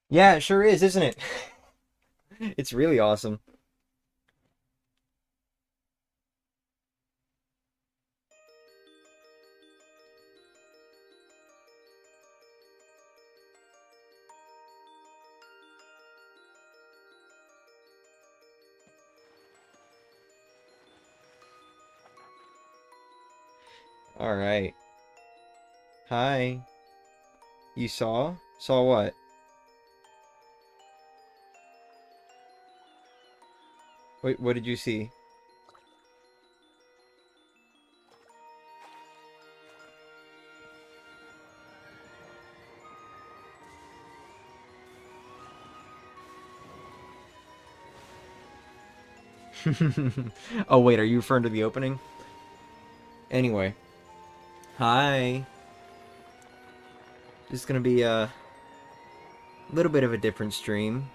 Yeah, it sure is, isn't it? It's really awesome. All right. Hi. You saw? Saw what? Wait, what did you see? Oh, wait, are you referring to the opening? Anyway. Hi. This is gonna be a little bit of a different stream.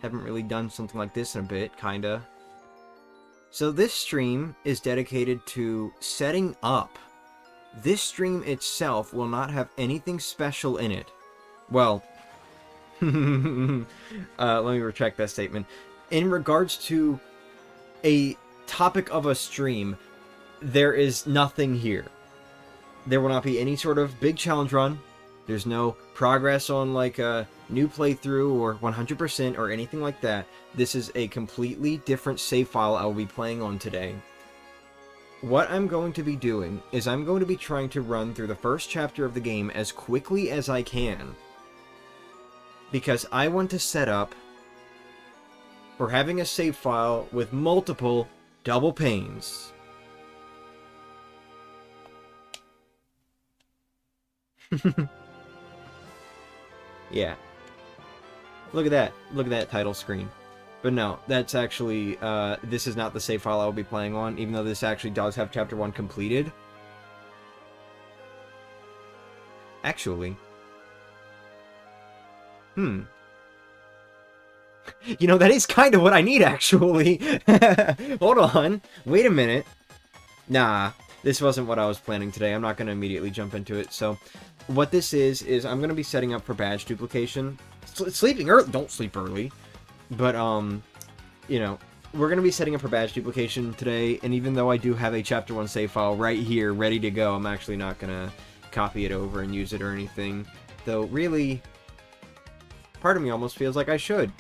Haven't really done something like this in a bit, kinda. So this stream is dedicated to setting up. This stream itself will not have anything special in it. Well, let me retract that statement. In regards to a topic of a stream, there is nothing here. There will not be any sort of big challenge run. There's no progress on like a new playthrough or 100% or anything like that. This is a completely different save file I will be playing on today. What I'm going to be doing is I'm going to be trying to run through the first chapter of the game as quickly as I can, because I want to set up for having a save file with multiple double panes. Yeah. Look at that. Look at that title screen. But no, that's actually, this is not the save file I will be playing on, even though this actually does have Chapter 1 completed. Actually. You know, that is kind of what I need, actually. Hold on. Wait a minute. Nah, this wasn't what I was planning today. I'm not going to immediately jump into it. So, what this is I'm going to be setting up for badge duplication. Sleeping early. Don't sleep early. But, you know, we're going to be setting up for badge duplication today, and even though I do have a Chapter 1 save file right here, ready to go, I'm actually not going to copy it over and use it or anything. Though, really, part of me almost feels like I should.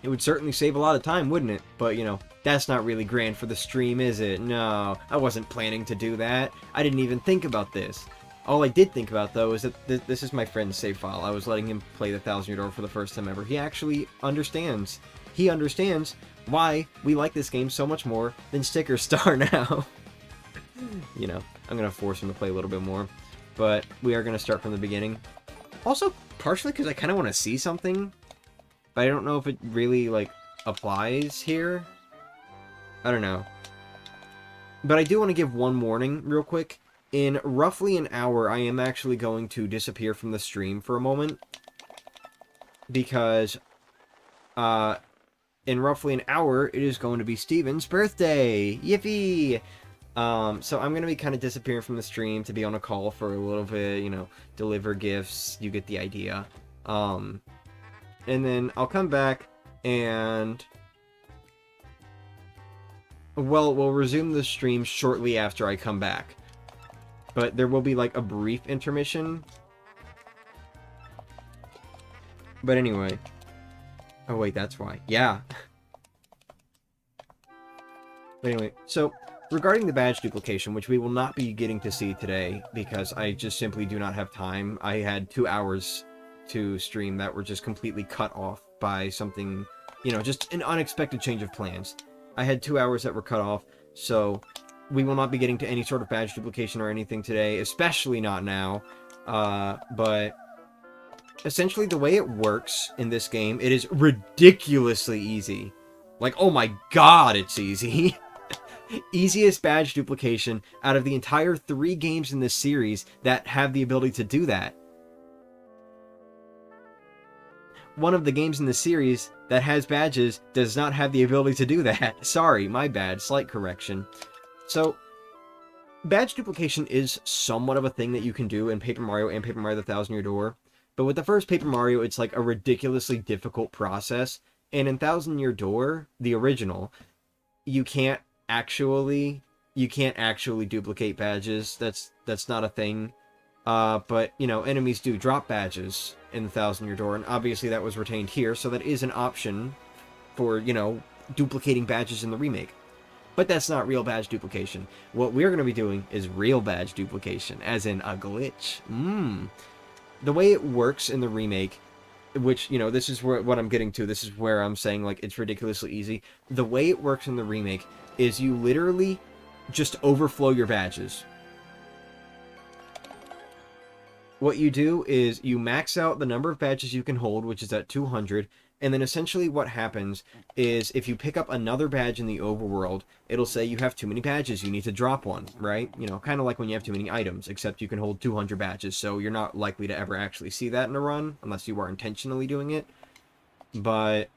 It would certainly save a lot of time, wouldn't it? But, you know, that's not really grand for the stream, is it? No, I wasn't planning to do that. I didn't even think about this. All I did think about, though, is that this is my friend's save file. I was letting him play the 1,000-Year Door for the first time ever. He actually understands. He understands why we like this game so much more than Sticker Star now. You know, I'm going to force him to play a little bit more. But we are going to start from the beginning. Also, partially because I kind of want to see something. But I don't know if it really, like, applies here. I don't know. But I do want to give one warning real quick. In roughly an hour, I am actually going to disappear from the stream for a moment. Because, in roughly an hour, it is going to be Steven's birthday! Yippee! So I'm going to be kind of disappearing from the stream to be on a call for a little bit, you know, deliver gifts, you get the idea. And then I'll come back and... well, we'll resume the stream shortly after I come back. But there will be, like, a brief intermission. But anyway. Oh, wait, that's why. Yeah. But anyway, so, regarding the badge duplication, which we will not be getting to see today, because I just simply do not have time. I had 2 hours to stream that were just completely cut off by something, you know, just an unexpected change of plans. I had 2 hours that were cut off, so we will not be getting to any sort of badge duplication or anything today, especially not now. But essentially the way it works in this game, it is ridiculously easy. Like, oh my god, it's easy. Easiest badge duplication out of the entire 3 games in this series that have the ability to do that. One of the games in the series that has badges does not have the ability to do that. Sorry, my bad, slight correction. So, badge duplication is somewhat of a thing that you can do in Paper Mario and Paper Mario the 1,000-Year Door, But with the first Paper Mario, it's like a ridiculously difficult process. And in Thousand Year Door, the original, you can't actually duplicate badges. That's not a thing. But, you know, enemies do drop badges in the Thousand Year Door, and obviously that was retained here, so that is an option for, you know, duplicating badges in the remake. But that's not real badge duplication. What we're going to be doing is real badge duplication, as in a glitch. The way it works in the remake, which, you know, this is what I'm getting to. This is where I'm saying, like, it's ridiculously easy. The way it works in the remake is you literally just overflow your badges. What you do is you max out the number of badges you can hold, which is at 200, and then essentially what happens is if you pick up another badge in the overworld, it'll say you have too many badges, you need to drop one, right? You know, kind of like when you have too many items, except you can hold 200 badges, so you're not likely to ever actually see that in a run, unless you are intentionally doing it. But,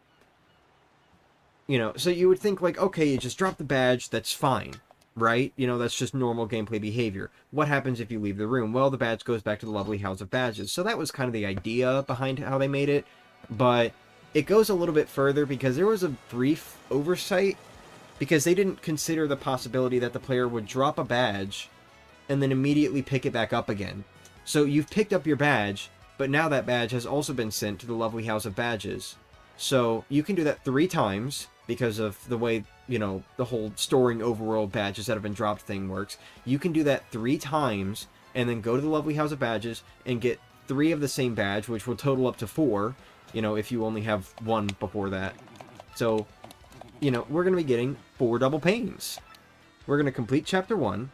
you know, so you would think, like, okay, you just drop the badge, that's fine. Right? You know, that's just normal gameplay behavior. What happens if you leave the room? Well, the badge goes back to the lovely house of badges. So that was kind of the idea behind how they made it. But it goes a little bit further because there was a brief oversight because they didn't consider the possibility that the player would drop a badge and then immediately pick it back up again. So you've picked up your badge, but now that badge has also been sent to the lovely house of badges. So you can do that 3 times because of the way, you know, the whole storing overworld badges that have been dropped thing works. You can do that 3 times and then go to the lovely house of badges and get 3 of the same badge, which will total up to 4, you know, if you only have 1 before that. So, you know, we're going to be getting 4 double panes. We're going to complete Chapter 1.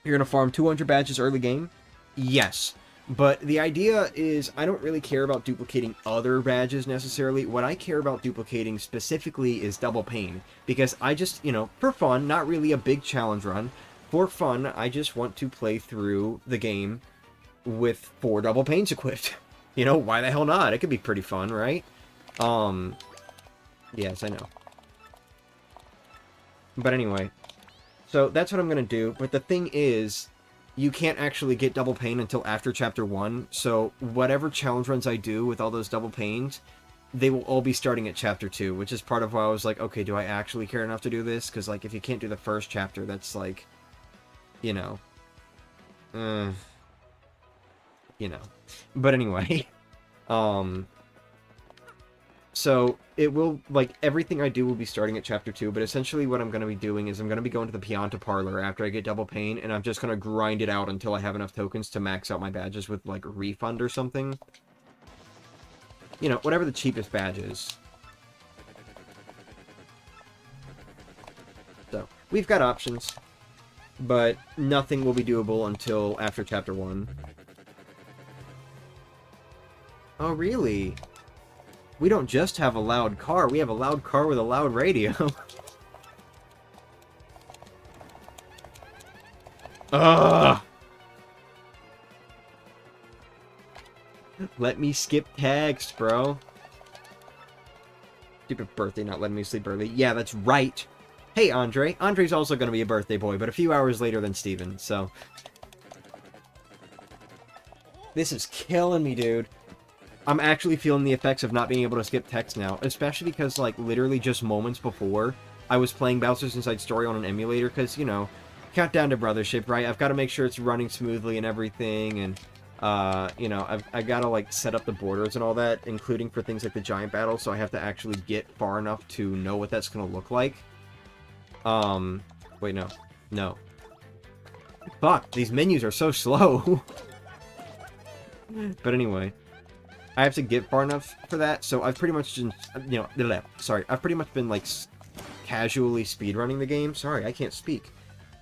You're going to farm 200 badges early game? Yes. But the idea is, I don't really care about duplicating other badges necessarily. What I care about duplicating specifically is double pane. Because I just, you know, for fun, not really a big challenge run. For fun, I just want to play through the game with 4 double panes equipped. You know, why the hell not? It could be pretty fun, right? Yes, I know. But anyway, so that's what I'm going to do. But the thing is, you can't actually get double pane until after Chapter 1, so whatever challenge runs I do with all those double panes, they will all be starting at Chapter 2, which is part of why I was like, okay, do I actually care enough to do this? Because, like, if you can't do the first chapter, that's, like, you know. You know. But anyway, so it will, like, everything I do will be starting at Chapter 2, but essentially what I'm going to be doing is I'm going to be going to the Pianta Parlor after I get double pane, and I'm just going to grind it out until I have enough tokens to max out my badges with, like, refund or something. You know, whatever the cheapest badge is. So, we've got options, but nothing will be doable until after Chapter 1. Oh, really? We don't just have a loud car, we have a loud car with a loud radio. Ugh! Let me skip tags, bro. Stupid birthday not letting me sleep early. Yeah, that's right. Hey, Andre. Andre's also going to be a birthday boy, but a few hours later than Steven, so... This is killing me, dude. I'm actually feeling the effects of not being able to skip text now, especially because, like, literally just moments before, I was playing Bowser's Inside Story on an emulator, because, you know, countdown to brothership, right? I've got to make sure it's running smoothly and everything, and, you know, I've got to, like, set up the borders and all that, including for things like the giant battle, so I have to actually get far enough to know what that's going to look like. Wait, no. No. Fuck, these menus are so slow. But anyway, I have to get far enough for that, so I've pretty much just, you know, sorry, I've pretty much been, like, casually speedrunning the game. Sorry, I can't speak.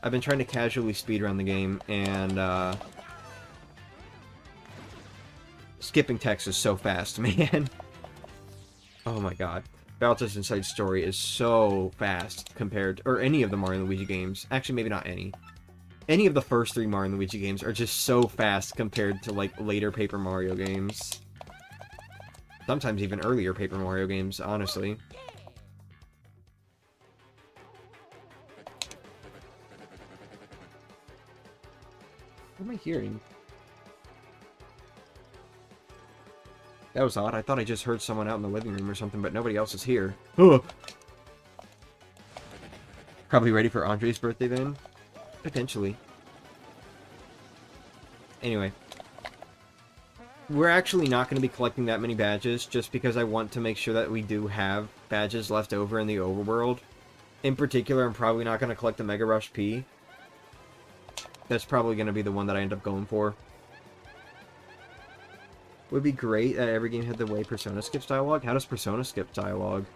I've been trying to casually speedrun the game, and, skipping text is so fast, man. Oh my god. Bowser's Inside Story is so fast compared to, or any of the Mario and Luigi games. Actually, maybe not any. Any of the first 3 Mario and Luigi games are just so fast compared to, like, later Paper Mario games. Sometimes even earlier Paper Mario games, honestly. What am I hearing? That was odd. I thought I just heard someone out in the living room or something, but nobody else is here. Ugh. Probably ready for Andre's birthday then? Potentially. Anyway. We're actually not going to be collecting that many badges, just because I want to make sure that we do have badges left over in the overworld. In particular, I'm probably not going to collect the Mega Rush P. That's probably going to be the one that I end up going for. Would be great that every game had the way Persona skips dialogue. How does Persona skip dialogue?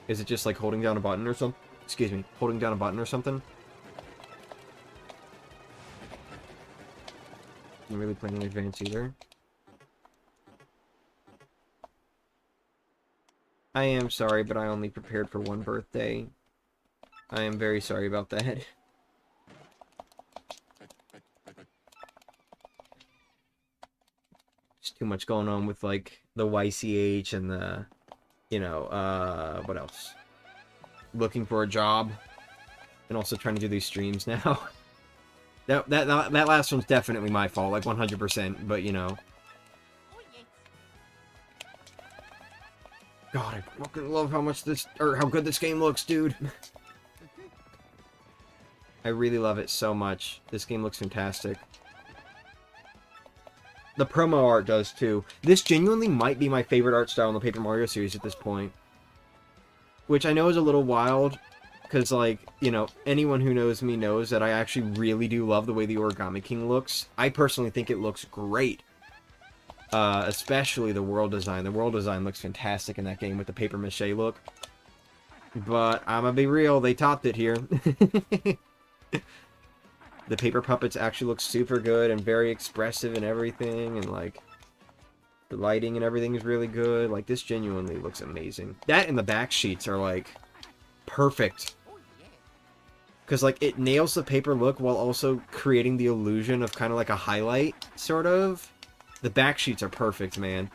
Is it just like holding down a button or something? Excuse me, holding down a button or something? I'm really playing in advance either. I am sorry, but I only prepared for one birthday. I am very sorry about that. There's too much going on with, like, the YCH and the, you know, what else? Looking for a job. And also trying to do these streams now. That last one's definitely my fault, like 100%, but you know. God, I fucking love how much this, or how good this game looks, dude. I really love it so much. This game looks fantastic. The promo art does too. This genuinely might be my favorite art style in the Paper Mario series at this point. Which I know is a little wild, because, like, you know, anyone who knows me knows that I actually really do love the way the Origami King looks. I personally think it looks great. Especially the world design. The world design looks fantastic in that game with the paper mache look. But, I'm gonna be real, they topped it here. The paper puppets actually look super good and very expressive and everything, and, like, the lighting and everything is really good. Like, this genuinely looks amazing. That and the back sheets are, like, perfect. Because, like, it nails the paper look while also creating the illusion of kind of like a highlight, sort of. The back sheets are perfect, man.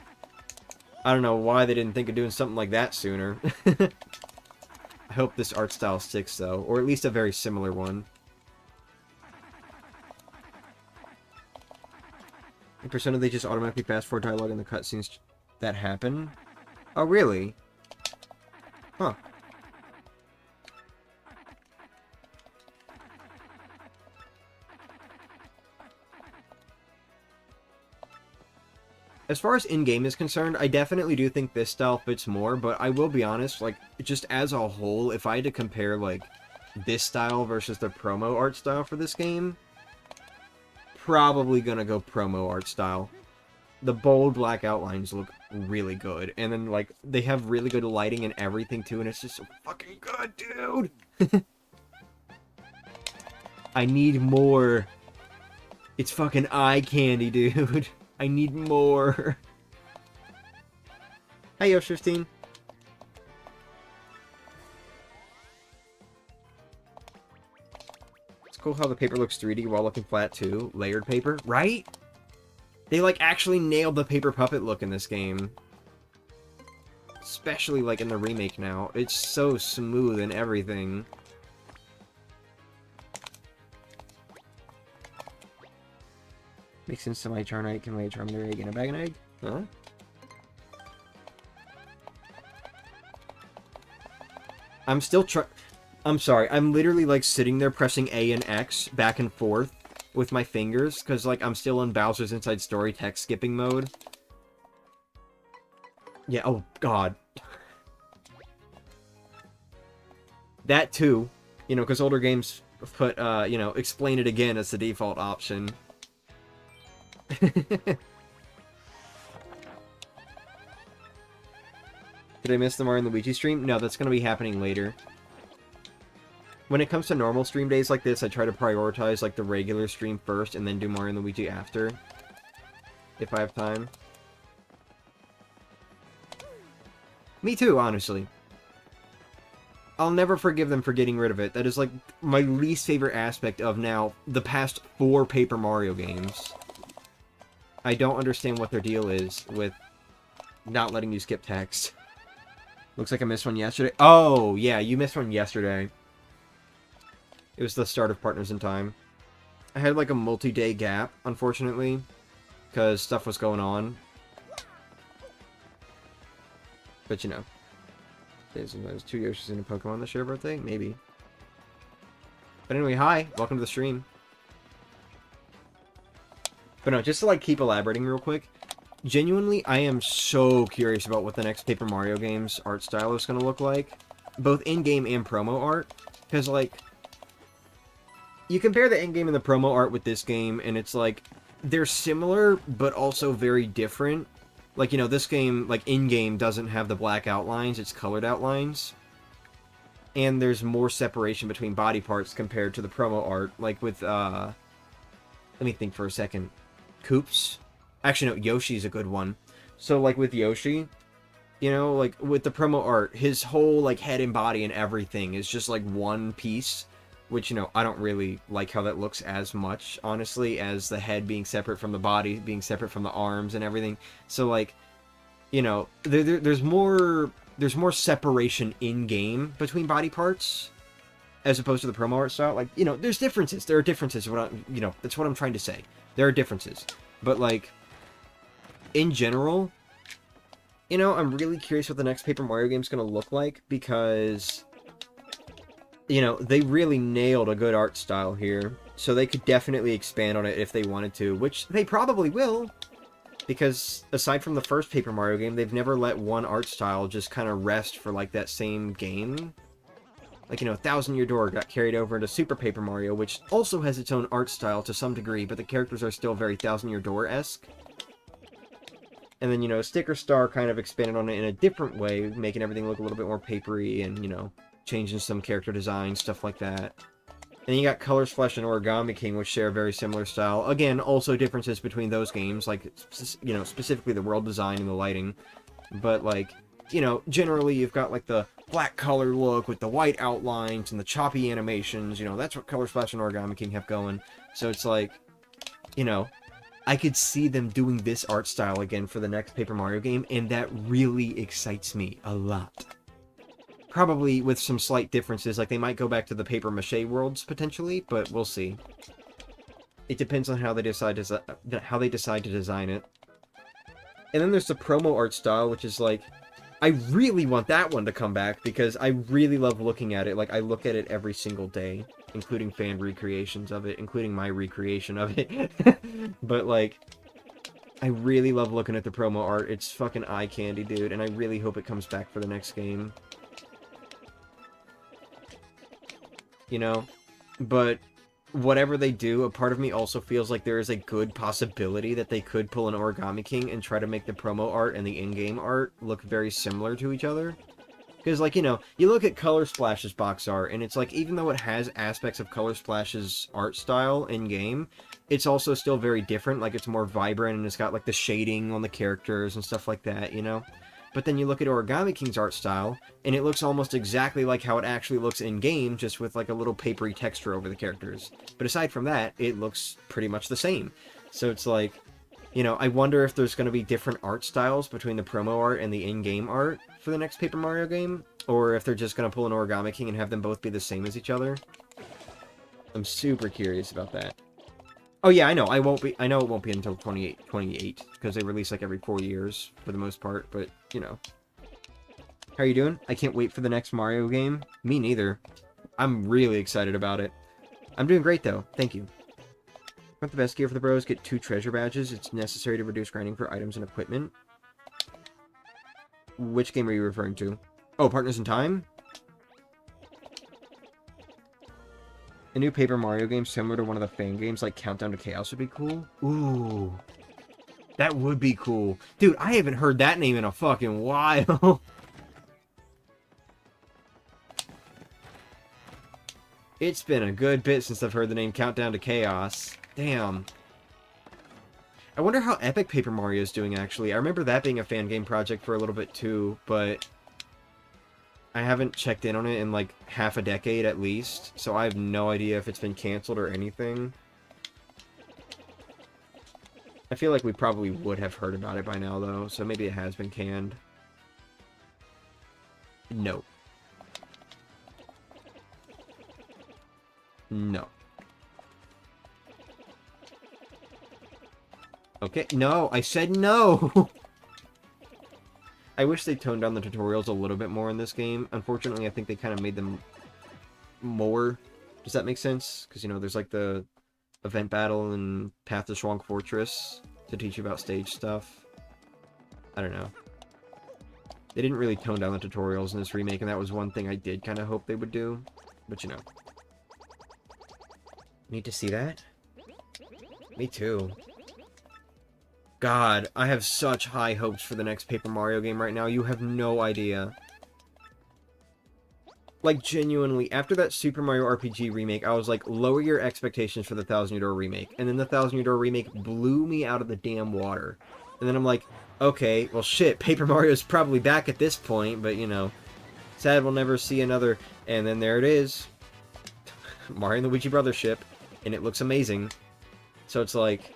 I don't know why they didn't think of doing something like that sooner. I hope this art style sticks, though. Or at least a very similar one. In Persona, they just automatically fast forward dialogue in the cutscenes that happen. Oh, really? Huh. As far as in-game is concerned, I definitely do think this style fits more, but I will be honest, like, just as a whole, if I had to compare, like, this style versus the promo art style for this game, probably gonna go promo art style. The bold black outlines look really good, and then, like, they have really good lighting and everything, too, and it's just so fucking good, dude! I need more. It's fucking eye candy, dude. I need more. Hi, Yosh15. It's cool how the paper looks 3D while looking flat, too. Layered paper, right? They, like, actually nailed the paper puppet look in this game. Especially, like, in the remake now. It's so smooth and everything. Makes sense to my Charnite can lay a Charmander egg in a bag and egg? Huh? I'm still I'm sorry, I'm literally, like, sitting there pressing A and X back and forth with my fingers, because, like, I'm still in Bowser's Inside Story text skipping mode. Yeah, oh, God. That, too. You know, because older games put, you know, explain it again as the default option. Did I miss the Mario and Luigi stream? No, that's going to be happening later. When it comes to normal stream days like this, I try to prioritize, like, the regular stream first and then do Mario and Luigi after. If I have time. Me too, honestly. I'll never forgive them for getting rid of it. That is, like, my least favorite aspect of now the past 4 Paper Mario games. I don't understand what their deal is with not letting you skip text. Looks like I missed one yesterday. Oh, yeah, you missed one yesterday. It was the start of Partners in Time. I had, like, a multi-day gap, unfortunately, because stuff was going on. But, you know. There's sometimes 2 Yoshis in a Pokemon that share a birthday? Maybe. But anyway, hi. Welcome to the stream. But no, just to, like, keep elaborating real quick. Genuinely, I am so curious about what the next Paper Mario game's art style is going to look like. Both in-game and promo art. Because, like, you compare the in-game and the promo art with this game, and it's like, they're similar, but also very different. Like, you know, this game, like, in-game doesn't have the black outlines, it's colored outlines. And there's more separation between body parts compared to the promo art. Like with, let me think for a second. Koops? Actually, no, Yoshi's a good one. So, like, with Yoshi, you know, like, with the promo art, his whole, like, head and body and everything is just, like, one piece. Which, you know, I don't really like how that looks as much, honestly, as the head being separate from the body, being separate from the arms and everything. So, like, you know, there's more separation in-game between body parts as opposed to the promo art style. Like, you know, there's differences. There are differences. You know, that's what I'm trying to say. There are differences. But, like, in general, you know, I'm really curious what the next Paper Mario game is going to look like because, you know, they really nailed a good art style here. So they could definitely expand on it if they wanted to, which they probably will. Because aside from the first Paper Mario game, they've never let one art style just kind of rest for, like, that same game. Like, you know, Thousand Year Door got carried over into Super Paper Mario, which also has its own art style to some degree, but the characters are still very Thousand Year Door-esque. And then, you know, Sticker Star kind of expanded on it in a different way, making everything look a little bit more papery and, you know, changing some character design, stuff like that. And then you got Color Splash and Origami King, which share a very similar style. Again, also differences between those games, like, you know, specifically the world design and the lighting. But, like, you know, generally you've got, like, the black color look with the white outlines and the choppy animations. You know, that's what Color Splash and Origami King have going. So it's like, you know, I could see them doing this art style again for the next Paper Mario game, and that really excites me a lot. Probably with some slight differences, like they might go back to the paper mache worlds potentially, but we'll see. It depends on how they decide to design it. And then there's the promo art style, which is like, I really want that one to come back because I really love looking at it. Like, I look at it every single day, including fan recreations of it, including my recreation of it. But, like, I really love looking at the promo art. It's fucking eye candy, dude, and I really hope it comes back for the next game. You know? But whatever they do, a part of me also feels like there is a good possibility that they could pull an Origami King and try to make the promo art and the in-game art look very similar to each other. Because, like, you know, you look at Color Splash's box art, and it's like, even though it has aspects of Color Splash's art style in-game, it's also still very different. Like, it's more vibrant, and it's got, like, the shading on the characters and stuff like that, you know? But then you look at Origami King's art style, and it looks almost exactly like how it actually looks in-game, just with, like, a little papery texture over the characters. But aside from that, it looks pretty much the same. So it's like, you know, I wonder if there's going to be different art styles between the promo art and the in-game art for the next Paper Mario game, or if they're just going to pull an Origami King and have them both be the same as each other. I'm super curious about that. Oh yeah, I know it won't be until 28, because they release like every 4 years for the most part, but you know. How are you doing? I can't wait for the next Mario game. Me neither. I'm really excited about it. I'm doing great though. Thank you. Want the best gear for the bros? Get 2 treasure badges. It's necessary to reduce grinding for items and equipment. Which game are you referring to? Oh, Partners in Time? A new Paper Mario game similar to one of the fan games like Countdown to Chaos would be cool. Ooh. That would be cool. Dude, I haven't heard that name in a fucking while. It's been a good bit since I've heard the name Countdown to Chaos. Damn. I wonder how Epic Paper Mario is doing, actually. I remember that being a fan game project for a little bit, too, but I haven't checked in on it in, like, half a decade, at least, so I have no idea if it's been canceled or anything. I feel like we probably would have heard about it by now, though, so maybe it has been canned. No. No. Okay, no, I said no! I wish they toned down the tutorials a little bit more in this game. Unfortunately, I think they kind of made them more. Does that make sense? Because, you know, there's like the event battle and Path to Schwang Fortress to teach you about stage stuff. I don't know. They didn't really tone down the tutorials in this remake, and that was one thing I did kind of hope they would do. But, you know. Need to see that? Me too. God, I have such high hopes for the next Paper Mario game right now. You have no idea. Like, genuinely, after that Super Mario RPG remake, I was like, lower your expectations for the Thousand Year Door remake. And then the Thousand Year Door remake blew me out of the damn water. And then I'm like, okay, well shit, Paper Mario's probably back at this point, but you know, sad we'll never see another. And then there it is. Mario and Luigi Brothers ship, and it looks amazing. So it's like,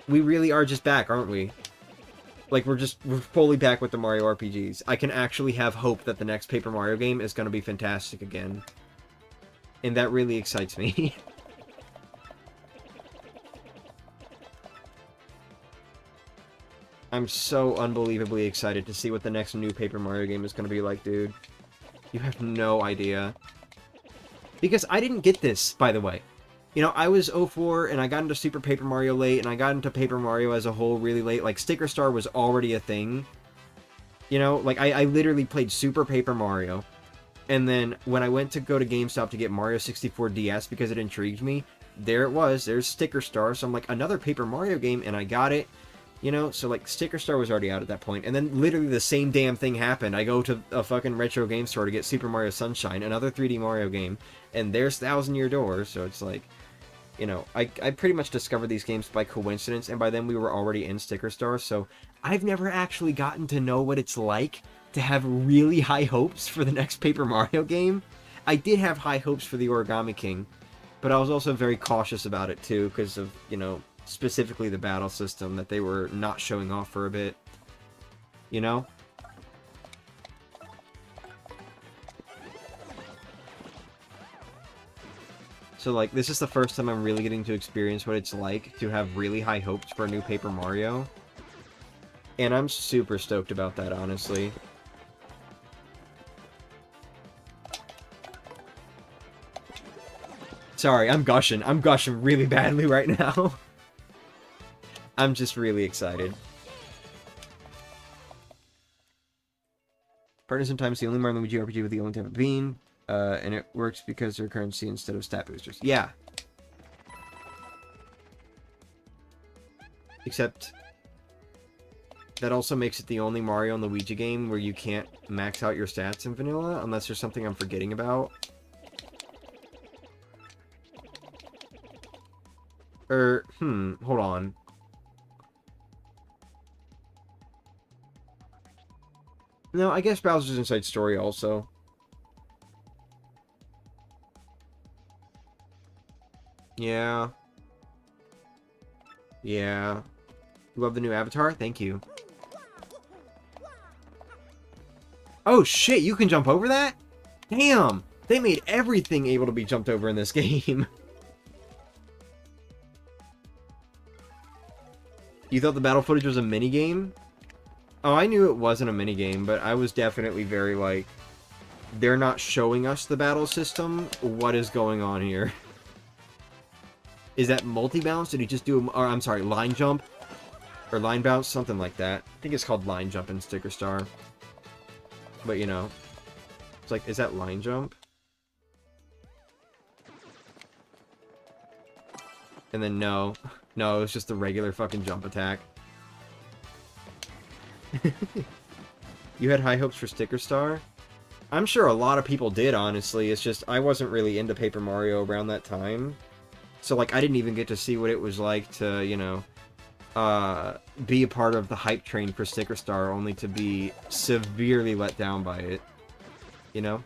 we really are just back, aren't we? Like, we're fully back with the Mario RPGs. I can actually have hope that the next Paper Mario game is going to be fantastic again. And that really excites me. I'm so unbelievably excited to see what the next new Paper Mario game is going to be like, dude. You have no idea. Because I didn't get this, by the way. You know, I was 04, and I got into Super Paper Mario late, and I got into Paper Mario as a whole really late. Like, Sticker Star was already a thing. You know, like, I literally played Super Paper Mario. And then, when I went to go to GameStop to get Mario 64 DS because it intrigued me, there it was. There's Sticker Star. So I'm like, another Paper Mario game, and I got it. You know, so, like, Sticker Star was already out at that point. And then, literally, the same damn thing happened. I go to a fucking retro game store to get Super Mario Sunshine, another 3D Mario game. And there's Thousand Year Door, so it's like... You know, I pretty much discovered these games by coincidence, and by then we were already in Sticker Star, so I've never actually gotten to know what it's like to have really high hopes for the next Paper Mario game. I did have high hopes for the Origami King, but I was also very cautious about it too, because of, you know, specifically the battle system that they were not showing off for a bit. You know? So, like, this is the first time I'm really getting to experience what it's like to have really high hopes for a new Paper Mario. And I'm super stoked about that, honestly. Sorry, I'm gushing. I'm gushing really badly right now. I'm just really excited. Partners sometimes the only Mario and Luigi RPG with the only type of bean. And it works because they're currency instead of stat boosters. Yeah. Except that also makes it the only Mario and Luigi game where you can't max out your stats in vanilla, unless there's something I'm forgetting about. Hold on. No, I guess Bowser's Inside Story also. Yeah. Yeah. You love the new avatar? Thank you. Oh shit, you can jump over that? Damn! They made everything able to be jumped over in this game. You thought the battle footage was a minigame? Oh, I knew it wasn't a minigame, but I was definitely very like... They're not showing us the battle system. What is going on here? Is that multi-bounce? Did he just do... Or, I'm sorry, line jump? Or line bounce? Something like that. I think it's called line jump in Sticker Star. But, you know. It's like, is that line jump? And then no. No, it's just the regular fucking jump attack. You had high hopes for Sticker Star? I'm sure a lot of people did, honestly. It's just, I wasn't really into Paper Mario around that time. So, like, I didn't even get to see what it was like to, you know, be a part of the hype train for Sticker Star, only to be severely let down by it. You know?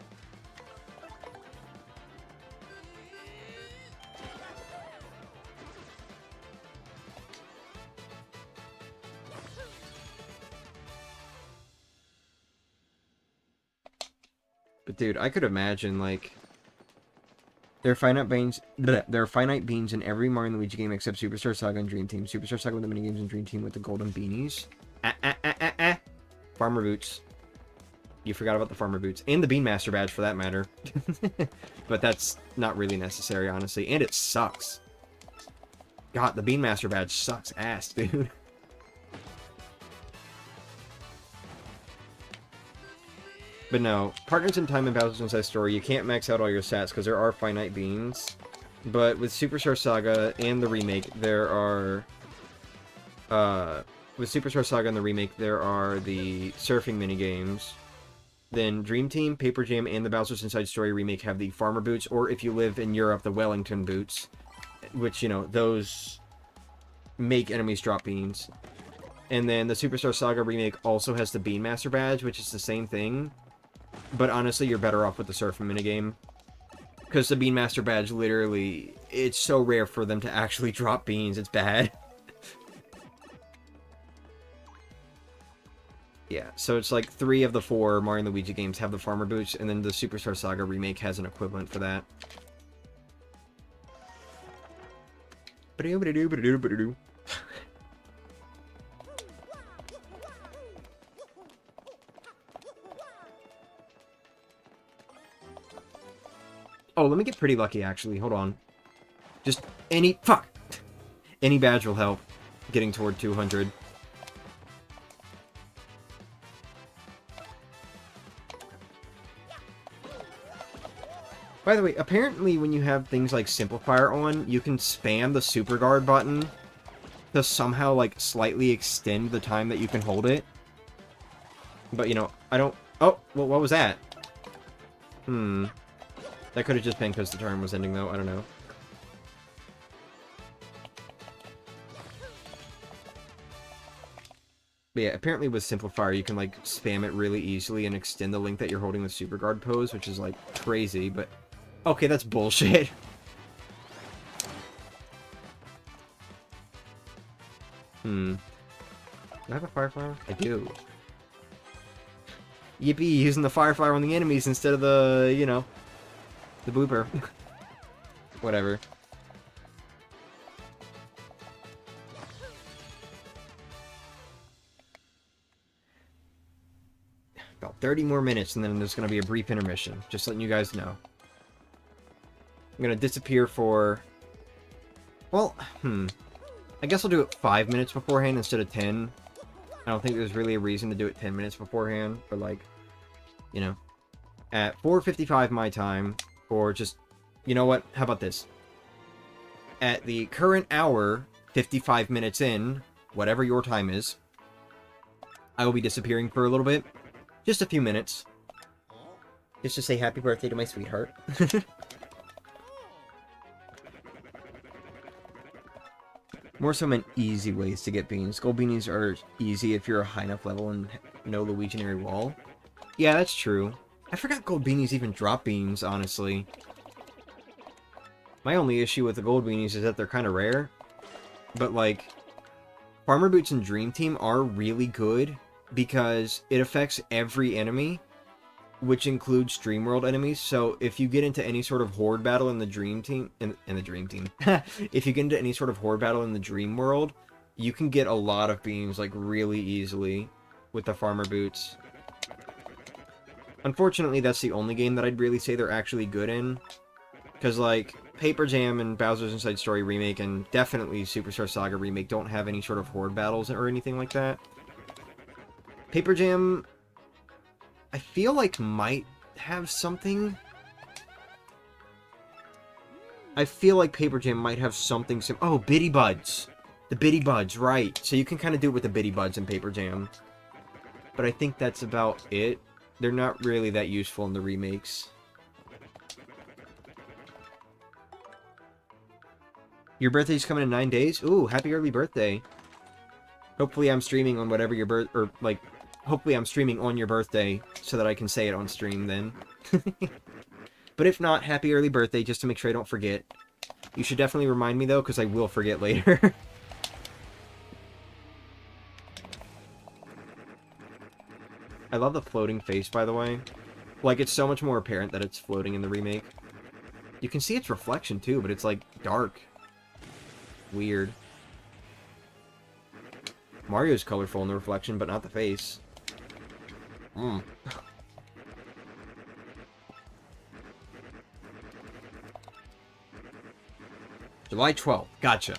But, dude, I could imagine, like... There are finite beans in every Mario and Luigi game except Superstar Saga and Dream Team. Superstar Saga with the minigames and Dream Team with the golden beanies. Farmer boots. You forgot about the farmer boots. And the Beanmaster badge, for that matter. But that's not really necessary, honestly. And it sucks. God, the Beanmaster badge sucks ass, dude. But no, Partners in Time and Bowser's Inside Story, you can't max out all your stats because there are finite beans. But with Superstar Saga and the remake, there are... with Superstar Saga and the remake, there are the surfing minigames. Then Dream Team, Paper Jam, and the Bowser's Inside Story remake have the farmer boots, or if you live in Europe, the Wellington boots. Which, you know, those make enemies drop beans. And then the Superstar Saga remake also has the Beanmaster badge, which is the same thing. But honestly, you're better off with the surfing minigame. Because the Beanmaster badge, literally, it's so rare for them to actually drop beans, it's bad. Yeah, so it's like 3 of the 4 Mario and Luigi games have the farmer boots, and then the Superstar Saga remake has an equivalent for that. Oh, let me get pretty lucky, actually. Hold on. Just any... Fuck! Any badge will help getting toward 200. By the way, apparently when you have things like Simplifier on, you can spam the Super Guard button to somehow, like, slightly extend the time that you can hold it. But, you know, I don't... Oh, well, what was that? That could have just been because the turn was ending, though. I don't know. But yeah, apparently with Simplifier, you can, like, spam it really easily and extend the length that you're holding the Super Guard pose, which is, like, crazy, but... Okay, that's bullshit. Do I have a Fire Flower? I do. Yippee, using the Fire Flower on the enemies instead of the, you know, the booper. Whatever. About 30 more minutes and then there's going to be a brief intermission. Just letting you guys know. I'm going to disappear for... Well, I guess I'll do it 5 minutes beforehand instead of 10. I don't think there's really a reason to do it 10 minutes beforehand. But, like, you know, at 4:55 my time, or just, you know what? How about this? At the current hour, 55 minutes in, whatever your time is, I will be disappearing for a little bit. Just a few minutes. Just to say happy birthday to my sweetheart. More so meant easy ways to get beans. Gold beanies are easy if you're a high enough level and know the Legionary Wall. Yeah, that's true. I forgot gold beanies even drop beans, honestly. My only issue with the gold beanies is that they're kind of rare. But, like, Farmer Boots and Dream Team are really good because it affects every enemy, which includes Dream World enemies. So if you get into any sort of horde battle in the Dream Team, if you get into any sort of horde battle in the Dream World, you can get a lot of beams, like, really easily with the Farmer Boots. Unfortunately, that's the only game that I'd really say they're actually good in. Because, like, Paper Jam and Bowser's Inside Story Remake and definitely Superstar Saga Remake don't have any sort of horde battles or anything like that. Paper Jam, I feel like might have something. I feel like Paper Jam might have something oh, Bitty Buds. The Bitty Buds, right. So you can kind of do it with the Bitty Buds in Paper Jam. But I think that's about it. They're not really that useful in the remakes. Your birthday's coming in 9 days? Ooh, happy early birthday. Hopefully I'm streaming on whatever your hopefully I'm streaming on your birthday so that I can say it on stream then. But if not, happy early birthday, just to make sure I don't forget. You should definitely remind me, though, because I will forget later. I love the floating face, by the way. Like, it's so much more apparent that it's floating in the remake. You can see its reflection, too, but it's, like, dark. Weird. Mario's colorful in the reflection, but not the face. Mm. July 12th. Gotcha.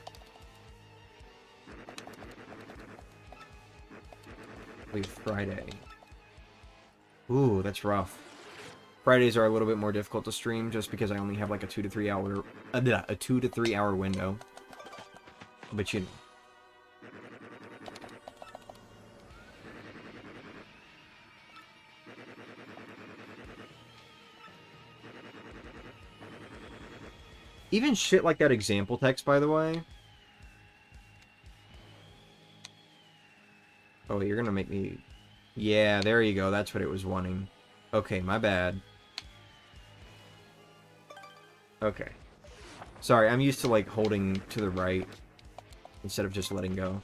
Wait, Friday. Ooh, that's rough. Fridays are a little bit more difficult to stream just because I only have like a 2 to 3 hour a 2 to 3 hour window. But you know. Even shit like that example text, by the way. Oh, you're gonna make me... Yeah, there you go. That's what it was wanting. Okay, my bad. Okay. Sorry, I'm used to, like, holding to the right instead of just letting go.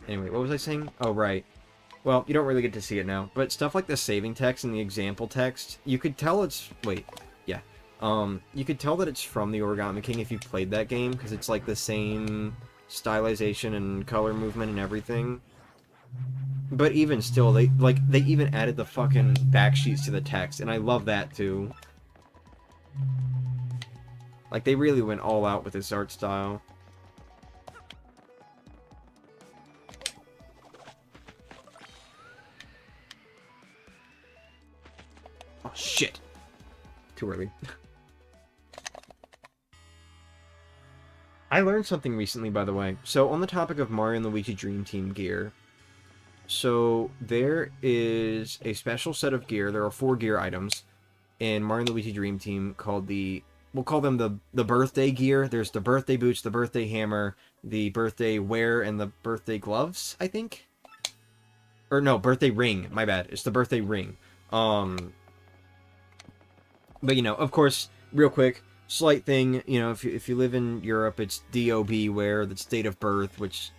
Anyway, what was I saying? Oh, right. Well, you don't really get to see it now. But stuff like the saving text and the example text, you could tell it's... Wait. Yeah. You could tell that it's from the Origami King if you played that game, because it's, like, the same stylization and color movement and everything. But even still, they even added the fucking backsheets to the text, and I love that, too. Like, they really went all out with this art style. Oh, shit. Too early. I learned something recently, by the way. So, on the topic of Mario & Luigi Dream Team gear, so there is a special set of gear. There are 4 gear items in Mario & Luigi Dream Team called the... We'll call them the birthday gear. There's the birthday boots, the birthday hammer, the birthday wear, and the birthday gloves, I think? Or no, birthday ring. My bad. It's the birthday ring. But, you know, of course, real quick, slight thing, you know, if you live in Europe, it's DOB wear, that's date of birth, which...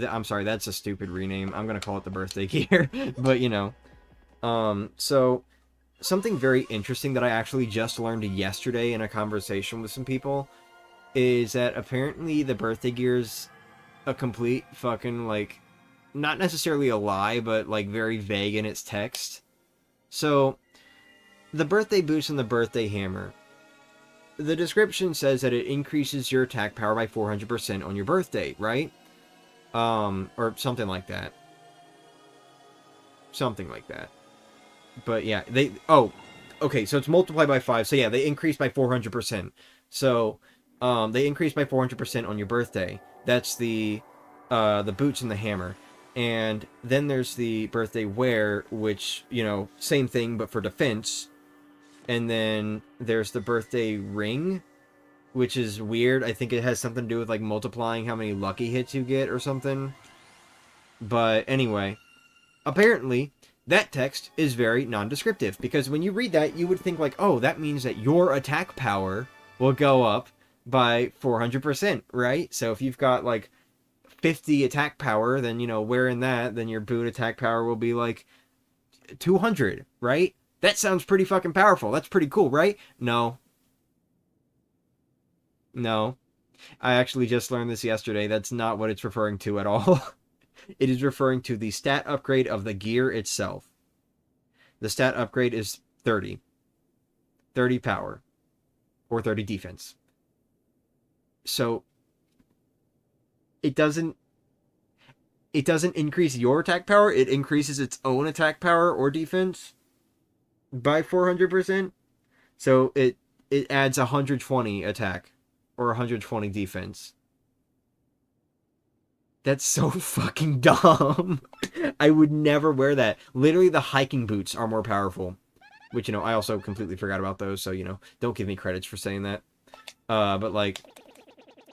I'm sorry, that's a stupid rename. I'm gonna call it the birthday gear. But, you know. So... Something very interesting that I actually just learned yesterday in a conversation with some people is that apparently the birthday gear is a complete fucking, like, not necessarily a lie, but, like, very vague in its text. So, the birthday boots and the birthday hammer. The description says that it increases your attack power by 400% on your birthday, right? Or something like that. Something like that. But yeah, they... Oh, okay, so it's multiplied by 5. So yeah, they increase by 400%. So, they increase by 400% on your birthday. That's the boots and the hammer. And then there's the birthday wear, which, you know, same thing, but for defense. And then there's the birthday ring, which is weird. I think it has something to do with, like, multiplying how many lucky hits you get or something. But anyway, apparently... That text is very non-descriptive, because when you read that, you would think like, oh, that means that your attack power will go up by 400%, right? So if you've got, like, 50 attack power, then, you know, wearing that, then your boot attack power will be, like, 200, right? That sounds pretty fucking powerful. That's pretty cool, right? No. No. I actually just learned this yesterday. That's not what it's referring to at all. It is referring to the stat upgrade of the gear itself. The stat upgrade is 30. 30 power. Or 30 defense. So, it doesn't increase your attack power, it increases its own attack power or defense by 400%. So, it adds 120 attack or 120 defense. That's so fucking dumb. I would never wear that. Literally, the hiking boots are more powerful. Which, you know, I also completely forgot about those, so, you know, don't give me credits for saying that. But, like,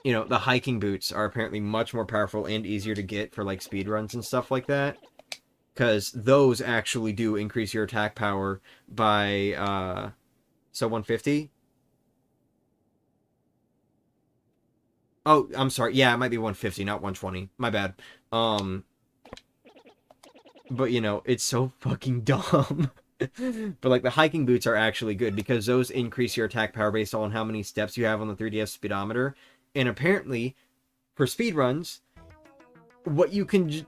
you know, the hiking boots are apparently much more powerful and easier to get for, like, speedruns and stuff like that. Because those actually do increase your attack power by, so 150? Oh, I'm sorry. Yeah, it might be 150, not 120. My bad. But, you know, it's so fucking dumb. But, like, the hiking boots are actually good because those increase your attack power based on how many steps you have on the 3DS speedometer. And apparently, for speedruns, what you can...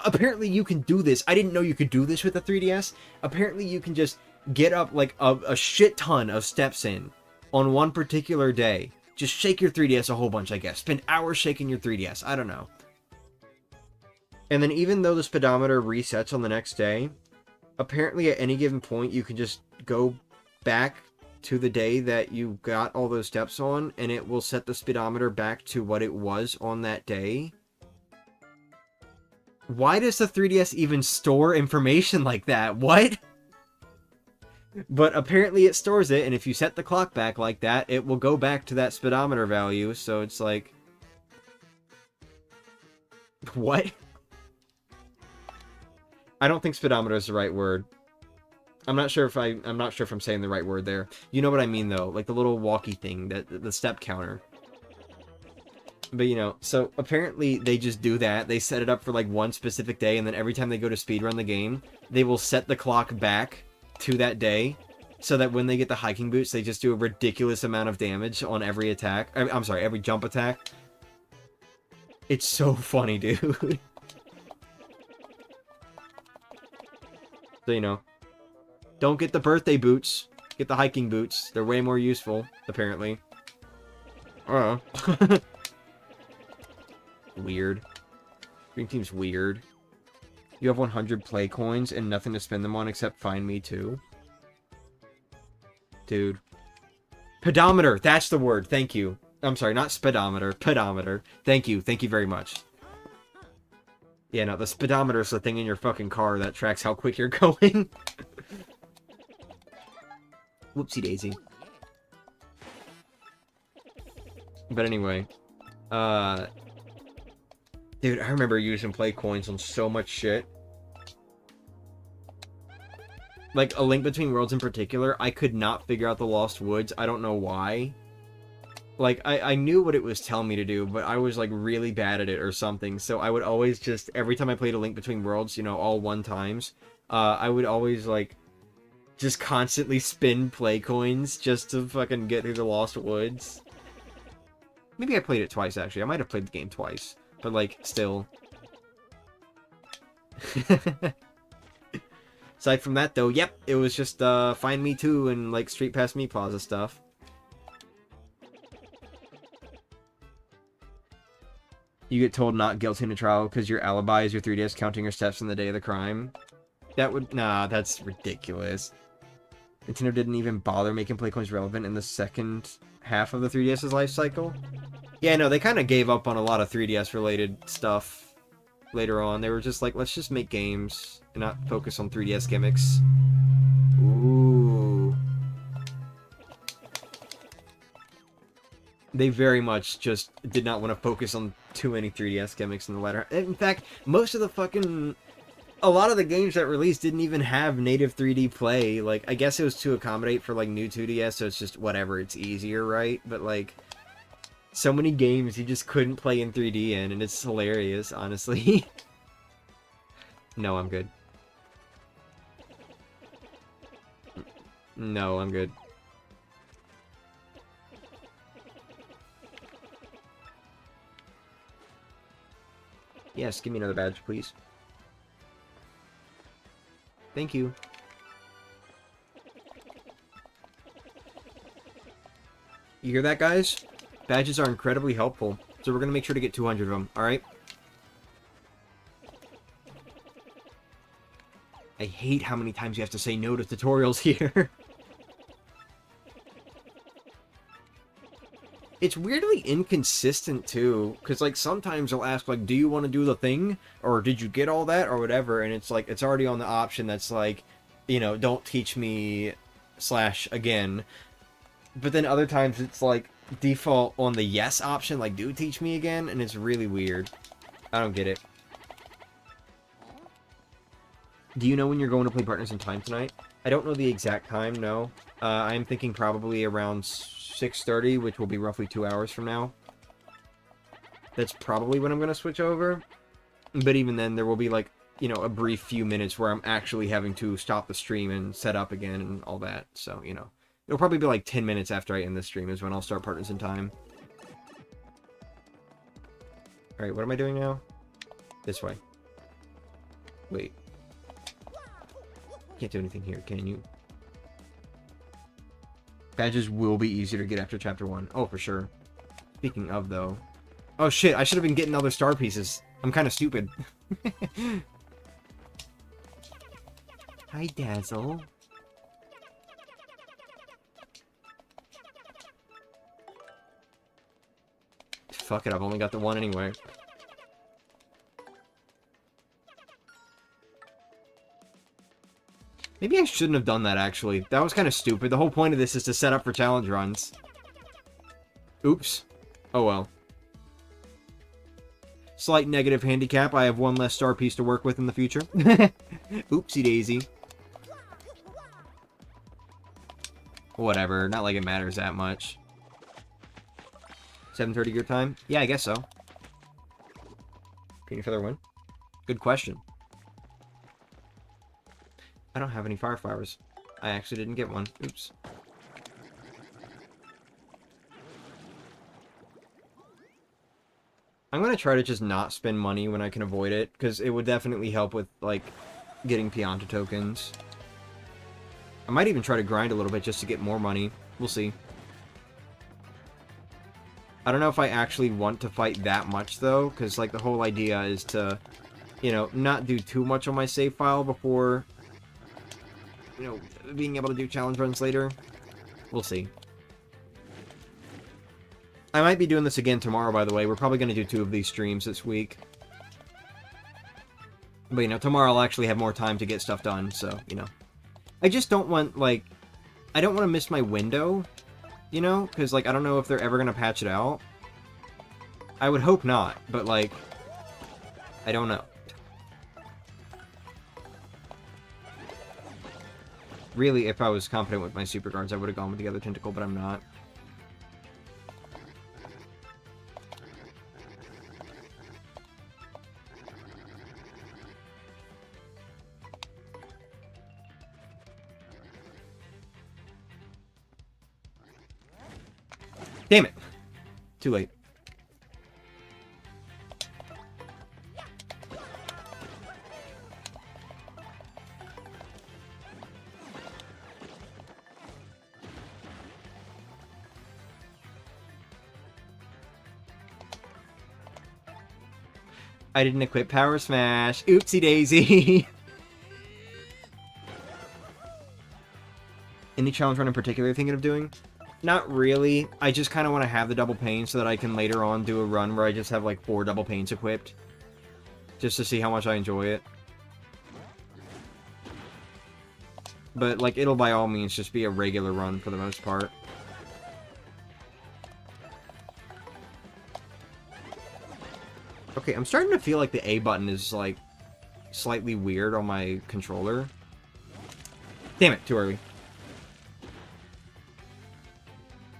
Apparently you can do this. I didn't know you could do this with the 3DS. Apparently you can just get up like a shit ton of steps in on one particular day. Just shake your 3DS a whole bunch, I guess. Spend hours shaking your 3DS. I don't know. And then even though the speedometer resets on the next day, apparently at any given point you can just go back to the day that you got all those steps on, and it will set the speedometer back to what it was on that day. Why does the 3DS even store information like that? What? But apparently it stores it, and if you set the clock back like that, it will go back to that speedometer value, so it's like... What? I don't think speedometer is the right word. I'm not sure if I'm saying the right word there. You know what I mean, though. Like the little walkie thing, the step counter. But, you know, so apparently they just do that. They set it up for, like, one specific day, and then every time they go to speedrun the game, they will set the clock back to that day, so that when they get the hiking boots, they just do a ridiculous amount of damage on every attack. I'm sorry, every jump attack. It's so funny, dude. So, you know, don't get the birthday boots. Get the hiking boots. They're way more useful, apparently. Weird. Dream Team's weird. You have 100 play coins and nothing to spend them on except Find Me Too. Dude. Pedometer! That's the word. Thank you. I'm sorry, not speedometer. Pedometer. Thank you. Thank you very much. Yeah, no, the speedometer is the thing in your fucking car that tracks how quick you're going. Whoopsie daisy. But anyway. Dude, I remember using play coins on so much shit. Like, A Link Between Worlds in particular, I could not figure out the Lost Woods. I don't know why. Like, I knew what it was telling me to do, but I was, like, really bad at it or something. So I would always just, every time I played A Link Between Worlds, you know, all one times, I would always, like, just constantly spin play coins just to fucking get through the Lost Woods. Maybe I played it twice, actually. I might have played the game twice. But, like, still. Aside from that, though, yep, it was just, Find Me Too and, like, Street Pass Me Plaza stuff. You get told not guilty in a trial because your alibi is your 3DS counting your steps on the day of the crime. That would... Nah, that's ridiculous. Nintendo didn't even bother making play coins relevant in the second half of the 3DS's life cycle. Yeah, no, they kind of gave up on a lot of 3DS-related stuff later on. They were just like, let's just make games and not focus on 3DS gimmicks. Ooh. They very much just did not want to focus on too many 3DS gimmicks in the latter. In fact, most of the fucking... A lot of the games that released didn't even have native 3D play. Like, I guess it was to accommodate for, like, new 2DS, so it's just whatever, it's easier, right? But, like... So many games you just couldn't play in 3D in, and it's hilarious, honestly. No, I'm good. No, I'm good. Yes, give me another badge, please. Thank you. You hear that, guys? Badges are incredibly helpful, so we're going to make sure to get 200 of them, alright? I hate how many times you have to say no to tutorials here. It's weirdly inconsistent, too, because, like, sometimes they'll ask, like, do you want to do the thing? Or did you get all that? Or whatever, and it's, like, it's already on the option that's, like, you know, don't teach me / again. But then other times it's, like, default on the yes option, like, do teach me again, and it's really weird. I don't get it. Do you know when you're going to play Partners in Time tonight? I don't know the exact time, no. I'm thinking probably around 6:30, which will be roughly 2 hours from now. That's probably when I'm going to switch over. But even then, there will be, like, you know, a brief few minutes where I'm actually having to stop the stream and set up again and all that, so, you know. It'll probably be like 10 minutes after I end this stream is when I'll start Partners in Time. Alright, what am I doing now? This way. Wait. Can't do anything here, can you? Badges will be easier to get after Chapter 1. Oh, for sure. Speaking of, though... Oh, shit, I should have been getting other star pieces. I'm kind of stupid. Hi, Dazzle. Fuck it, I've only got the one anyway. Maybe I shouldn't have done that, actually. That was kind of stupid. The whole point of this is to set up for challenge runs. Oops. Oh well. Slight negative handicap. I have one less star piece to work with in the future. Oopsie daisy. Whatever. Not like it matters that much. 7:30 your time? Yeah, I guess so. Can you feather win? Good question. I don't have any fire flowers. I actually didn't get one. Oops. I'm gonna try to just not spend money when I can avoid it, because it would definitely help with, like, getting Pianta tokens. I might even try to grind a little bit just to get more money. We'll see. I don't know if I actually want to fight that much, though, because, like, the whole idea is to, you know, not do too much on my save file before, you know, being able to do challenge runs later. We'll see. I might be doing this again tomorrow, by the way. We're probably going to do 2 of these streams this week. But, you know, tomorrow I'll actually have more time to get stuff done, so, you know. I just don't want, like... I don't want to miss my window, you know? Because, like, I don't know if they're ever going to patch it out. I would hope not, but, like... I don't know. Really, if I was confident with my super guards, I would have gone with the other tentacle, but I'm not. Damn it! Too late. I didn't equip Power Smash. Oopsie daisy. Any challenge run in particular you're thinking of doing? Not really. I just kind of want to have the double pain so that I can later on do a run where I just have like 4 double pains equipped. Just to see how much I enjoy it. But like it'll by all means just be a regular run for the most part. Okay, I'm starting to feel like the A button is like slightly weird on my controller. Damn it, too early.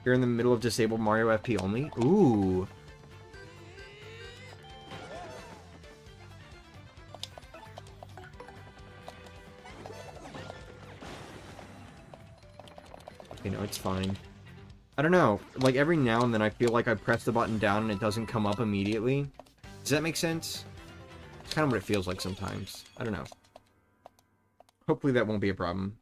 You're in the middle of disabled Mario FP only? Ooh. Okay, no, it's fine. I don't know. Like, every now and then I feel like I press the button down and it doesn't come up immediately. Does that make sense? It's kind of what it feels like sometimes. I don't know. Hopefully that won't be a problem.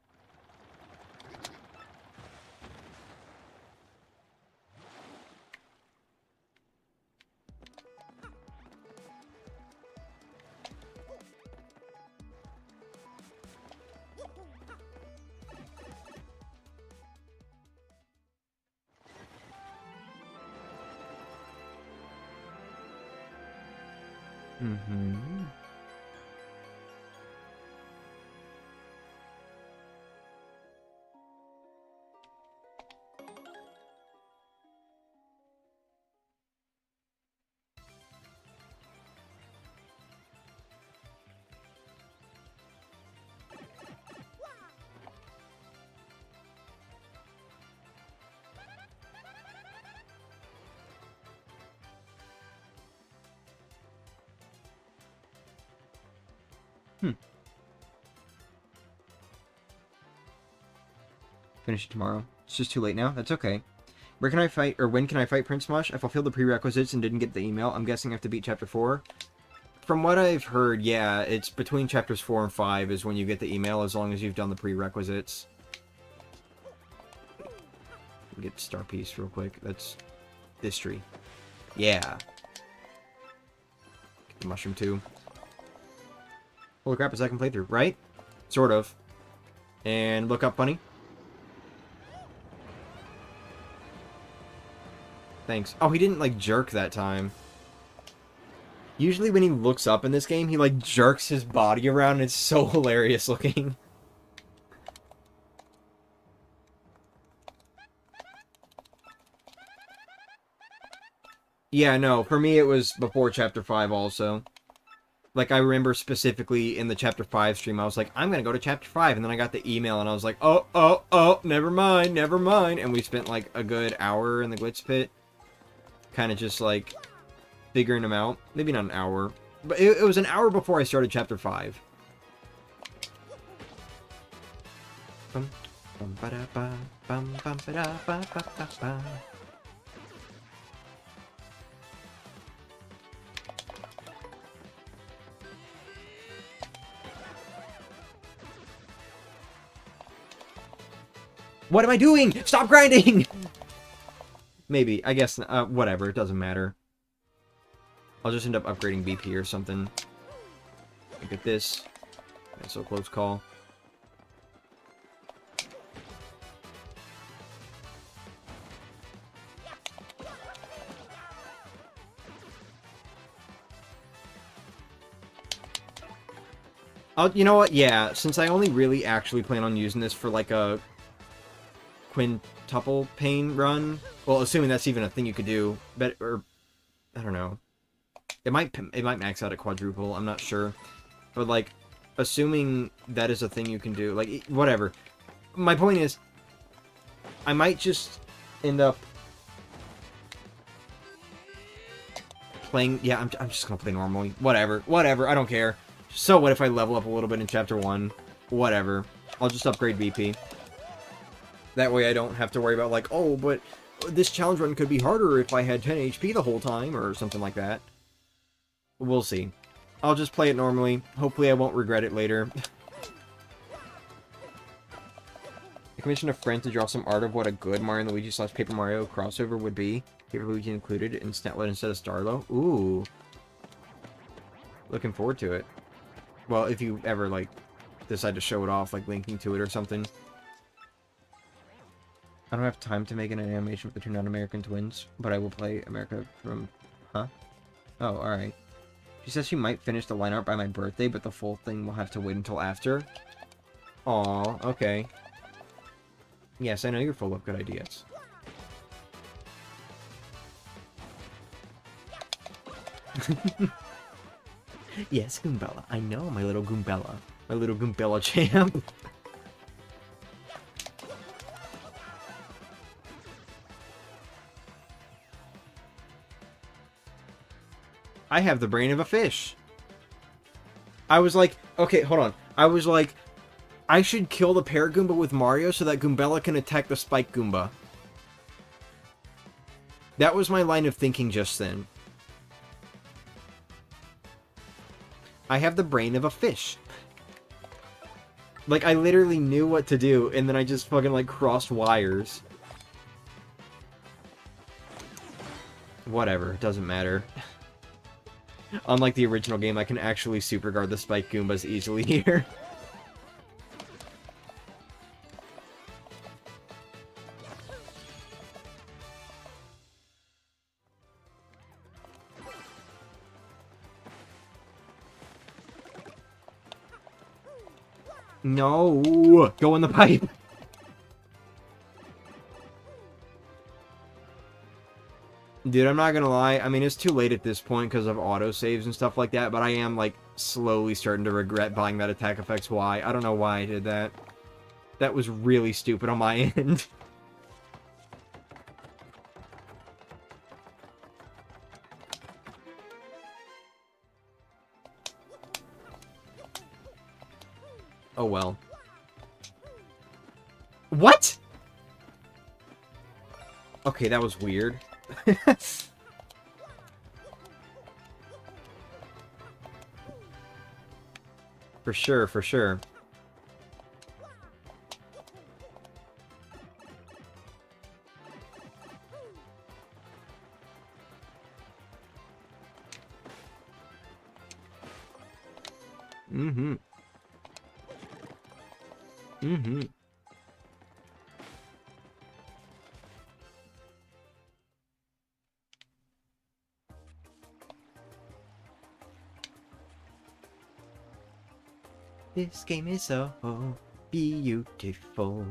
Mm-hmm. Finish it tomorrow. It's just too late now. That's okay. Where can I fight, or when can I fight Prince Mush? I fulfilled the prerequisites and didn't get the email. I'm guessing I have to beat Chapter 4. from what I've heard, yeah, it's between chapters 4 and 5 is when you get the email, as long as you've done the prerequisites. Get Star Piece real quick. That's this tree. Yeah. Get the mushroom too. Holy crap, a second playthrough, right? Sort of. And look up, bunny. Thanks. Oh, he didn't, like, jerk that time. Usually when he looks up in this game, he, like, jerks his body around, and it's so hilarious looking. Yeah, no, for me it was before Chapter 5 also. Like, I remember specifically in the Chapter 5 stream, I was like, I'm gonna go to Chapter 5, and then I got the email, and I was like, oh, never mind, and we spent, like, a good hour in the glitch pit. Kind of just, like, figuring them out. Maybe not an hour, but it was an hour before I started Chapter 5. What am I doing? Stop grinding! Maybe. I guess, whatever. It doesn't matter. I'll just end up upgrading BP or something. Look at this. That's so close call. You know what? Yeah, since I only really actually plan on using this for, like, a quintuple pain run, well, assuming that's even a thing you could do, but, or, I don't know. It might max out at quadruple, I'm not sure. But, like, assuming that is a thing you can do, like, whatever. My point is, I might just end up playing, yeah, I'm just gonna play normally. Whatever, I don't care. So what if I level up a little bit in Chapter 1? Whatever. I'll just upgrade BP. That way I don't have to worry about, like, oh, but this challenge run could be harder if I had 10 HP the whole time, or something like that. We'll see. I'll just play it normally. Hopefully I won't regret it later. I commissioned a friend to draw some art of what a good Mario & Luigi / Paper Mario crossover would be. Paper Luigi included in Snetlet instead of Starlo. Ooh. Looking forward to it. Well, if you ever, like, decide to show it off, like linking to it or something. I don't have time to make an animation with the two non-American twins, but I will play America from... Huh? Oh, alright. She says she might finish the line art by my birthday, but the full thing will have to wait until after. Aw, okay. Yes, I know you're full of good ideas. Yes, Goombella. I know, my little Goombella. My little Goombella champ. I have the brain of a fish. I was like, okay, hold on. I was like, I should kill the Paragoomba with Mario so that Goombella can attack the Spike Goomba. That was my line of thinking just then. I have the brain of a fish. Like, I literally knew what to do, and then I just fucking, like, crossed wires. Whatever, it doesn't matter. Unlike the original game, I can actually super guard the Spike Goombas easily here. No! Go in the pipe! Dude, I'm not gonna lie. I mean, it's too late at this point because of autosaves and stuff like that, but I am, like, slowly starting to regret buying that Attack Effects Y. I don't know why I did that. That was really stupid on my end. Oh well. What? Okay, that was weird. For sure, for sure. Mm-hmm. Mm-hmm. This game is so beautiful.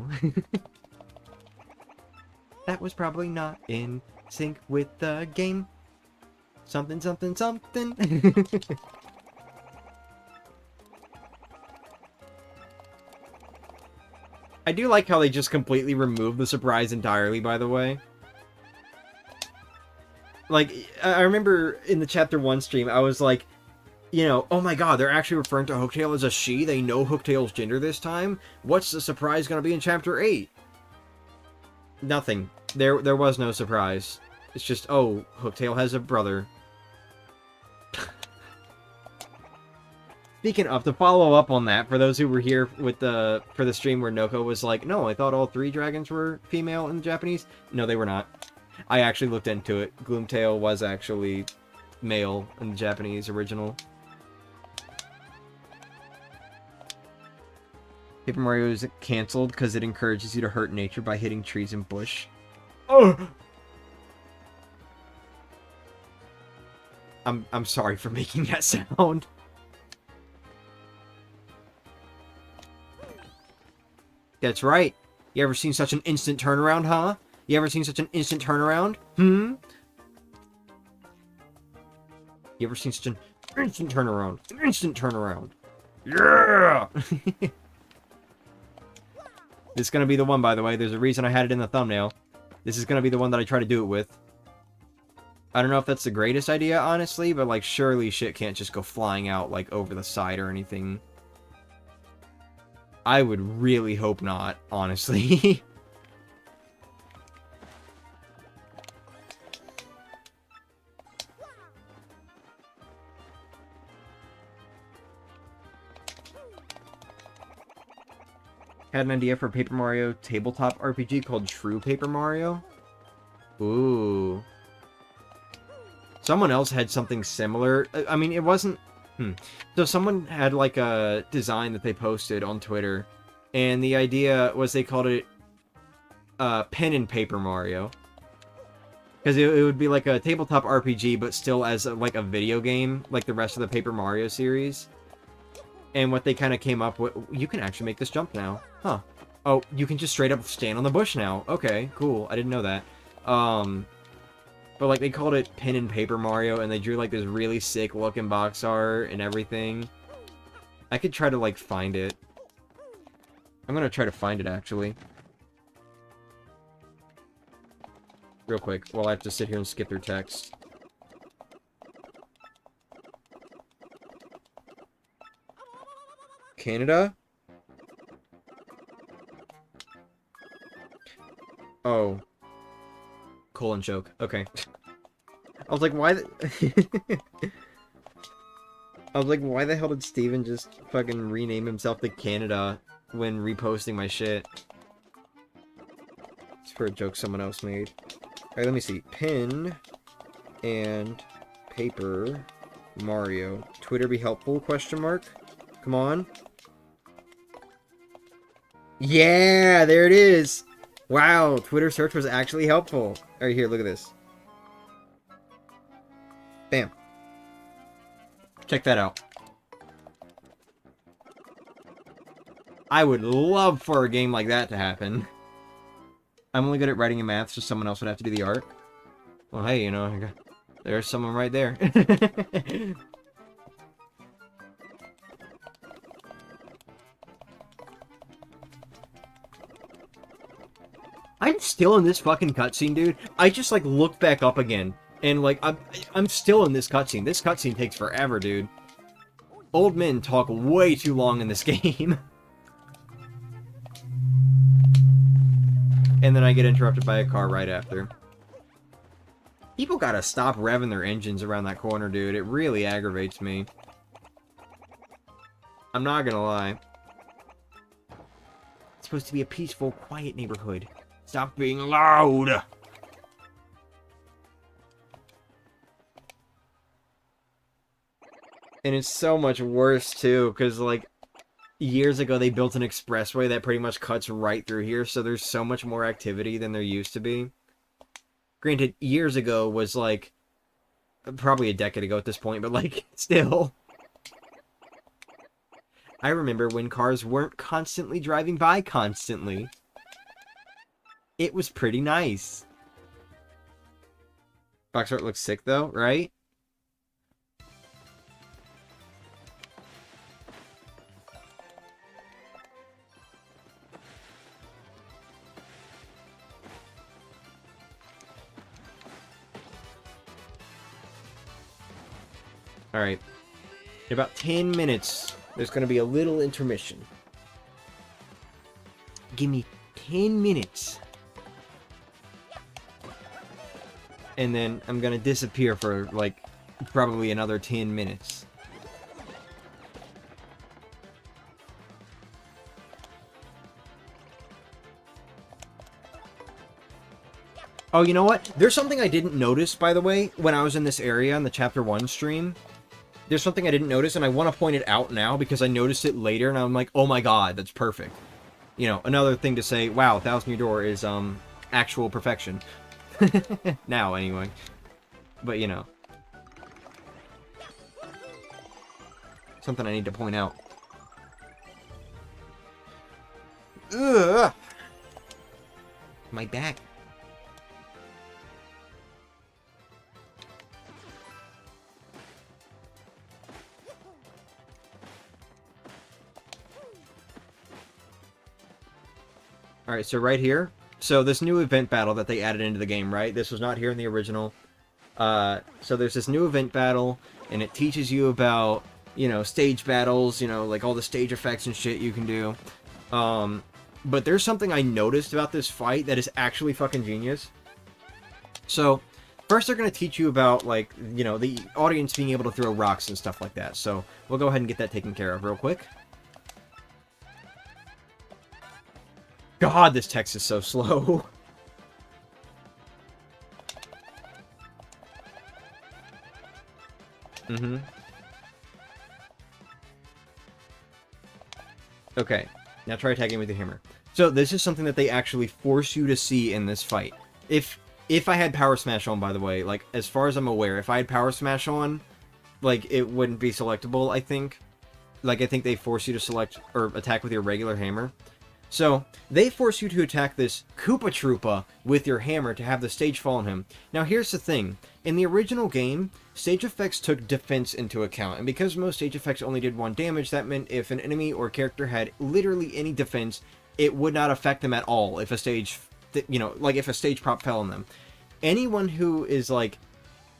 That was probably not in sync with the game. Something, something, something. I do like how they just completely removed the surprise entirely, by the way. Like, I remember in the Chapter 1 stream, I was like, you know, oh my god, they're actually referring to Hooktail as a she? They know Hooktail's gender this time? What's the surprise gonna be in Chapter 8? Nothing. There was no surprise. It's just, oh, Hooktail has a brother. Speaking of, to follow up on that, for those who were here with for the stream where Noko was like, no, I thought all 3 dragons were female in Japanese. No, they were not. I actually looked into it. Gloomtail was actually male in the Japanese original. Paper Mario is cancelled because it encourages you to hurt nature by hitting trees and bush. Oh! I'm sorry for making that sound. That's right. You ever seen such an instant turnaround, huh? You ever seen such an instant turnaround? Hmm? You ever seen such an instant turnaround? An instant turnaround. Yeah! This is gonna be the one, by the way. There's a reason I had it in the thumbnail. This is gonna be the one that I try to do it with. I don't know if that's the greatest idea, honestly, but, like, surely shit can't just go flying out, like, over the side or anything. I would really hope not, honestly. Had an idea for a Paper Mario tabletop RPG called True Paper Mario. Ooh. Someone else had something similar. I mean, it wasn't... So someone had, like, a design that they posted on Twitter, and the idea was they called it Pen and Paper Mario. Because it would be like a tabletop RPG, but still as, like, a video game, like the rest of the Paper Mario series. And what they kind of came up with... You can actually make this jump now. Huh. Oh, you can just straight up stand on the bush now. Okay, cool. I didn't know that. But, like, they called it Pen and Paper Mario, and they drew, like, this really sick-looking box art and everything. I could try to, like, find it. I'm gonna try to find it, actually. Real quick, while I have to sit here and skip through text. Canada? Oh. Colon choke. Okay. I was like, why the... I was like, why the hell did Steven just fucking rename himself to Canada when reposting my shit? It's for a joke someone else made. Alright, let me see. Pen and Paper Mario. Twitter be helpful? Question mark. Come on. Yeah, there it is. Wow, Twitter search was actually helpful. Alright, here, look at this. Bam. Check that out. I would love for a game like that to happen. I'm only good at writing and math, so someone else would have to do the art. Well, hey, you know, there's someone right there. I'm still in this fucking cutscene, dude. I just, like, looked back up again. And, like, I'm still in this cutscene. This cutscene takes forever, dude. Old men talk way too long in this game. And then I get interrupted by a car right after. People gotta stop revving their engines around that corner, dude. It really aggravates me. I'm not gonna lie. It's supposed to be a peaceful, quiet neighborhood. Stop being loud! And it's so much worse, too, because, like, years ago they built an expressway that pretty much cuts right through here, so there's so much more activity than there used to be. Granted, years ago was, like, probably a decade ago at this point, but, like, still. I remember when cars weren't constantly driving by constantly. It was pretty nice. Box art looks sick, though, right? Alright. In about 10 minutes, there's going to be a little intermission. Give me 10 minutes. And then I'm going to disappear for, like, probably another 10 minutes. Oh, you know what? There's something I didn't notice, by the way, when I was in this area in the Chapter 1 stream. There's something I didn't notice, and I want to point it out now because I noticed it later, and I'm like, oh my god, that's perfect. You know, another thing to say, wow, 1,000 Year Door is, actual perfection. Now, anyway. But, you know. Something I need to point out. Ugh! My back. Alright, so right here. So this new event battle that they added into the game, right? This was not here in the original. So there's this new event battle, and it teaches you about, you know, stage battles, you know, like all the stage effects and shit you can do. But there's something I noticed about this fight that is actually fucking genius. So, first they're going to teach you about, like, you know, the audience being able to throw rocks and stuff like that. So, we'll go ahead and get that taken care of real quick. God, this text is so slow. Okay, now try attacking with the hammer. So this is something that they actually force you to see in this fight. If I had Power Smash on, by the way, like, as far as I'm aware, if I had Power Smash on, like, it wouldn't be selectable, I think. Like, I think they force you to select, or attack with your regular hammer. So, they force you to attack this Koopa Troopa with your hammer to have the stage fall on him. Now, here's the thing. In the original game, stage effects took defense into account, and because most stage effects only did 1 damage, that meant if an enemy or character had literally any defense, it would not affect them at all if a stage, you know, like if a stage prop fell on them. Anyone who is, like,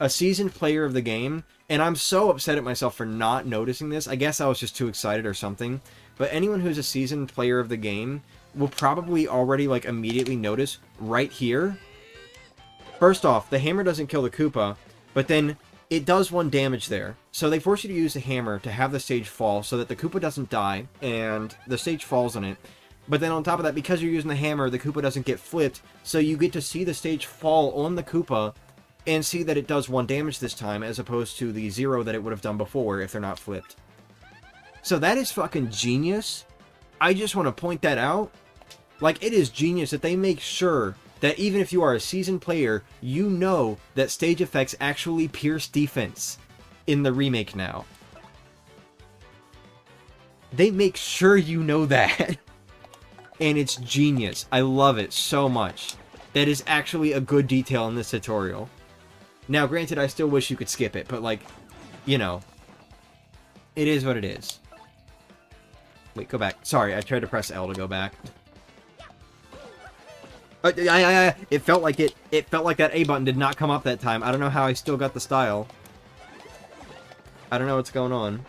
a seasoned player of the game, and I'm so upset at myself for not noticing this, I guess I was just too excited or something, but anyone who's a seasoned player of the game will probably already, like, immediately notice right here. First off, the hammer doesn't kill the Koopa, but then it does 1 damage there. So they force you to use the hammer to have the stage fall so that the Koopa doesn't die, and the stage falls on it. But then on top of that, because you're using the hammer, the Koopa doesn't get flipped, so you get to see the stage fall on the Koopa and see that it does 1 damage this time, as opposed to the 0 that it would have done before if they're not flipped. So that is fucking genius. I just want to point that out. Like, it is genius that they make sure that even if you are a seasoned player, you know that stage effects actually pierce defense in the remake now. They make sure you know that. And it's genius. I love it so much. That is actually a good detail in this tutorial. Now, granted, I still wish you could skip it, but, like, you know, it is what it is. Wait, go back. Sorry, I tried to press L to go back. It felt like it felt like that A button did not come up that time. I don't know how I still got the style. I don't know what's going on.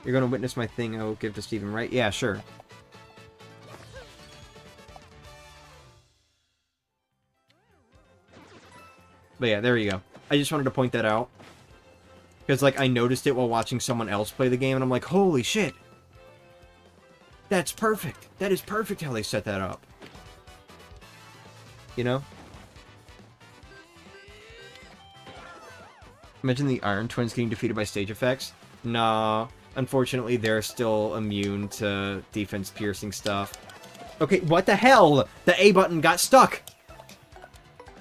You're going to witness my thing I will give to Steven, right? Yeah, sure. But yeah, there you go. I just wanted to point that out. Because, like, I noticed it while watching someone else play the game, and I'm like, holy shit! That's perfect. That is perfect how they set that up. You know? Imagine the Iron Twins getting defeated by stage effects. Nah. Unfortunately, they're still immune to defense piercing stuff. Okay, what the hell? The A button got stuck!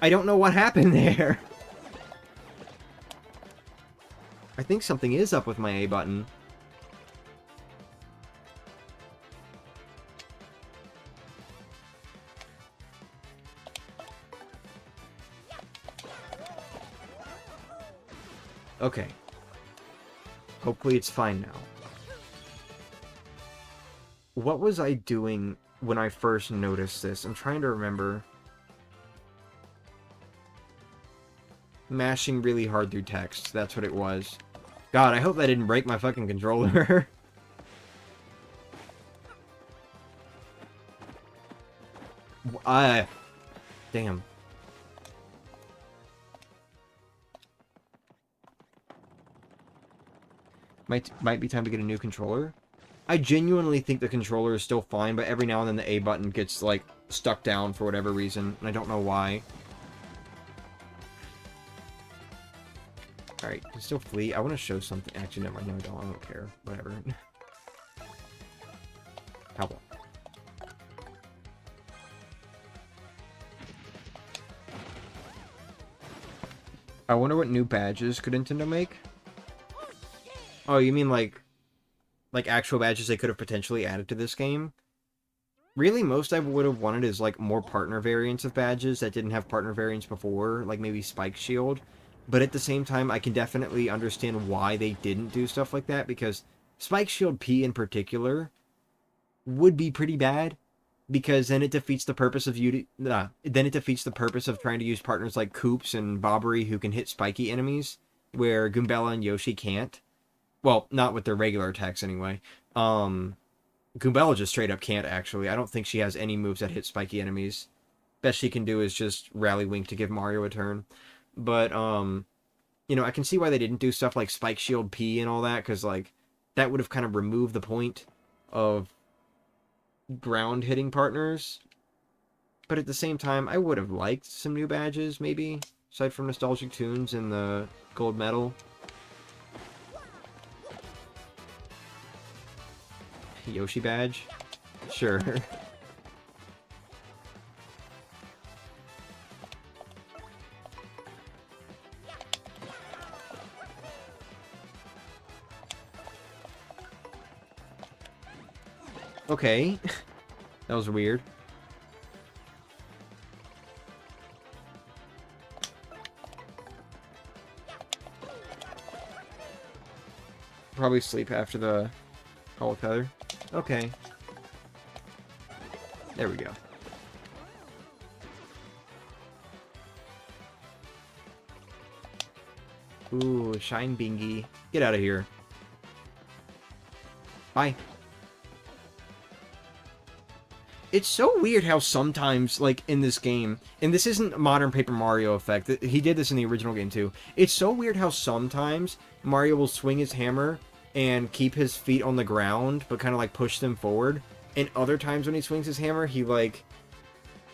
I don't know what happened there. I think something is up with my A button. Okay. Hopefully it's fine now. What was I doing when I first noticed this? I'm trying to remember. Mashing really hard through text. That's what it was. God, I hope that didn't break my fucking controller. Damn. Might be time to get a new controller. I genuinely think the controller is still fine, but every now and then the A button gets, like, stuck down for whatever reason, and I don't know why. Alright, can still flee. I want to show something. Actually, never mind. No, I don't care. Whatever. How about? I wonder what new badges could Nintendo make? Oh, you mean like actual badges they could have potentially added to this game? Really, most I would have wanted is like more partner variants of badges that didn't have partner variants before, like maybe Spike Shield. But at the same time, I can definitely understand why they didn't do stuff like that, because Spike Shield P in particular would be pretty bad, because then it defeats the purpose of then it defeats the purpose of trying to use partners like Koops and Bobbery who can hit spiky enemies, where Goombella and Yoshi can't. Well, not with their regular attacks, anyway. Goombella just straight up can't, actually. I don't think she has any moves that hit spiky enemies. Best she can do is just Rally Wink to give Mario a turn. But, you know, I can see why they didn't do stuff like Spike Shield P and all that, because, like, that would have kind of removed the point of ground-hitting partners. But at the same time, I would have liked some new badges, maybe, aside from Nostalgic Tunes and the Gold Medal. Yoshi badge? Sure. Okay. That was weird. Probably sleep after the Hall of Feather. Okay. There we go. Ooh, Shine Bingy. Get out of here. Bye. It's so weird how sometimes, like, in this game, and this isn't modern Paper Mario effect, he did this in the original game too, it's so weird how sometimes Mario will swing his hammer and keep his feet on the ground, but kind of, like, push them forward, and other times when he swings his hammer, he, like,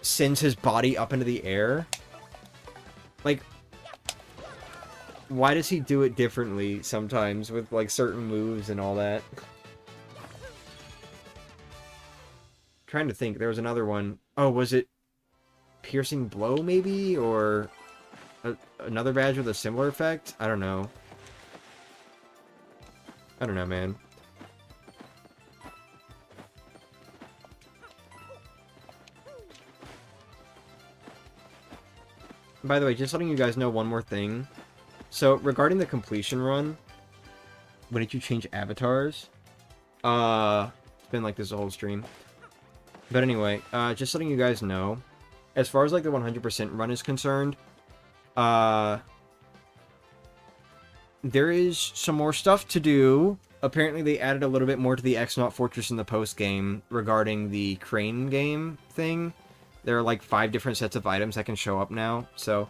sends his body up into the air. Like, why does he do it differently sometimes with, like, certain moves and all that? Trying to think, there was another one. Oh, was it Piercing Blow, maybe? Or another badge with a similar effect? I don't know. I don't know, man. By the way, just letting you guys know one more thing. So, regarding the completion run, when did you change avatars? It's been like this the whole stream. But anyway, just letting you guys know, as far as like the 100% run is concerned, there is some more stuff to do. Apparently they added a little bit more to the X-Naut Fortress in the post-game regarding the crane game thing. There are like 5 different sets of items that can show up now. So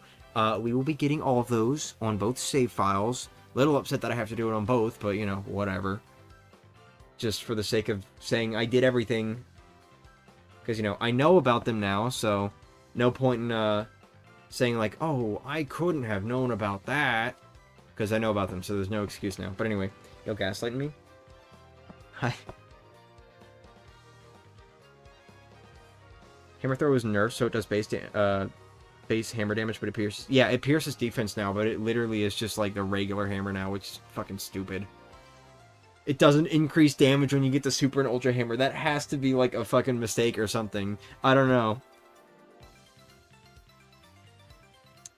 we will be getting all of those on both save files. Little upset that I have to do it on both, but you know, whatever. just for the sake of saying I did everything. Because, you know, I know about them now, so no point in saying, like, oh, I couldn't have known about that. Because I know about them, so there's no excuse now. But anyway, yo, gaslighting me? Hi. Hammer throw is nerfed, so it does base hammer damage, but it pierces... Yeah, it pierces defense now, but it literally is just like the regular hammer now, which is fucking stupid. It doesn't increase damage when you get the super and ultra hammer. That has to be like a fucking mistake or something. I don't know.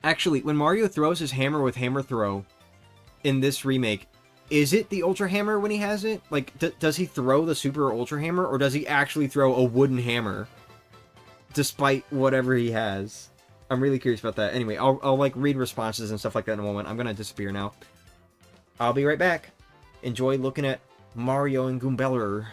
Actually, when Mario throws his hammer with hammer throw in this remake, is it the ultra hammer when he has it? Like, does he throw the super or ultra hammer, or does he actually throw a wooden hammer? Despite whatever he has. I'm really curious about that. Anyway, I'll like read responses and stuff like that in a moment. I'm gonna disappear now. I'll be right back. Enjoy looking at Mario and Goombeller.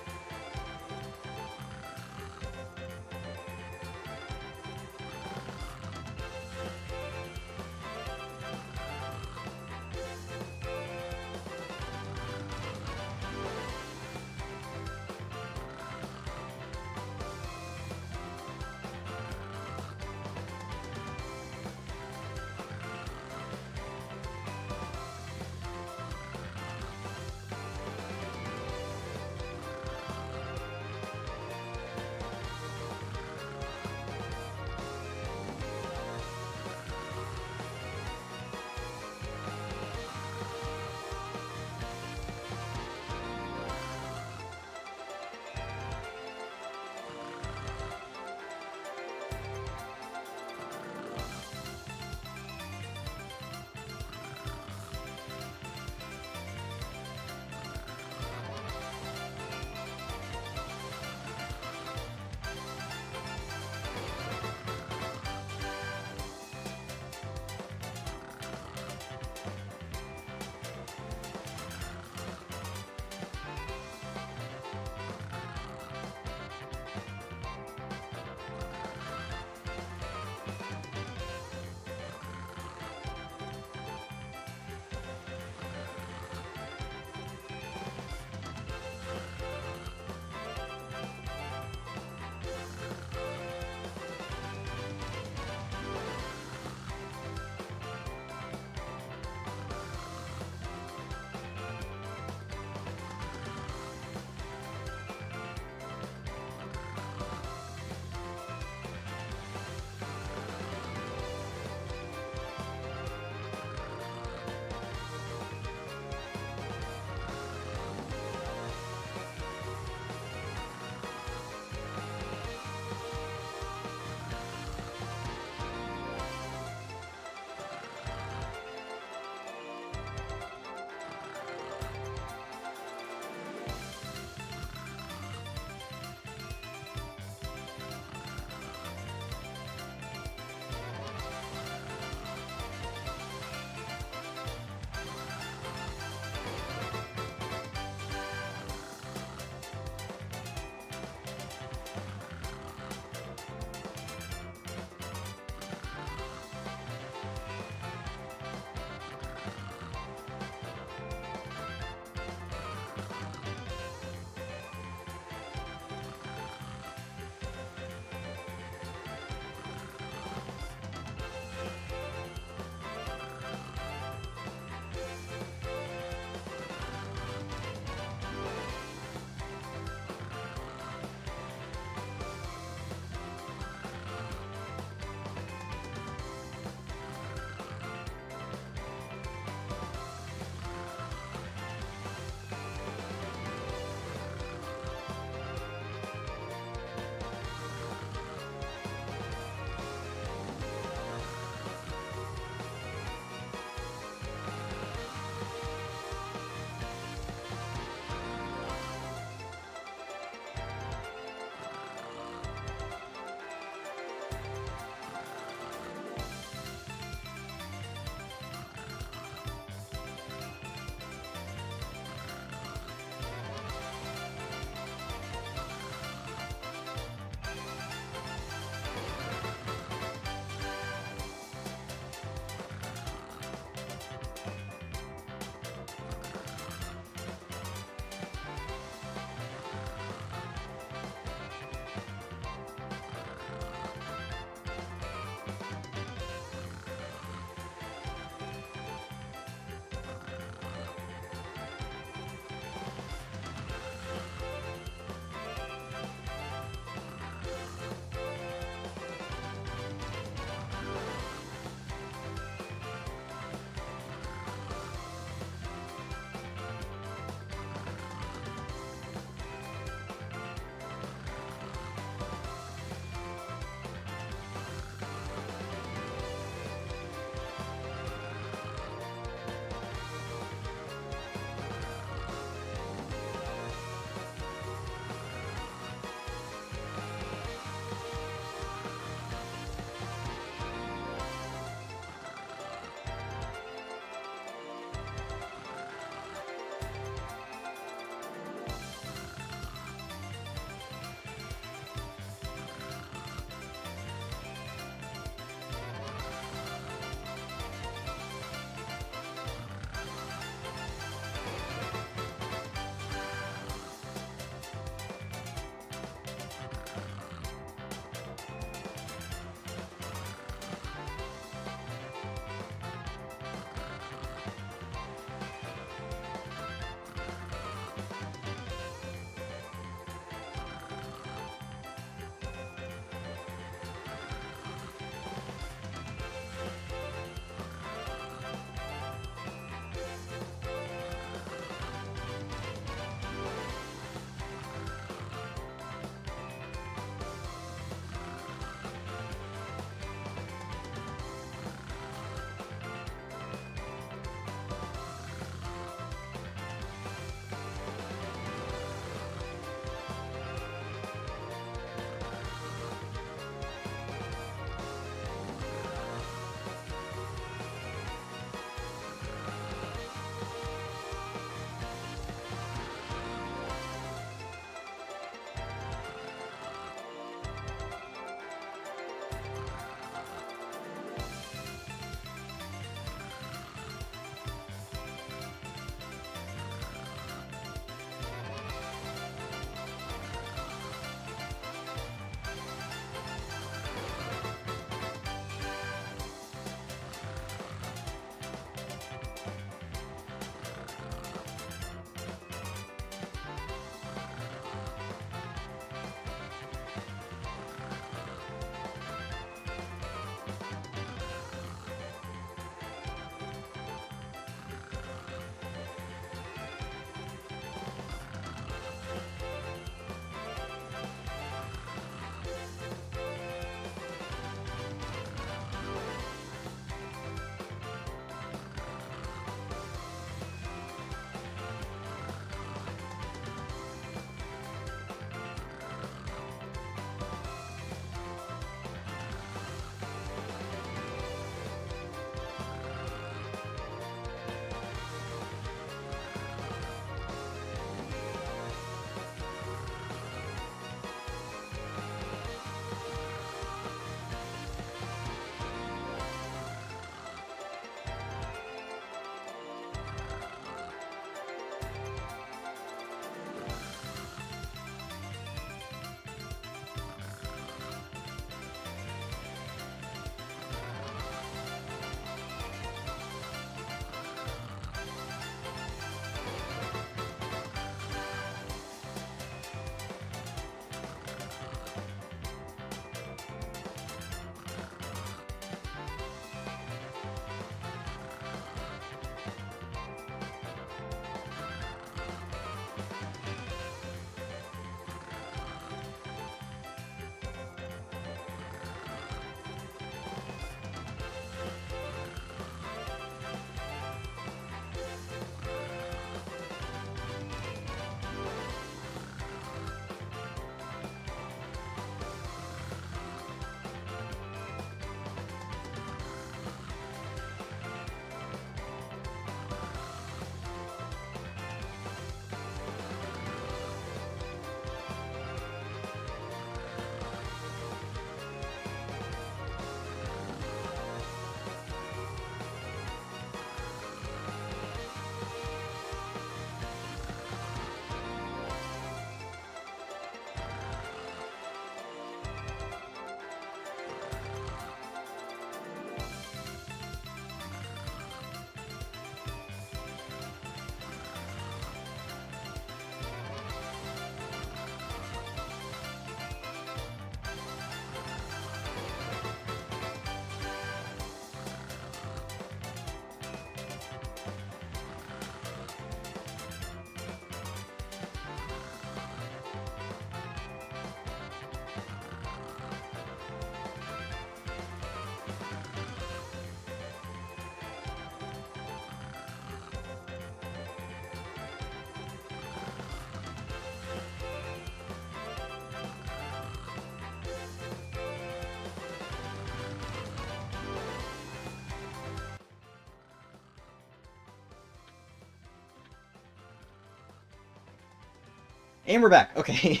And we're back. Okay.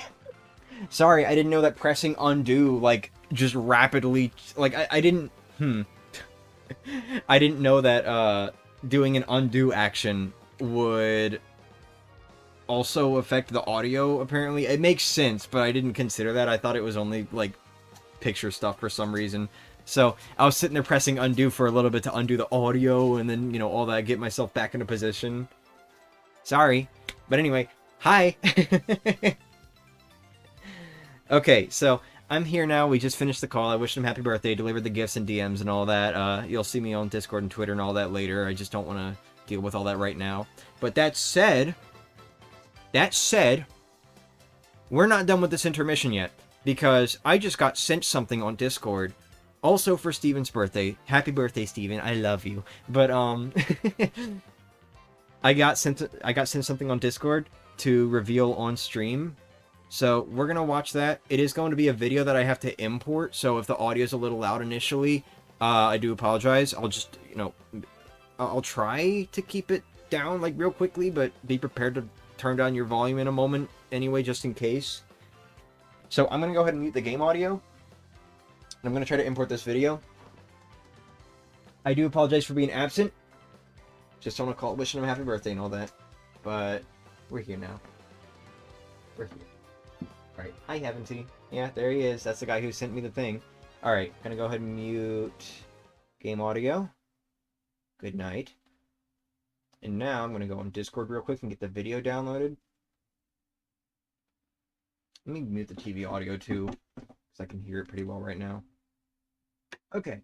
Sorry, I didn't know that pressing undo, like, just rapidly... Like, I didn't... I didn't know that, doing an undo action would also affect the audio, apparently. It makes sense, but I didn't consider that. I thought it was only, like, picture stuff for some reason. So, I was sitting there pressing undo for a little bit to undo the audio, and then, you know, all that, get myself back into position. Sorry. But anyway, hi! Okay, so I'm here now. We just finished the call. I wished him happy birthday, delivered the gifts and DMs and all that. You'll see me on Discord and Twitter and all that later. I just don't want to deal with all that right now. But that said, we're not done with this intermission yet, because I just got sent something on Discord, also for Steven's birthday. Happy birthday, Steven. I love you. But I got sent something on Discord to reveal on stream. So we're going to watch that. It is going to be a video that I have to import, so if the audio is a little loud initially, I do apologize. I'll just, you know, I'll try to keep it down, like, real quickly, but be prepared to turn down your volume in a moment anyway, just in case. So I'm going to go ahead and mute the game audio, and I'm going to try to import this video. I do apologize for being absent. Just want to call, wishing him happy birthday and all that. But we're here now. We're here. Alright, hi Heaventy. Yeah, there he is. That's the guy who sent me the thing. Alright, gonna go ahead and mute game audio. Good night. And now I'm gonna go on Discord real quick and get the video downloaded. Let me mute the TV audio too, because I can hear it pretty well right now. Okay.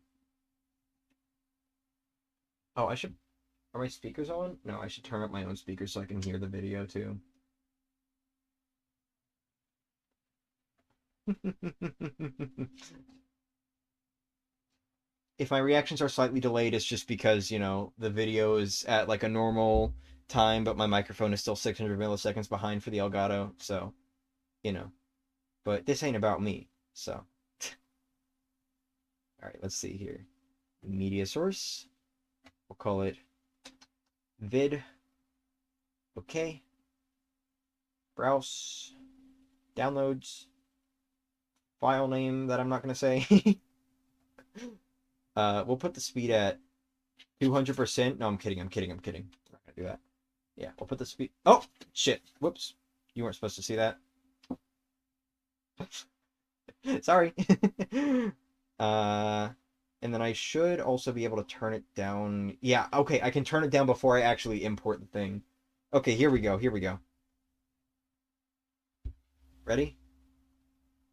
Oh, I should... Are my speakers on? No, I should turn up my own speakers so I can hear the video too. If my reactions are slightly delayed, it's just because, you know, the video is at like a normal time, but my microphone is still 600 milliseconds behind for the Elgato, so, you know. But this ain't about me, so. Alright, let's see here. Media source. We'll call it vid. Okay. Browse. Downloads. File name that I'm not going to say. We'll put the speed at 200%. No, I'm kidding. I'm not going to do that. Yeah, we'll put the speed... Oh! Shit. Whoops. You weren't supposed to see that. Sorry. And then I should also be able to turn it down. Yeah, okay, I can turn it down before I actually import the thing. Okay, here we go. Ready?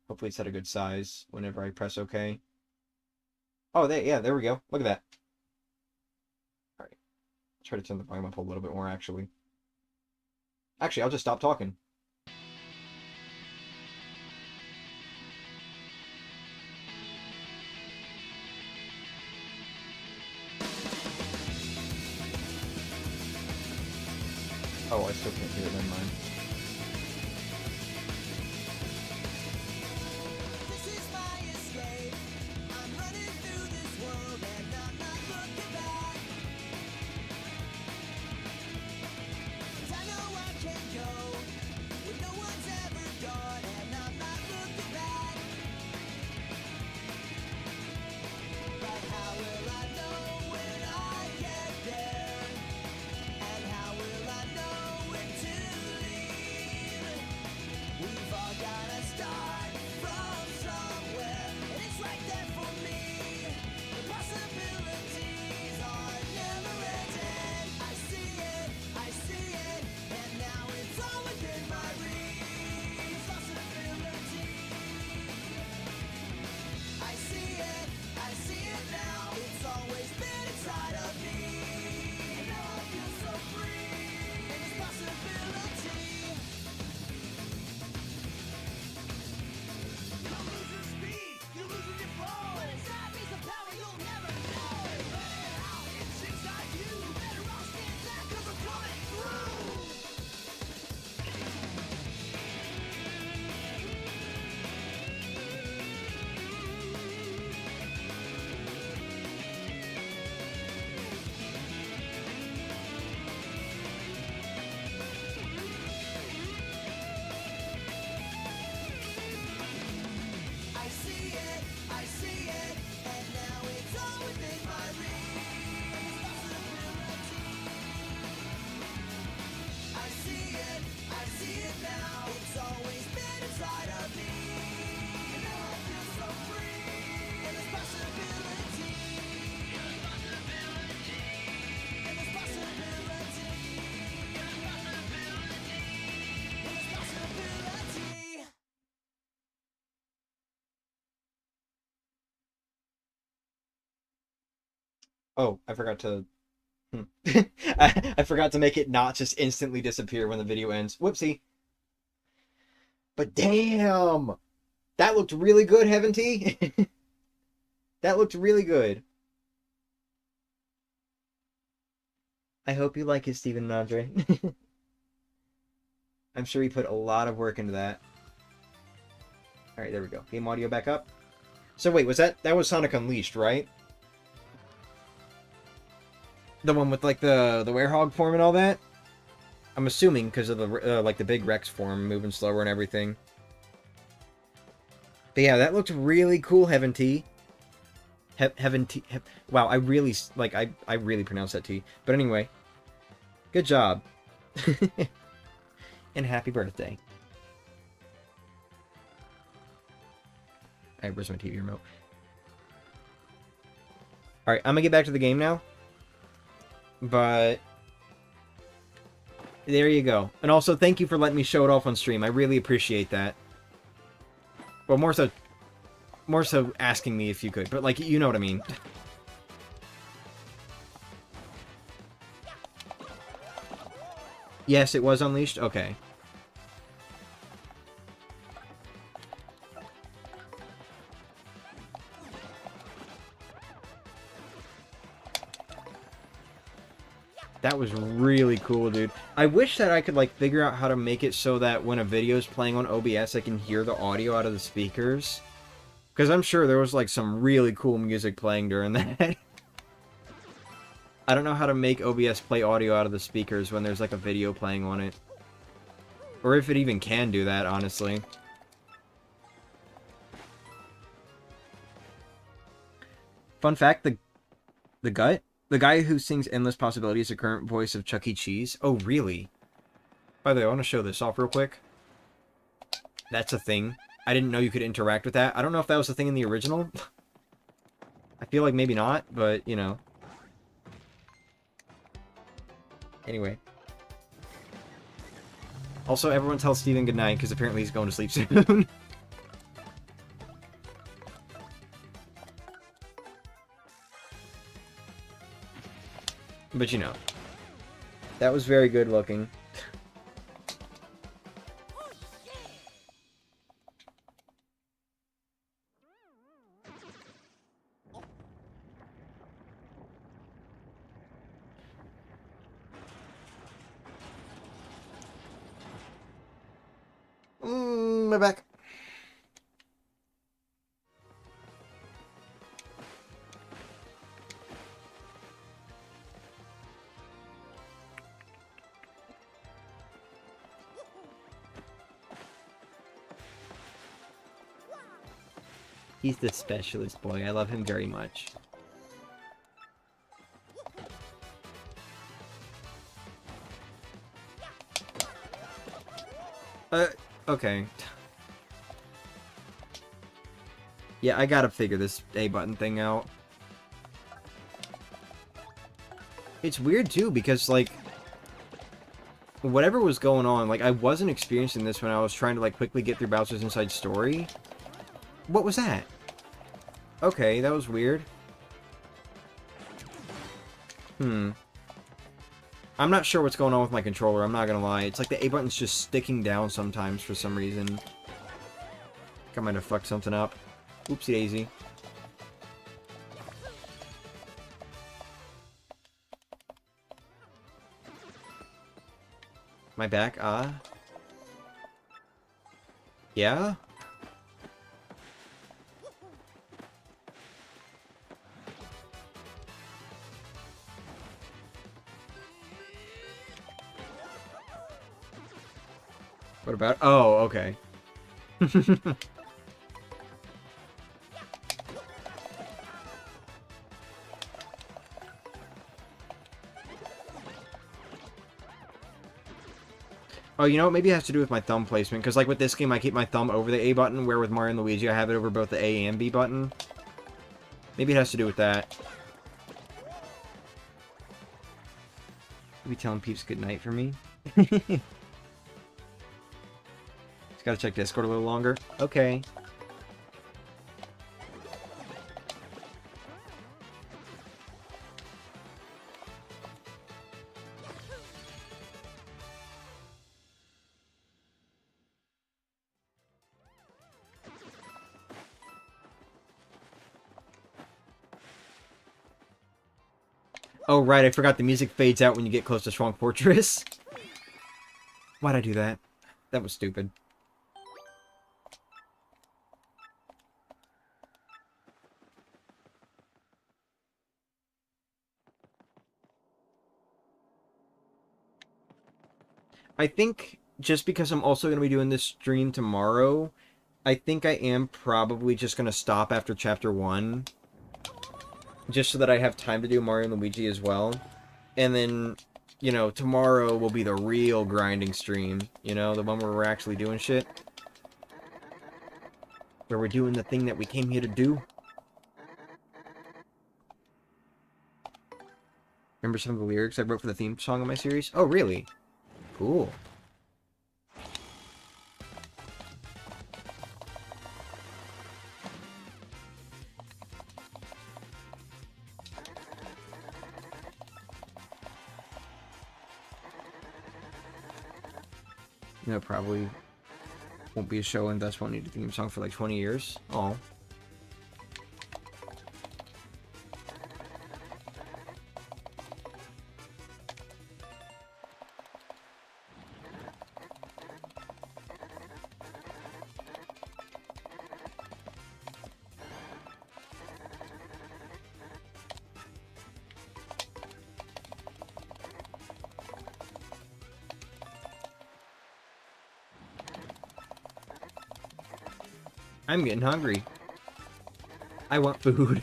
Hopefully it's at a good size whenever I press OK. Oh, there we go. Look at that. Alright. Try to turn the volume up a little bit more, actually. Actually, I'll just stop talking. Oh, I still can't hear it, never mind. Oh, I forgot to... I forgot to make it not just instantly disappear when the video ends. Whoopsie. But damn! That looked really good, Heaven T. That looked really good. I hope you like it, Steven and Andre. I'm sure he put a lot of work into that. Alright, there we go. Game audio back up. So wait, that was Sonic Unleashed, right? The one with like the werehog form and all that? I'm assuming because of the like the big Rex form moving slower and everything. But yeah, that looked really cool, Heaven T. Heaven T. Wow, I really like I really pronounced that T. But anyway, good job. And happy birthday. Alright, where's my TV remote? Alright, I'm gonna get back to the game now. But there you go. And also, thank you for letting me show it off on stream. I really appreciate that. Well, more so asking me if you could. But, like, you know what I mean. Yes, it was Unleashed? Okay. That was really cool, dude. I wish that I could, like, figure out how to make it so that when a video is playing on OBS, I can hear the audio out of the speakers. Because I'm sure there was, like, some really cool music playing during that. I don't know how to make OBS play audio out of the speakers when there's, like, a video playing on it. Or if it even can do that, honestly. Fun fact, the guy who sings Endless Possibility is the current voice of Chuck E. Cheese. Oh, really? By the way, I want to show this off real quick. That's a thing. I didn't know you could interact with that. I don't know if that was a thing in the original. I feel like maybe not, but, you know. Anyway. Also, everyone tell Steven goodnight, because apparently he's going to sleep soon. But you know. That was very good looking. My back. He's the specialist boy. I love him very much. Okay. Yeah, I gotta figure this A button thing out. It's weird, too, because, like, whatever was going on, like, I wasn't experiencing this when I was trying to, like, quickly get through Bowser's Inside Story. What was that? Okay, that was weird. I'm not sure what's going on with my controller, I'm not gonna lie. It's like the A button's just sticking down sometimes for some reason. I think I might have fucked something up. Oopsie daisy. My back, yeah? What about... Oh, okay. Oh, you know what? Maybe it has to do with my thumb placement. Because, like, with this game, I keep my thumb over the A button, where with Mario and Luigi, I have it over both the A and B button. Maybe it has to do with that. Maybe telling peeps good night for me. Just gotta check Discord a little longer. Okay. Oh, right, I forgot the music fades out when you get close to Swamp Fortress. Why'd I do that? That was stupid. I think just because I'm also going to be doing this stream tomorrow, I think I am probably just going to stop after Chapter 1. Just so that I have time to do Mario and Luigi as well. And then, you know, tomorrow will be the real grinding stream. You know, the one where we're actually doing shit. Where we're doing the thing that we came here to do. Remember some of the lyrics I wrote for the theme song of my series? Oh, really? Cool. You know, probably won't be a show and thus won't need a theme song for like 20 years. Oh. I'm getting hungry. I want food.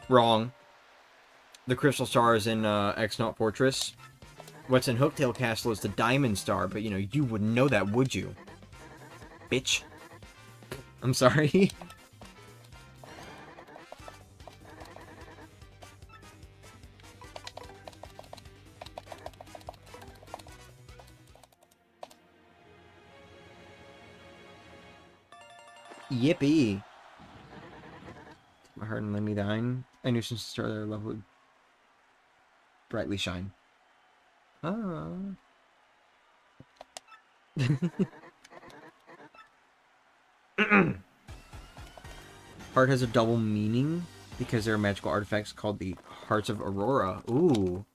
Wrong. The Crystal Star is in X-Naut Fortress. What's in Hooktail Castle is the Diamond Star, but you know, you wouldn't know that, would you? Bitch. I'm sorry. Yippee. My heart and let me thine. I knew since the start their love would brightly shine. Ah. Heart has a double meaning because there are magical artifacts called the Hearts of Aurora. Ooh.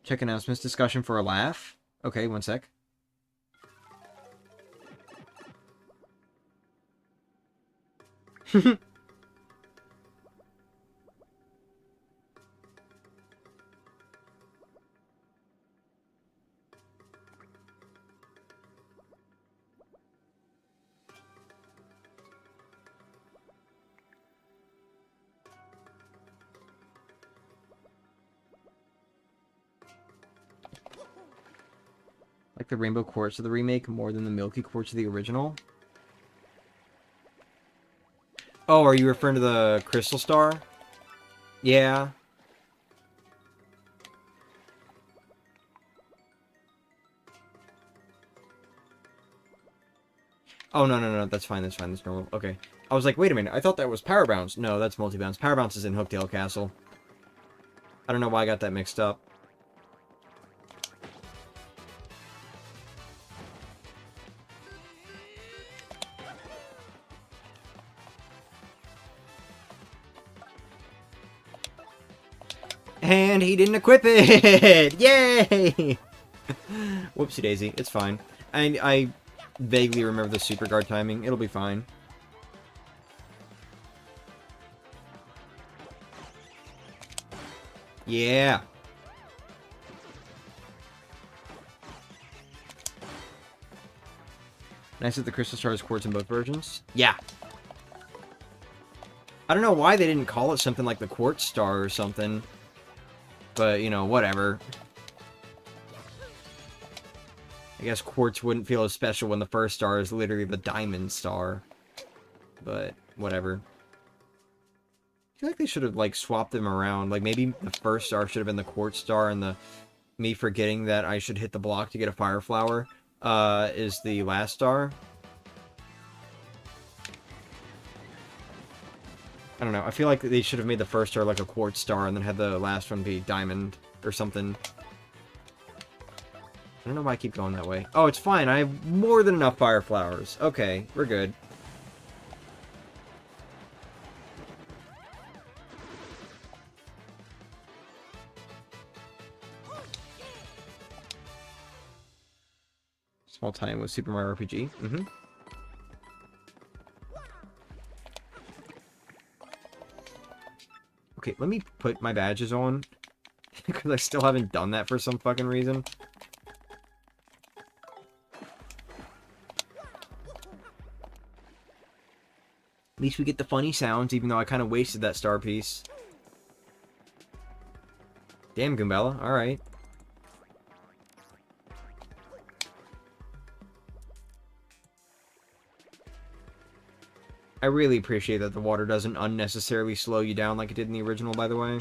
Check announcements discussion for a laugh. Okay, one sec. Like the rainbow quartz of the remake more than the milky quartz of the original? Oh, are you referring to the Crystal Star? Yeah. Oh, no, that's fine, that's normal. Okay. I was like, wait a minute, I thought that was Power Bounce. No, that's Multi-Bounce. Power Bounce is in Hooktail Castle. I don't know why I got that mixed up. And he didn't equip it! Yay! Whoopsie daisy, it's fine. I vaguely remember the super guard timing. It'll be fine. Yeah. Nice that the Crystal Star has quartz in both versions. Yeah. I don't know why they didn't call it something like the Quartz Star or something. But, you know, whatever. I guess Quartz wouldn't feel as special when the first star is literally the Diamond Star. But, whatever. I feel like they should have, like, swapped them around. Like, maybe the first star should have been the quartz star, and the me forgetting that I should hit the block to get a fire flower is the last star. I don't know. I feel like they should have made the first star like a quartz star and then had the last one be diamond or something. I don't know why I keep going that way. Oh, it's fine. I have more than enough fire flowers. Okay, we're good. Small tie-in with Super Mario RPG. Mm-hmm. Okay, let me put my badges on. Because I still haven't done that for some fucking reason. At least we get the funny sounds, even though I kind of wasted that star piece. Damn, Goombella. Alright. I really appreciate that the water doesn't unnecessarily slow you down like it did in the original, by the way.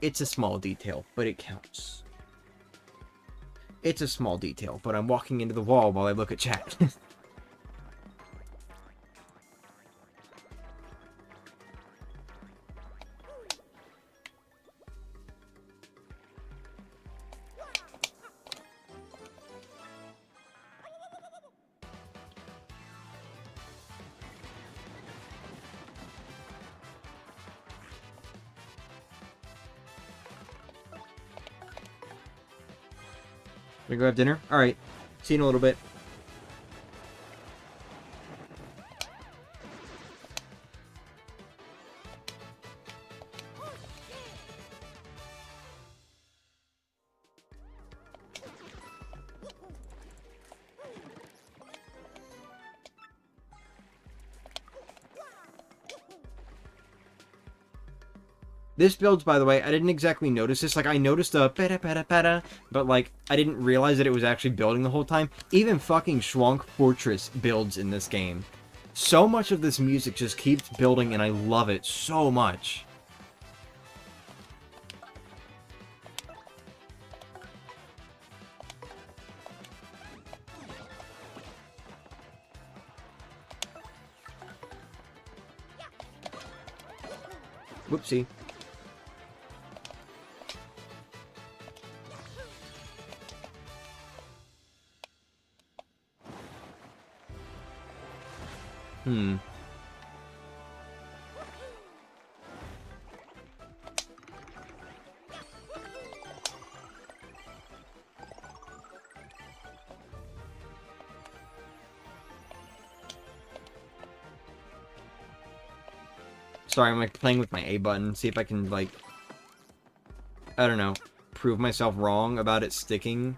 It's a small detail, but it counts. It's a small detail, but I'm walking into the wall while I look at chat. We go have dinner? Alright. See you in a little bit. This builds, by the way, I didn't exactly notice this. Like, I noticed a peta, but, like, I didn't realize that it was actually building the whole time. Even fucking Schwank Fortress builds in this game. So much of this music just keeps building, and I love it so much. Whoopsie. Sorry, I'm like playing with my A button, see if I can like, I don't know, prove myself wrong about it sticking.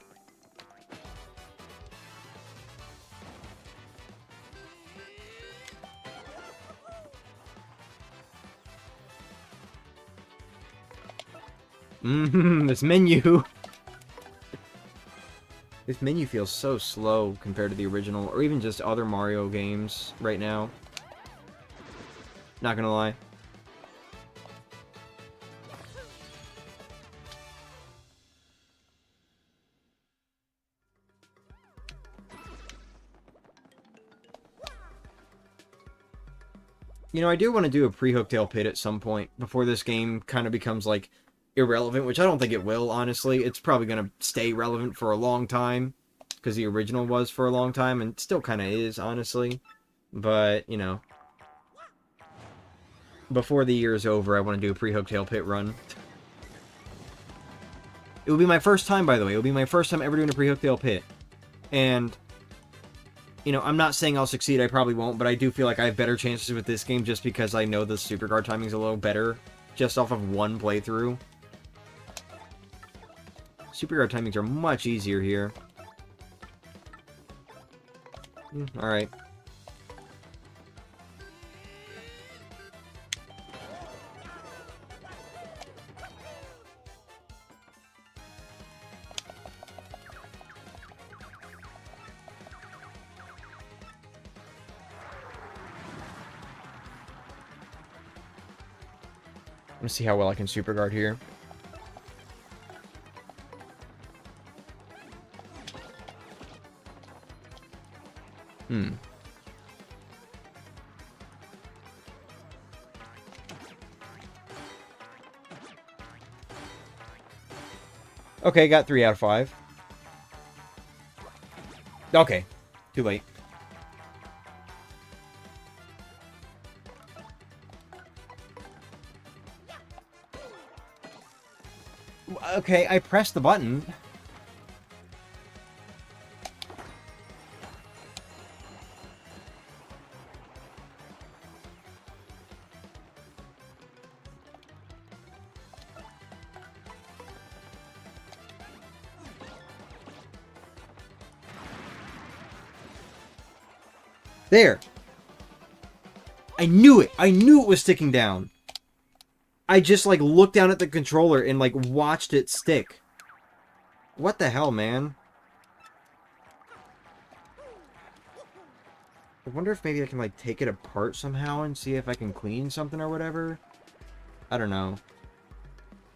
This menu. This menu feels so slow compared to the original, or even just other Mario games right now. Not gonna lie. You know, I do want to do a pre-Hooktail Pit at some point before this game kind of becomes, like, irrelevant, which I don't think it will, honestly. It's probably going to stay relevant for a long time, because the original was for a long time, and still kind of is, honestly. But, you know, before the year is over, I want to do a pre-Hooktail Pit run. It will be my first time, by the way. It will be my first time ever doing a pre-Hooktail Pit. And, you know, I'm not saying I'll succeed, I probably won't, but I do feel like I have better chances with this game just because I know the superguard timing's a little better, just off of one playthrough. Superguard timings are much easier here. Alright. Let's see how well I can super guard here. Okay, got 3 out of 5. Okay, too late. Okay, I pressed the button. There. I knew it. I knew it was sticking down. I just, like, looked down at the controller and, like, watched it stick. What the hell, man? I wonder if maybe I can, like, take it apart somehow and see if I can clean something or whatever. I don't know.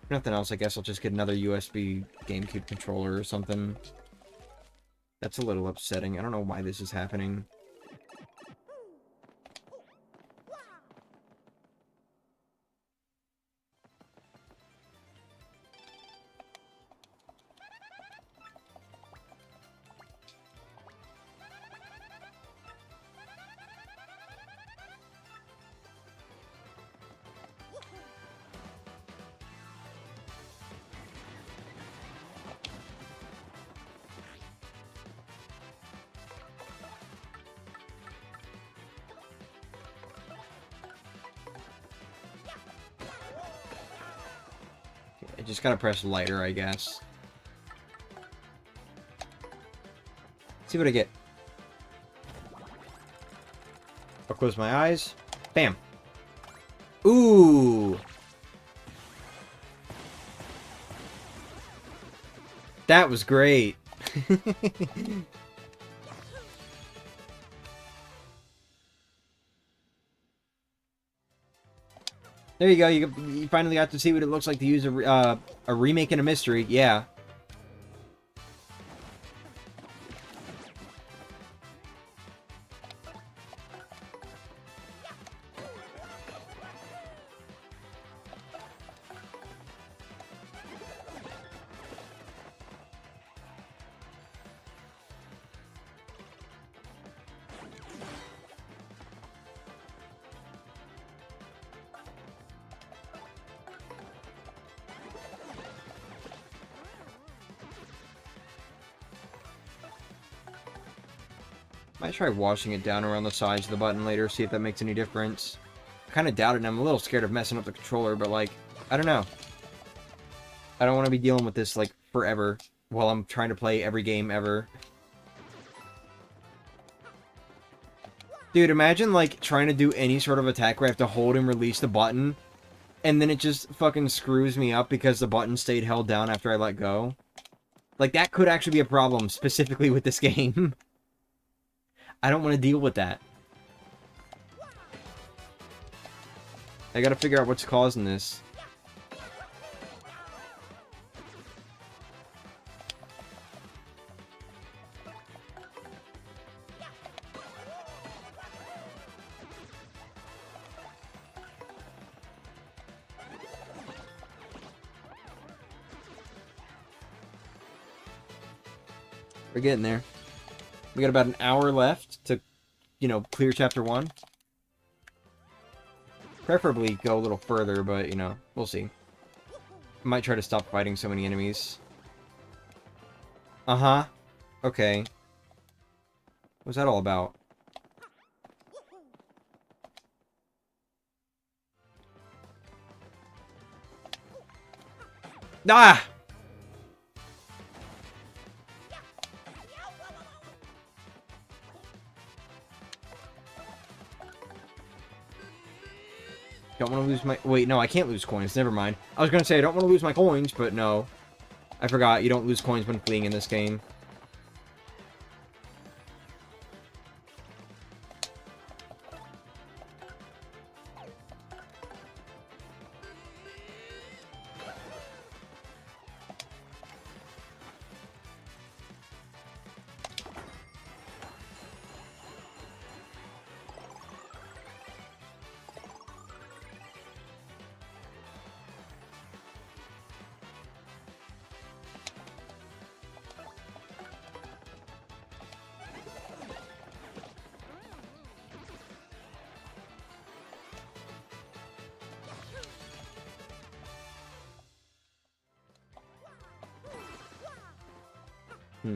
If nothing else, I guess I'll just get another USB GameCube controller or something. That's a little upsetting. I don't know why this is happening. I just gotta press lighter, I guess. See what I get. I'll close my eyes. Bam. Ooh. That was great. There you go. You finally got to see what it looks like to use a remake and a mystery. Yeah. Might try washing it down around the sides of the button later, see if that makes any difference. I kind of doubt it, and I'm a little scared of messing up the controller, but, like, I don't know. I don't want to be dealing with this, like, forever while I'm trying to play every game ever. Dude, imagine, like, trying to do any sort of attack where I have to hold and release the button, and then it just fucking screws me up because the button stayed held down after I let go. Like, that could actually be a problem, specifically with this game. I don't want to deal with that. I gotta figure out what's causing this. We're getting there. We got about an hour left to, you know, clear chapter 1. Preferably go a little further, but, you know, we'll see. I might try to stop fighting so many enemies. Uh-huh. Okay. What's that all about? Ah! Don't want to lose my... Wait, no, I can't lose coins. Never mind. I was going to say, I don't want to lose my coins, but no. I forgot, you don't lose coins when fleeing in this game. Hmm.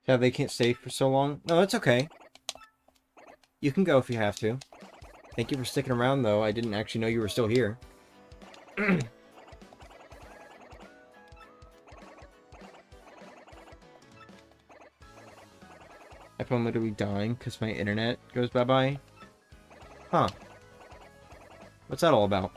Yeah, they can't stay for so long. No, it's okay. You can go if you have to. Thank you for sticking around, though. I didn't actually know you were still here. I'm literally dying because my internet goes bye-bye. Huh. What's that all about?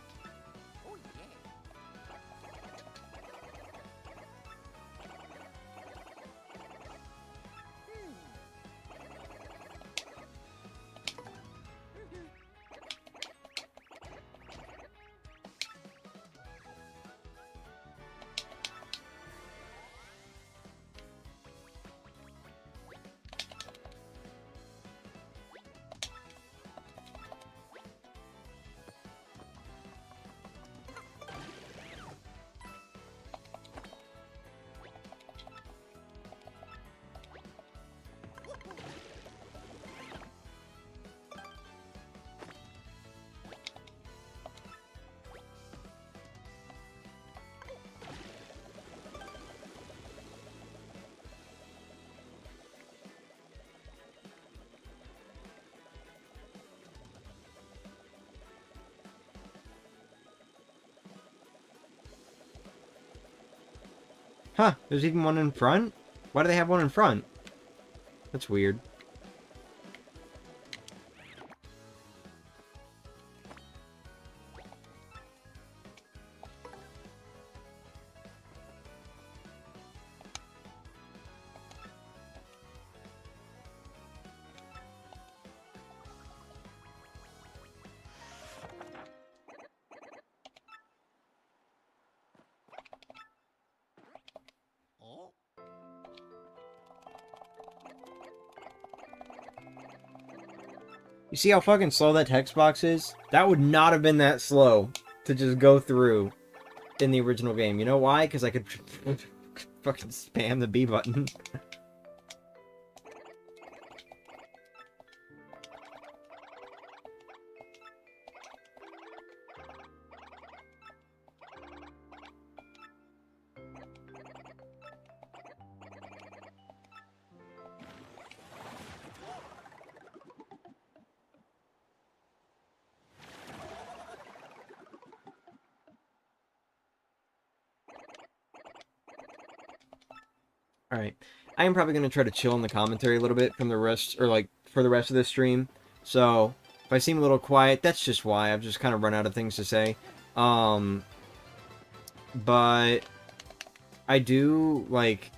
Huh, there's even one in front? Why do they have one in front? That's weird. You see how fucking slow that text box is? That would not have been that slow to just go through in the original game. You know why? Because I could fucking spam the B button. Alright. I am probably going to try to chill in the commentary a little bit from the rest, or like, for the rest of this stream. So, if I seem a little quiet, that's just why. I've just kind of run out of things to say. But I do, like,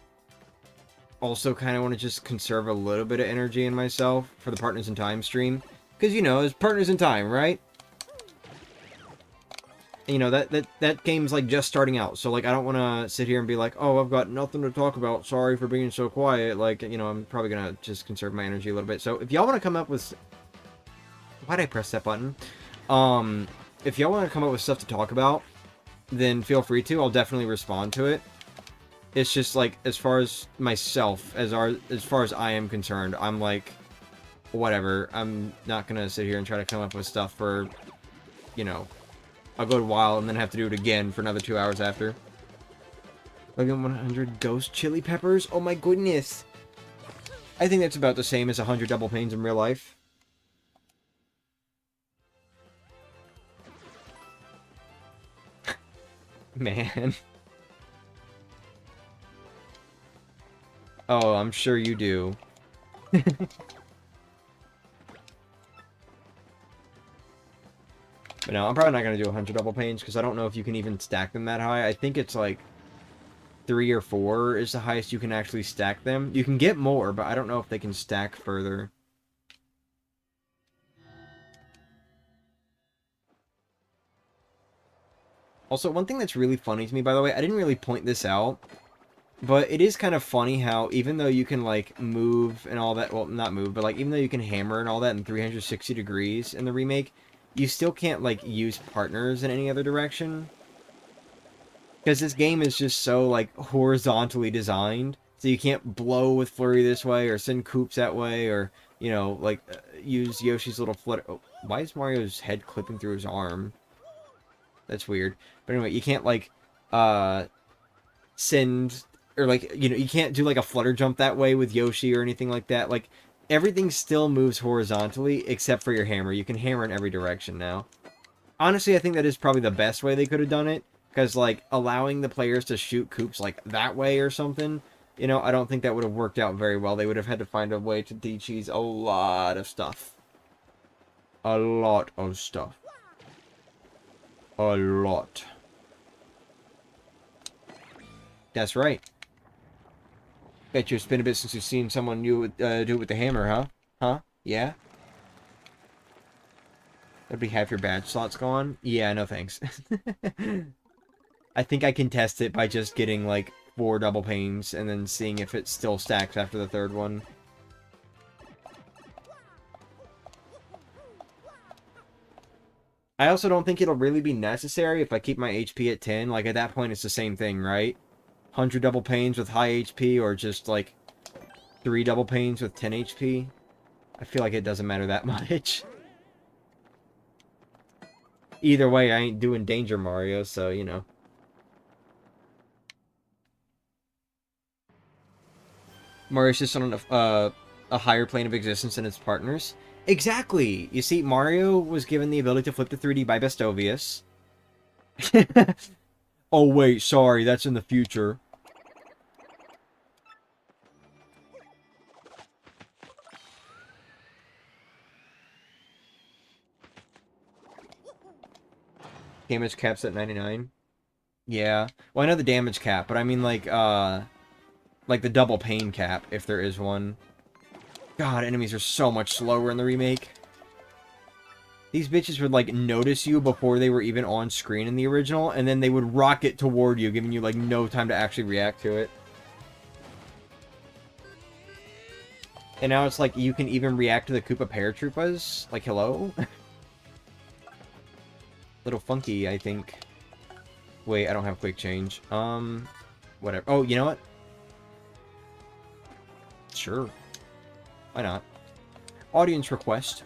also kind of want to just conserve a little bit of energy in myself for the Partners in Time stream. Because, you know, it's Partners in Time, right? You know, that game's, like, just starting out. So, like, I don't want to sit here and be like, oh, I've got nothing to talk about. Sorry for being so quiet. Like, you know, I'm probably going to just conserve my energy a little bit. So, if y'all want to come up with... Why'd I press that button? If y'all want to come up with stuff to talk about, then feel free to. I'll definitely respond to it. It's just, like, as far as myself, as far as I am concerned, I'm like, whatever. I'm not going to sit here and try to come up with stuff for, you know, a good while and then have to do it again for another 2 hours after. Logan 100 ghost chili peppers? Oh my goodness. I think that's about the same as 100 double panes in real life. Man. Oh, I'm sure you do. But no, I'm probably not going to do 100 double panes because I don't know if you can even stack them that high. I think it's like 3 or 4 is the highest you can actually stack them. You can get more, but I don't know if they can stack further. Also, one thing that's really funny to me, by the way, I didn't really point this out, but it is kind of funny how even though you can, like, move and all that, well, not move, but, like, even though you can hammer and all that in 360 degrees in the remake, you still can't, like, use partners in any other direction. Because this game is just so, like, horizontally designed, so you can't blow with Flurry this way, or send Koops that way, or, you know, like, use Yoshi's little flutter. Oh, why is Mario's head clipping through his arm? That's weird. But anyway, you can't, like, send, or, like, you know, you can't do, like, a flutter jump that way with Yoshi or anything like that. Like, everything still moves horizontally, except for your hammer. You can hammer in every direction now. Honestly, I think that is probably the best way they could have done it. Because, like, allowing the players to shoot Koops, like, that way or something, you know, I don't think that would have worked out very well. They would have had to find a way to de-cheese a lot of stuff. A lot of stuff. A lot. That's right. Bet you it's been a bit since you've seen someone new do it with the hammer, huh? Huh? Yeah? That'd be half your badge slots gone? Yeah, no thanks. I think I can test it by just getting, like, 4 double panes and then seeing if it still stacks after the 3rd one. I also don't think it'll really be necessary if I keep my HP at 10. Like, at that point, it's the same thing, right? 100 double panes with high HP, or just, like, 3 double panes with 10 HP. I feel like it doesn't matter that much. Either way, I ain't doing Danger Mario, so, you know. Mario's just on a higher plane of existence than its partners. Exactly! You see, Mario was given the ability to flip to 3D by Bestovius. Oh, wait, sorry, that's in the future. Damage cap's at 99. Yeah. Well, I know the damage cap, but I mean, like the double pane cap, if there is one. God, enemies are so much slower in the remake. These bitches would, like, notice you before they were even on screen in the original, and then they would rocket toward you, giving you, like, no time to actually react to it. And now it's like you can even react to the Koopa Paratroopas. Like, hello? Little funky, I think. Wait, I don't have quick change. Whatever. Oh, you know what? Sure. Why not? Audience request.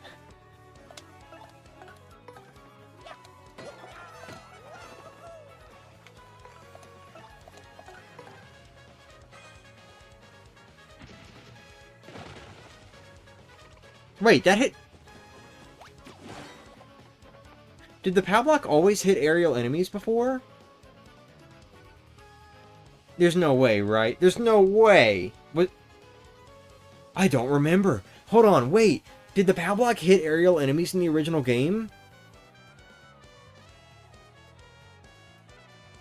Wait, that hit... Did the POW block always hit aerial enemies before? There's no way, right? There's no way! What? I don't remember. Hold on, wait. Did the POW block hit aerial enemies in the original game?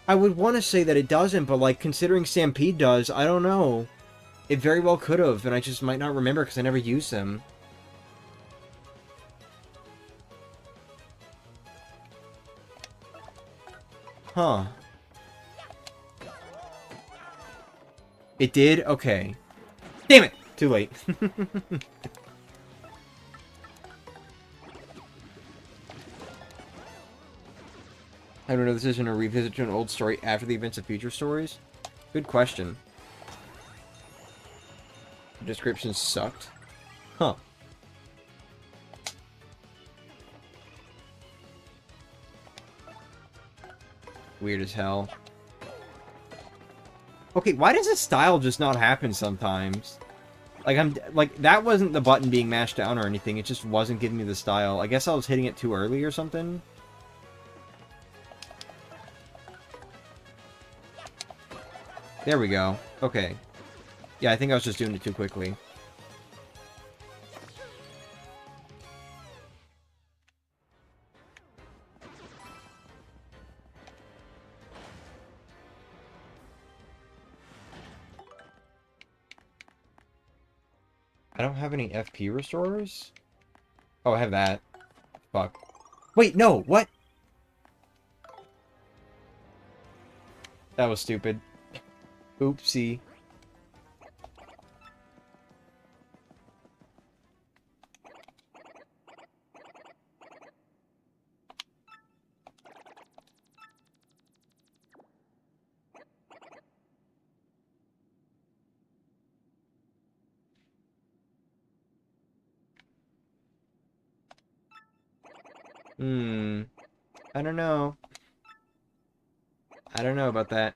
I would want to say that it doesn't, but, like, considering Stampede does, I don't know. It very well could have, and I just might not remember because I never used them. Huh. It did? Okay. Damn it! Too late. I don't know, this isn't a revisit to an old story after the events of future stories? Good question. The description sucked. Huh. Weird as hell. Okay, why does this style just not happen sometimes? Like, that wasn't the button being mashed down or anything, it just wasn't giving me the style. I guess I was hitting it too early or something? There we go. Okay. Yeah, I think I was just doing it too quickly. I don't have any FP restorers? Oh, I have that. Fuck. Wait, no, what? That was stupid. Oopsie. I don't know. I don't know about that.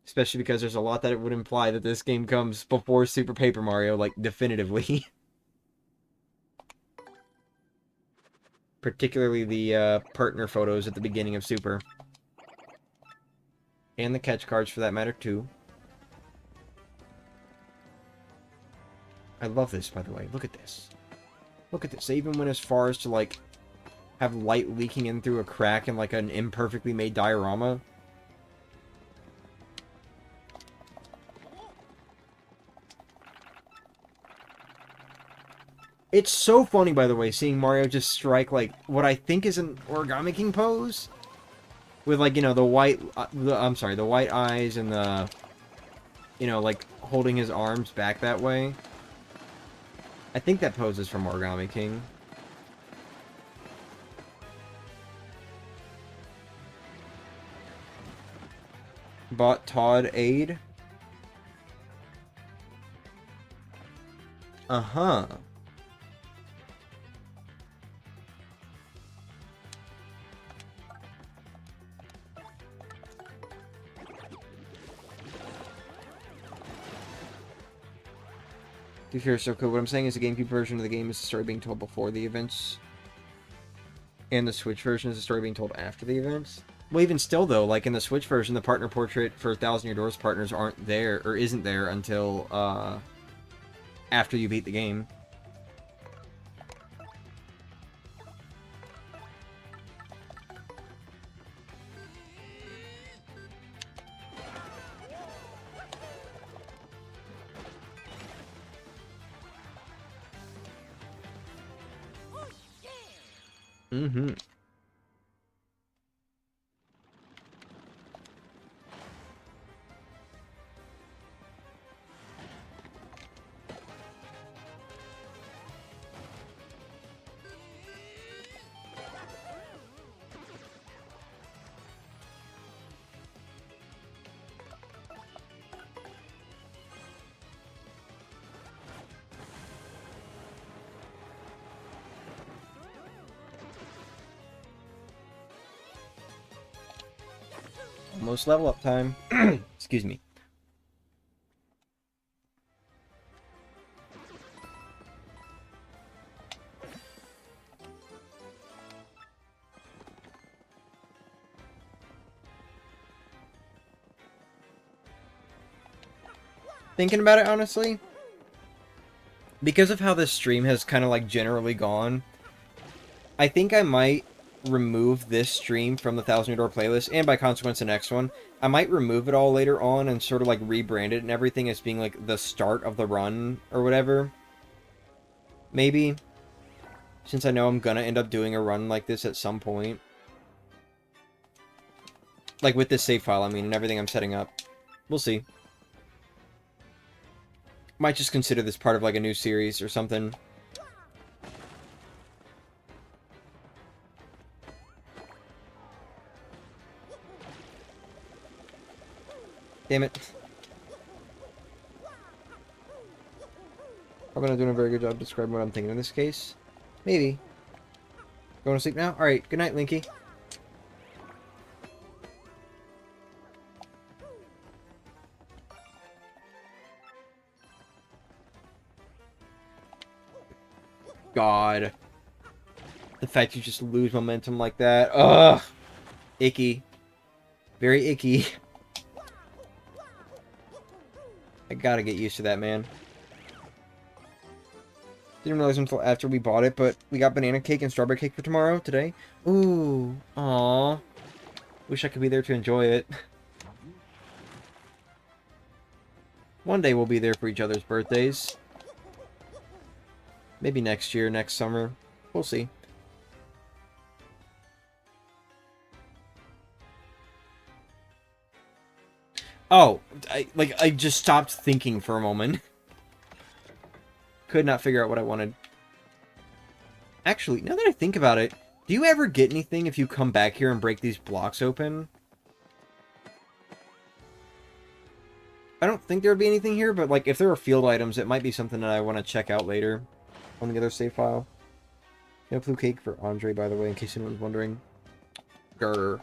Especially because there's a lot that it would imply that this game comes before Super Paper Mario, like, definitively. Particularly the partner photos at the beginning of Super. And the catch cards, for that matter, too. I love this, by the way. Look at this. Look at this. They even went as far as to, like, have light leaking in through a crack in, like, an imperfectly made diorama. It's so funny, by the way, seeing Mario just strike, like, what I think is an Origami King pose. With, like, you know, the white, the white eyes and the, you know, like, holding his arms back that way. I think that pose is from Origami King. Bought Todd aid. Uh-huh. Dude, here, so cool. What I'm saying is the GameCube version of the game is the story being told before the events. And the Switch version is the story being told after the events. Well, even still, though, like in the Switch version, the partner portrait for Thousand Year Doors partners aren't there, or isn't there until, after you beat the game. Mm-hmm. Almost level up time. Excuse me. Thinking about it, honestly, because of how this stream has kind of, like, generally gone, I think I might remove this stream from the Thousand Year Door playlist, and by consequence the next one. I might remove it all later on and sort of, like, rebrand it and everything as being, like, the start of the run, or whatever. Maybe. Since I know I'm gonna end up doing a run like this at some point. Like, with this save file, I mean, and everything I'm setting up. We'll see. Might just consider this part of, like, a new series or something. Damn it. Probably not doing a very good job describing what I'm thinking in this case. Maybe. Going to sleep now? Alright, good night, Linky. God. The fact you just lose momentum like that. Ugh. Icky. Very icky. I gotta get used to that, man. Didn't realize until after we bought it, but we got banana cake and strawberry cake for tomorrow, today. Ooh. Aww. Wish I could be there to enjoy it. One day we'll be there for each other's birthdays. Maybe next year, next summer. We'll see. Oh, I just stopped thinking for a moment. Could not figure out what I wanted. Actually, now that I think about it, do you ever get anything if you come back here and break these blocks open? I don't think there would be anything here, but like if there are field items, it might be something that I want to check out later on the other save file. No blue cake for Andre, by the way, in case anyone's wondering. Grr.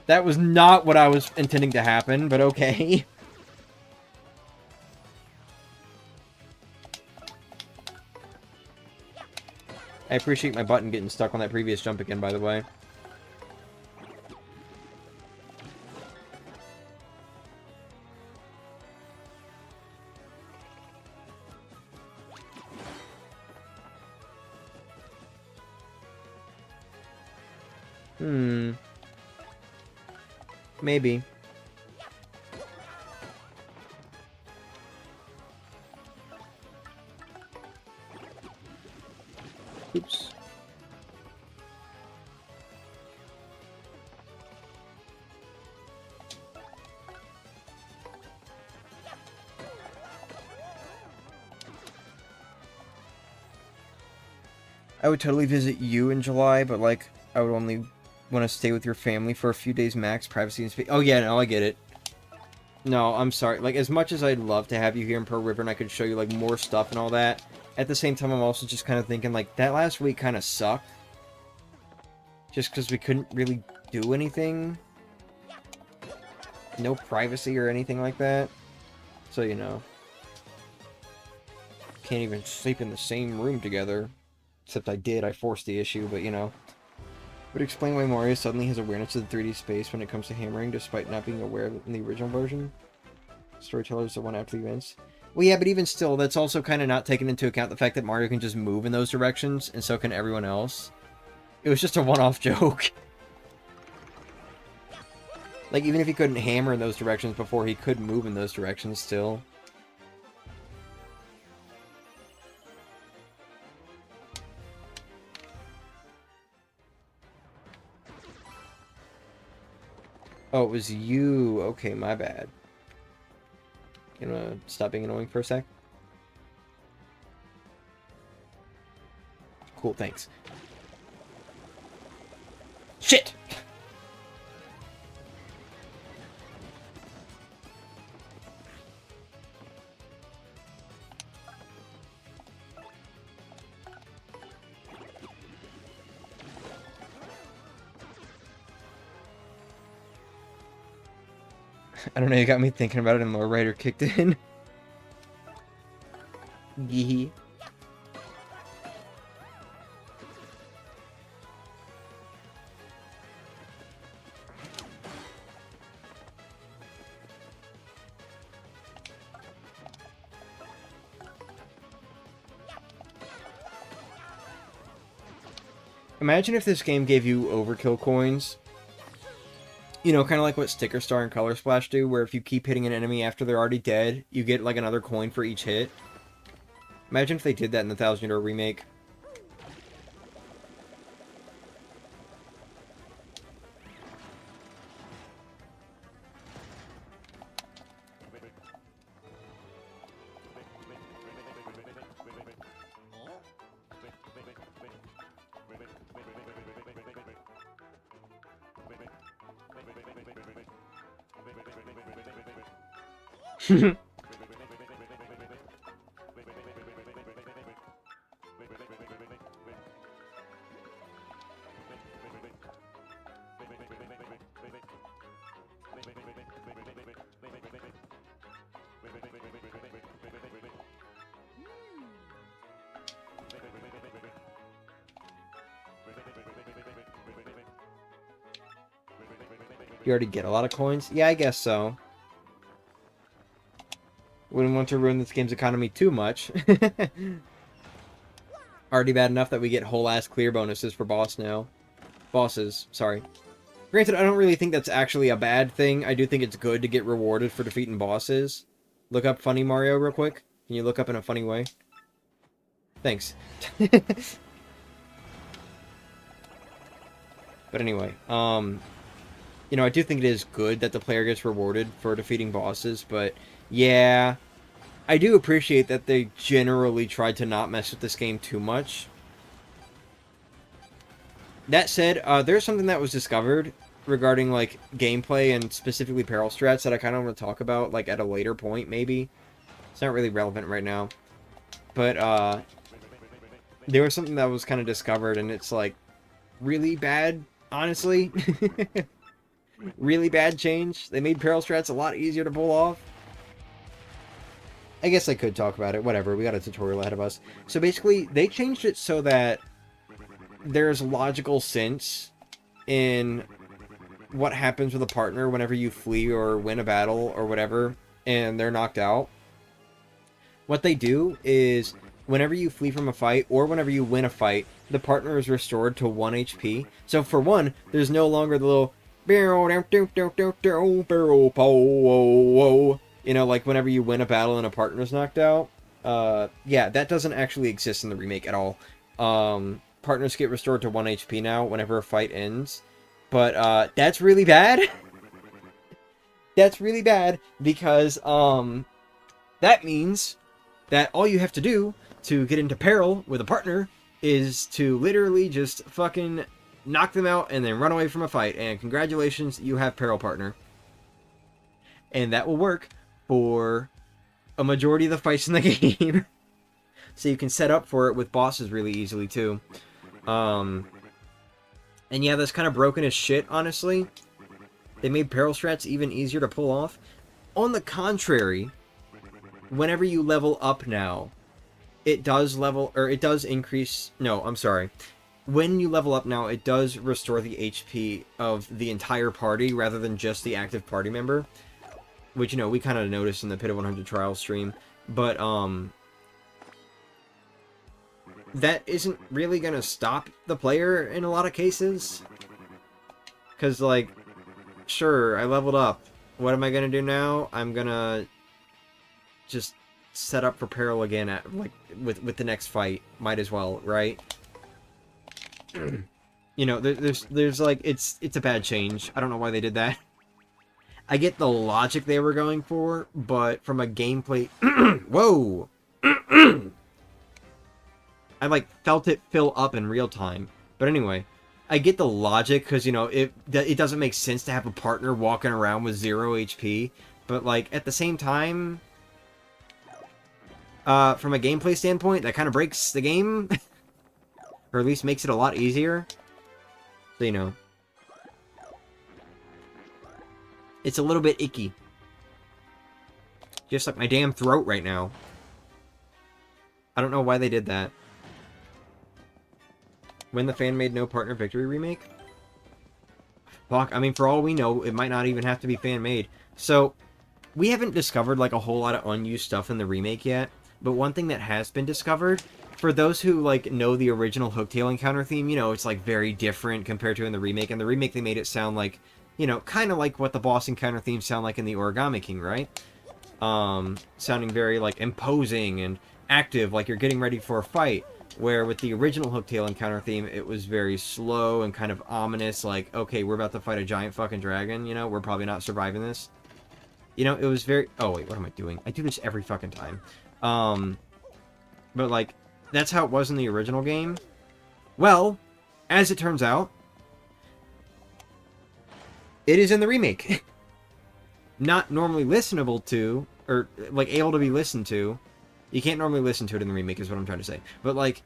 That was not what I was intending to happen, but okay. I appreciate my button getting stuck on that previous jump again, by the way. Maybe. Oops. I would totally visit you in July, but like, I would only want to stay with your family for a few days max, privacy and space. Oh yeah, no, I get it. No, I'm sorry. Like, as much as I'd love to have you here in Pearl River and I could show you, like, more stuff and all that, at the same time, I'm also just kind of thinking, like, that last week kind of sucked. Just because we couldn't really do anything. No privacy or anything like that. So, you know. Can't even sleep in the same room together. Except I did. I forced the issue, but, you know. Would explain why Mario suddenly has awareness of the 3D space when it comes to hammering, despite not being aware of it in the original version. Storytellers are one after the events. Well, yeah, but even still, that's also kind of not taking into account the fact that Mario can just move in those directions, and so can everyone else. It was just a one-off joke. Like, even if he couldn't hammer in those directions before, he could move in those directions still. Oh, it was you. Okay, my bad. You wanna stop being annoying for a sec? Cool, thanks. Shit! I don't know, you got me thinking about it and Lord Rider kicked in. Yee. Imagine if this game gave you overkill coins. You know, kind of like what Sticker Star and Color Splash do, where if you keep hitting an enemy after they're already dead, you get like another coin for each hit. Imagine if they did that in the 1000-year remake. You already get a lot of coins? Yeah, I guess so. Wouldn't want to ruin this game's economy too much. Already bad enough that we get whole-ass clear bonuses for bosses, sorry. Granted, I don't really think that's actually a bad thing. I do think it's good to get rewarded for defeating bosses. Look up Funny Mario real quick. Can you look up in a funny way? Thanks. But anyway, you know, I do think it is good that the player gets rewarded for defeating bosses, but yeah, I do appreciate that they generally tried to not mess with this game too much. That said, there's something that was discovered regarding, like, gameplay and specifically peril strats that I kind of want to talk about, like, at a later point, maybe. It's not really relevant right now. But, there was something that was kind of discovered, and it's, like, really bad, honestly. Really bad change. They made peril strats a lot easier to pull off. I guess I could talk about it. Whatever, we got a tutorial ahead of us. So basically, they changed it so that there's logical sense in what happens with a partner whenever you flee or win a battle or whatever, and they're knocked out. What they do is, whenever you flee from a fight, or whenever you win a fight, the partner is restored to 1 HP. So for one, there's no longer the little... You know, like whenever you win a battle and a partner's knocked out. Yeah, that doesn't actually exist in the remake at all. Partners get restored to 1 HP now whenever a fight ends. But, that's really bad. That's really bad because, that means that all you have to do to get into peril with a partner is to literally just fucking knock them out and then run away from a fight. And congratulations, you have peril partner. And that will work for a majority of the fights in the game. So you can set up for it with bosses really easily too. And yeah, that's kind of broken as shit, honestly. They made peril strats even easier to pull off. On the contrary, whenever you level up now, it does increase... No, I'm sorry. When you level up now, it does restore the HP of the entire party rather than just the active party member. Which, you know, we kind of noticed in the Pit of 100 Trials stream. But, that isn't really going to stop the player in a lot of cases. Because, like, sure, I leveled up. What am I going to do now? I'm going to just set up for peril again at, like, with the next fight. Might as well, right? You know, there's like, it's a bad change. I don't know why they did that. I get the logic they were going for, but from a gameplay... Whoa! I, like, felt it fill up in real time. But anyway, I get the logic, because, you know, it doesn't make sense to have a partner walking around with 0 HP. But, like, at the same time... from a gameplay standpoint, that kind of breaks the game. Or at least makes it a lot easier. So, you know... It's a little bit icky. Just like my damn throat right now. I don't know why they did that. When the fan-made no partner victory remake? Fuck, I mean, for all we know, it might not even have to be fan-made. So, we haven't discovered, like, a whole lot of unused stuff in the remake yet. But one thing that has been discovered, for those who, like, know the original Hooktail encounter theme, you know, it's, like, very different compared to in the remake. In the remake, they made it sound like... You know, kind of like what the boss encounter themes sound like in the Origami King, right? Sounding very, like, imposing and active, like you're getting ready for a fight. Where with the original Hooktail encounter theme, it was very slow and kind of ominous, like, okay, we're about to fight a giant fucking dragon, you know? We're probably not surviving this. You know, it was very... Oh, wait, what am I doing? I do this every fucking time. But, like, that's how it was in the original game. Well, as it turns out... It is in the remake. Not normally listenable to, or, like, able to be listened to. You can't normally listen to it in the remake, is what I'm trying to say. But, like,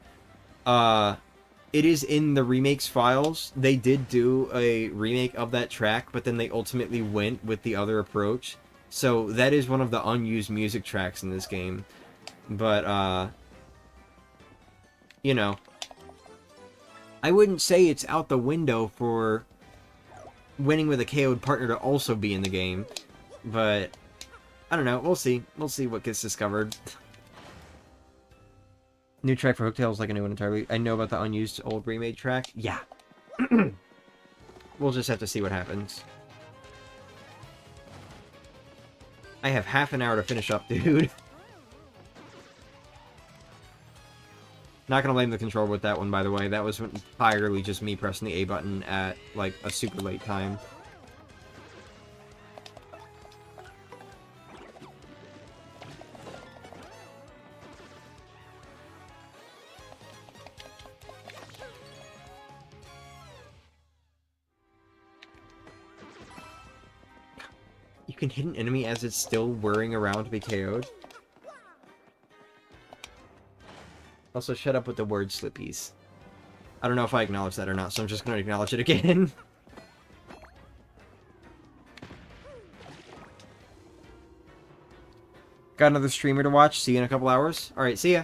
it is in the remake's files. They did do a remake of that track, but then they ultimately went with the other approach. So, that is one of the unused music tracks in this game. But, you know, I wouldn't say it's out the window for... winning with a KO'd partner to also be in the game. But, I don't know. We'll see. We'll see what gets discovered. New track for Hooktail is like a new one entirely. I know about the unused old remade track. Yeah. We'll just have to see what happens. I have half an hour to finish up, dude. Not gonna blame the controller with that one, by the way. That was entirely just me pressing the A button at, like, a super late time. You can hit an enemy as it's still whirring around to be KO'd. Also, shut up with the word slippies. I don't know if I acknowledge that or not, so I'm just going to acknowledge it again. Got another streamer to watch. See you in a couple hours. Alright, see ya.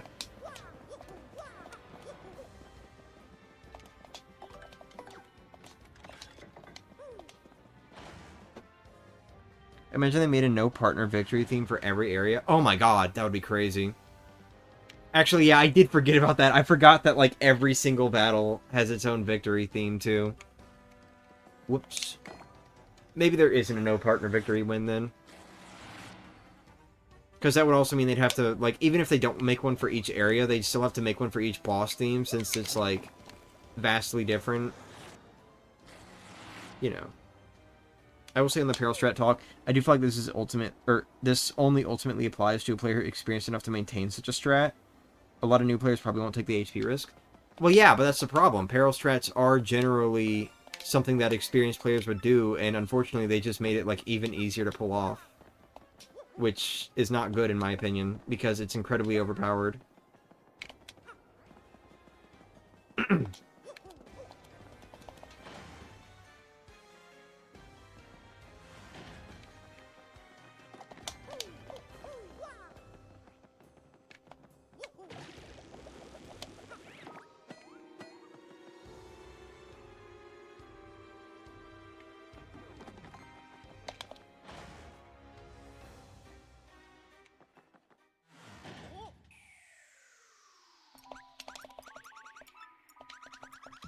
Imagine they made a no partner victory theme for every area. Oh my god, that would be crazy. Actually, yeah, I did forget about that. I forgot that, like, every single battle has its own victory theme, too. Whoops. Maybe there isn't a no partner victory win, then. Because that would also mean they'd have to, like, even if they don't make one for each area, they'd still have to make one for each boss theme, since it's, like, vastly different. You know. I will say on the Peril Strat talk, I do feel like this is ultimate, or this only ultimately applies to a player experienced enough to maintain such a strat. A lot of new players probably won't take the HP risk. Well, yeah, but that's the problem. Peril strats are generally something that experienced players would do, and unfortunately they just made it, like, even easier to pull off. Which is not good, in my opinion, because it's incredibly overpowered.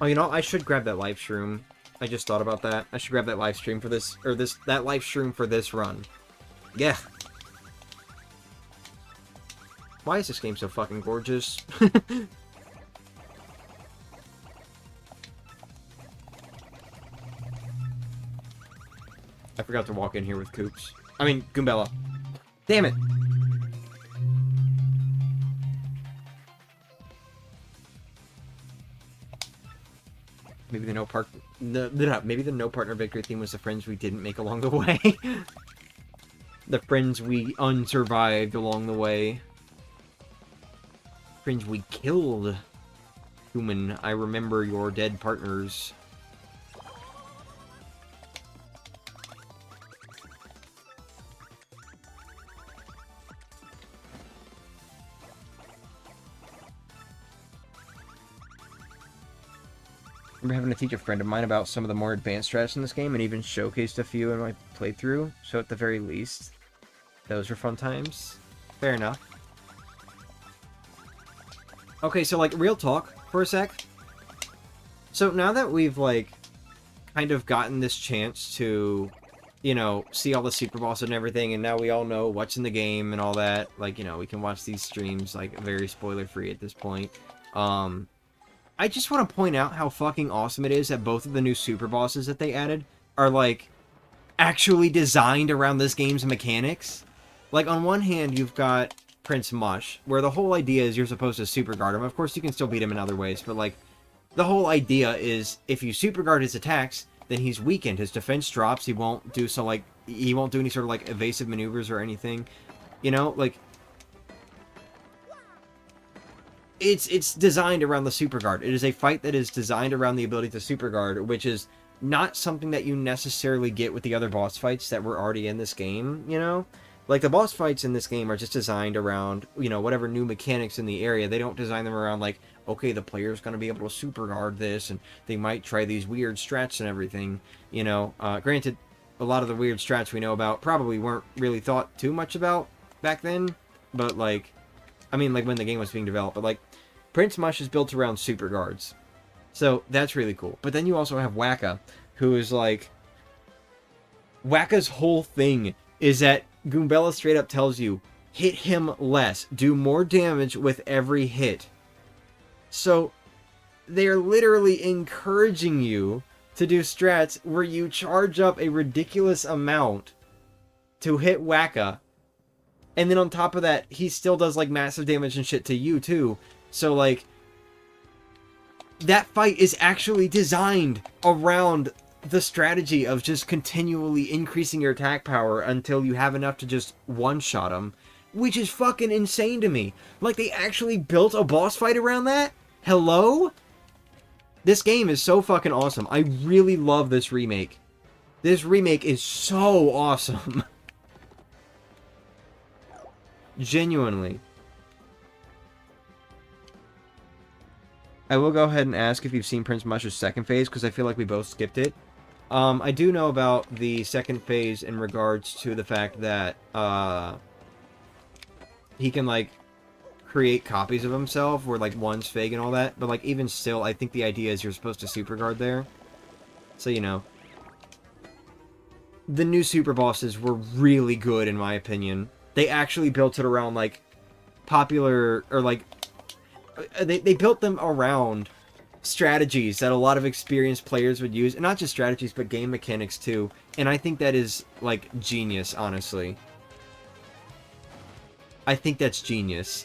Oh, you know, I should grab that live shroom. I just thought about that. I should grab that live stream for this, or that live shroom for this run. Yeah. Why is this game so fucking gorgeous? I forgot to walk in here with Koops. I mean, Goombella. Damn it! Maybe the no partner victory theme was the friends we didn't make along the way. The friends we unsurvived along the way. Friends we killed. Human, I remember your dead partners. I remember having to teach a friend of mine about some of the more advanced strats in this game, and even showcased a few in my playthrough, so at the very least, those were fun times. Fair enough. Okay, so, like, real talk for a sec. So now that we've, like, kind of gotten this chance to, you know, see all the super bosses and everything, and now we all know what's in the game and all that, like, you know, we can watch these streams, like, very spoiler-free at this point. I just want to point out how fucking awesome it is that both of the new super bosses that they added are, like, actually designed around this game's mechanics. Like, on one hand, you've got Prince Mush, where the whole idea is you're supposed to super guard him. Of course, you can still beat him in other ways, but, like, the whole idea is if you super guard his attacks, then he's weakened. His defense drops. He won't do any sort of, like, evasive maneuvers or anything. You know, like, it's designed around the super guard. It is a fight that is designed around the ability to super guard, which is not something that you necessarily get with the other boss fights that were already in this game, you know? Like, the boss fights in this game are just designed around, you know, whatever new mechanics in the area. They don't design them around, like, okay, the player's going to be able to super guard this, and they might try these weird strats and everything, you know? Granted, a lot of the weird strats we know about probably weren't really thought too much about back then, but, like, I mean, like, when the game was being developed, but, like, Prince Mush is built around super guards. So that's really cool. But then you also have Waka, who is like... Waka's whole thing is that Goombella straight up tells you, hit him less. Do more damage with every hit. So they're literally encouraging you to do strats where you charge up a ridiculous amount to hit Waka. And then on top of that, he still does like massive damage and shit to you too. So like... that fight is actually designed around the strategy of just continually increasing your attack power until you have enough to just one-shot him, which is fucking insane to me. Like, they actually built a boss fight around that? Hello? This game is so fucking awesome. I really love this remake. This remake is so awesome. Genuinely. I will go ahead and ask if you've seen Prince Mush's second phase, because I feel like we both skipped it. I do know about the second phase in regards to the fact that, he can, like, create copies of himself, where, like, one's fake and all that, but, like, even still, I think the idea is you're supposed to super guard there. So, you know. The new super bosses were really good, in my opinion. They actually built it around, like, popular, or, like, they built them around strategies that a lot of experienced players would use. And not just strategies, but game mechanics too. And I think that is, like, genius, honestly. I think that's genius.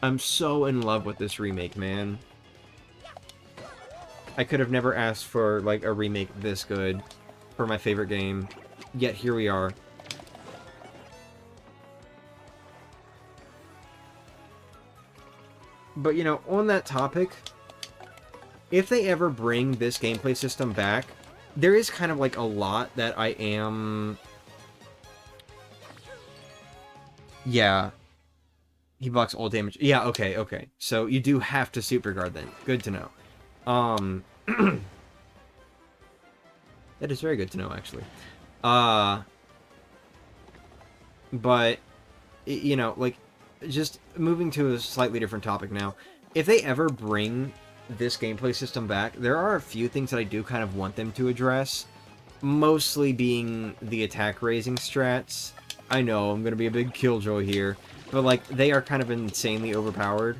I'm so in love with this remake, man. I could have never asked for, like, a remake this good for my favorite game. Yet here we are. But, you know, on that topic, if they ever bring this gameplay system back, there is kind of, like, a lot that I am... Yeah. He blocks all damage. Yeah, okay, okay. So you do have to super guard then. Good to know. That is very good to know, actually. But, you know, like... Just moving to a slightly different topic now. If they ever bring this gameplay system back, there are a few things that I do kind of want them to address. Mostly being the attack raising strats. I know, I'm going to be a big killjoy here. But, like, they are kind of insanely overpowered.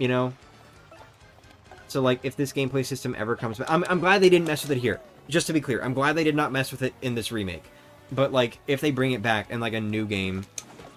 You know? So, like, if this gameplay system ever comes back... I'm glad they didn't mess with it here. Just to be clear, I'm glad they did not mess with it in this remake. But, like, if they bring it back in, like, a new game...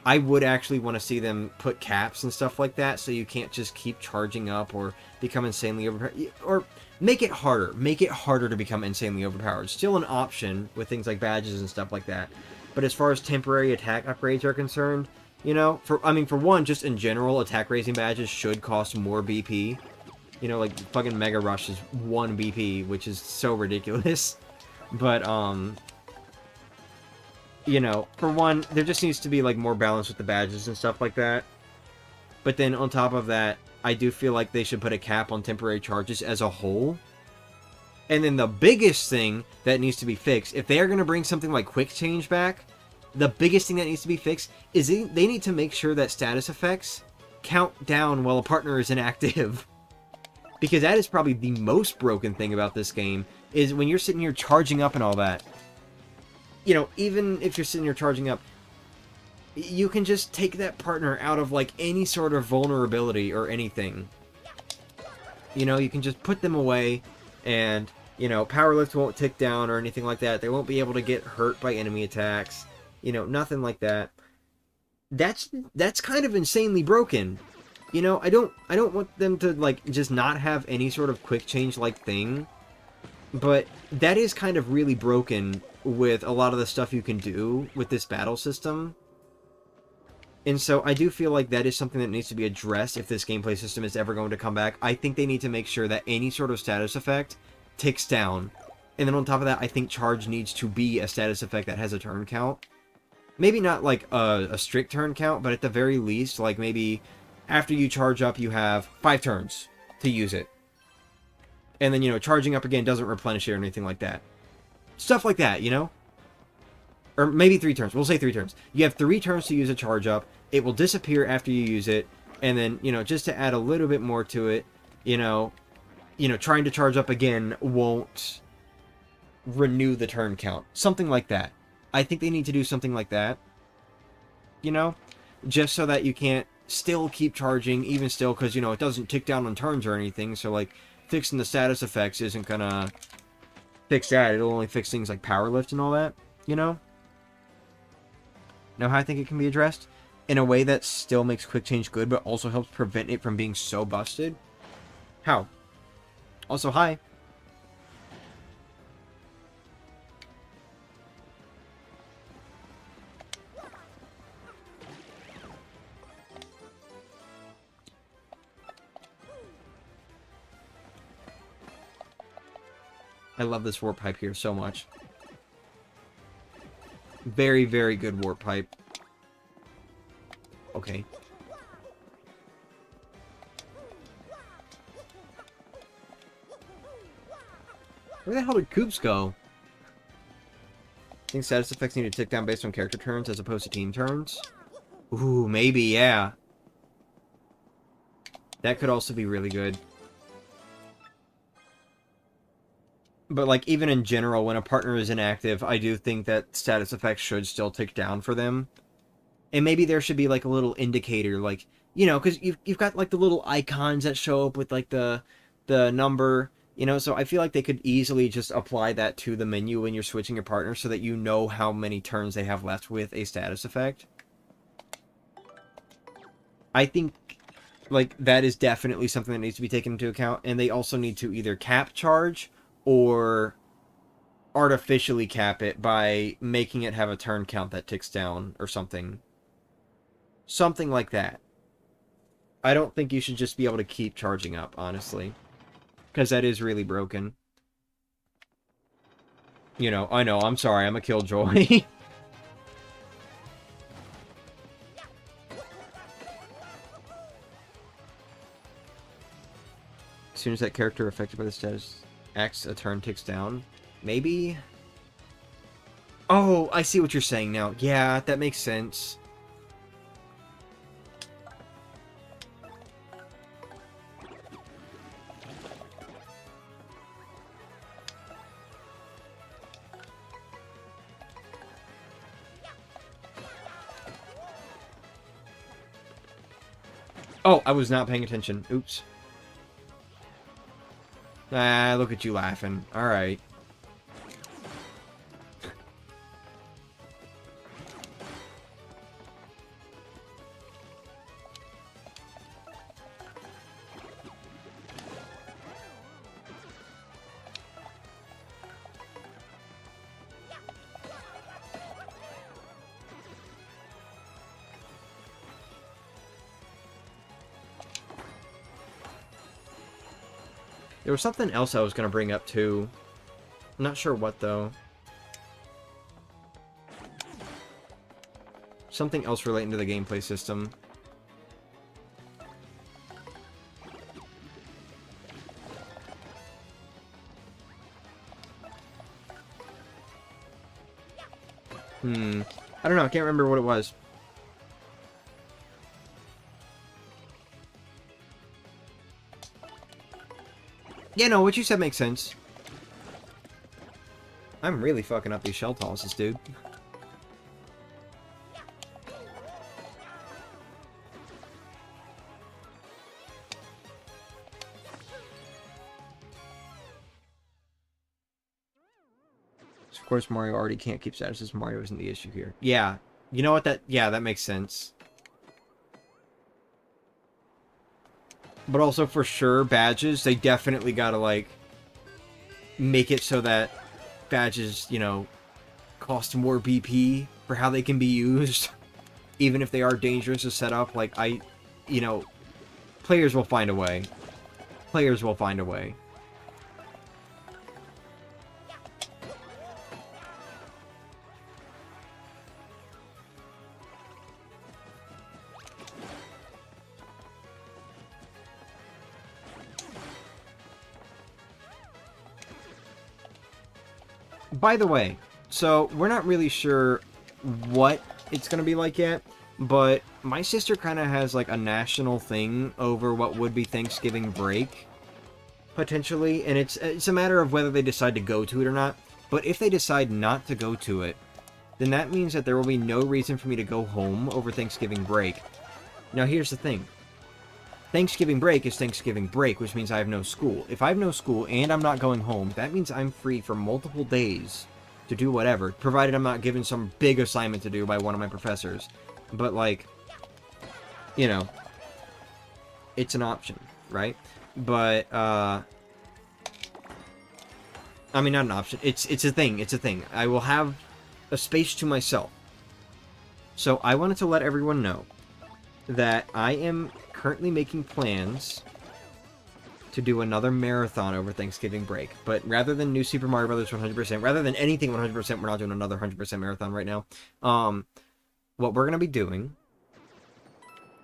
I would actually want to see them put caps and stuff like that, so you can't just keep charging up or become insanely overpowered. Or make it harder. Make it harder to become insanely overpowered. Still an option with things like badges and stuff like that. But as far as temporary attack upgrades are concerned, you know, for one, just in general, attack raising badges should cost more BP. You know, like, fucking Mega Rush is 1 BP, which is so ridiculous. But, you know, for one, there just needs to be, like, more balance with the badges and stuff like that. But then, on top of that, I do feel like they should put a cap on temporary charges as a whole. And then the biggest thing that needs to be fixed, if they are going to bring something like Quick Change back, the biggest thing that needs to be fixed is they need to make sure that status effects count down while a partner is inactive. Because that is probably the most broken thing about this game, is when you're sitting here charging up and all that. You know, even if you're sitting here charging up, you can just take that partner out of, like, any sort of vulnerability or anything. You know, you can just put them away, and, you know, power lift won't tick down or anything like that. They won't be able to get hurt by enemy attacks. You know, nothing like that. That's kind of insanely broken. You know, I don't want them to, like, just not have any sort of quick change-like thing. But that is kind of really broken with a lot of the stuff you can do with this battle system. And so I do feel like that is something that needs to be addressed if this gameplay system is ever going to come back. I think they need to make sure that any sort of status effect ticks down. And then on top of that, I think charge needs to be a status effect that has a turn count. Maybe not like a strict turn count, but at the very least, like maybe after you charge up, you have 5 turns to use it. And then, you know, charging up again doesn't replenish it or anything like that. Stuff like that, you know? or maybe 3 turns. We'll say 3 turns. You have 3 turns to use a charge up. It will disappear after you use it, and then, you know, just to add a little bit more to it, you know, trying to charge up again won't renew the turn count. Something like that. I think they need to do something like that, you know, just so that you can't still keep charging, even still, because, you know, it doesn't tick down on turns or anything, so, like, fixing the status effects isn't gonna fix that. It'll only fix things like power lift and all that, you know? Know how I think it can be addressed? In a way that still makes quick change good, but also helps prevent it from being so busted? How? Also, hi. I love this warp pipe here so much. Very, very good warp pipe. Okay. Where the hell did Coops go? I think status effects need to tick down based on character turns as opposed to team turns. Ooh, maybe, yeah. That could also be really good. But, like, even in general, when a partner is inactive, I do think that status effects should still tick down for them. And maybe there should be, like, a little indicator, like, you know, because you've got, like, the little icons that show up with, like, the number, you know, so I feel like they could easily just apply that to the menu when you're switching your partner so that you know how many turns they have left with a status effect. I think, like, that is definitely something that needs to be taken into account, and they also need to either cap charge or artificially cap it by making it have a turn count that ticks down or something. Something like that. I don't think you should just be able to keep charging up, honestly. Because that is really broken. You know, I know, I'm sorry, I'm a killjoy. As soon as that character affected by the status X, a turn ticks down. Maybe? Oh, I see what you're saying now. Yeah, that makes sense. Oh, I was not paying attention. Oops. Ah, look at you laughing. Alright. There was something else I was going to bring up, too. I'm not sure what, though. Something else relating to the gameplay system. I don't know. I can't remember what it was. Yeah, no, what you said makes sense. I'm really fucking up these shell tosses, dude. So of course, Mario already can't keep statuses. Mario isn't the issue here. Yeah. You know what? Yeah, that makes sense. But also, for sure, badges, they definitely gotta, like, make it so that badges, you know, cost more BP for how they can be used. Even if they are dangerous to set up, like, you know, players will find a way. Players will find a way. By the way, So, we're not really sure what it's going to be like yet, but my sister kind of has, like, a national thing over what would be Thanksgiving break, potentially, and it's a matter of whether they decide to go to it or not. But if they decide not to go to it, then that means that there will be no reason for me to go home over Thanksgiving break. Now, here's the thing. Thanksgiving break is Thanksgiving break, which means I have no school. If I have no school and I'm not going home, that means I'm free for multiple days to do whatever, provided I'm not given some big assignment to do by one of my professors. But, like, you know, it's an option, right? But, I mean, not an option. It's a thing. It's a thing. I will have a space to myself. So I wanted to let everyone know that I am currently making plans to do another marathon over Thanksgiving break. But rather than New Super Mario Bros. 100%, rather than anything 100%, we're not doing another 100% marathon right now. What we're going to be doing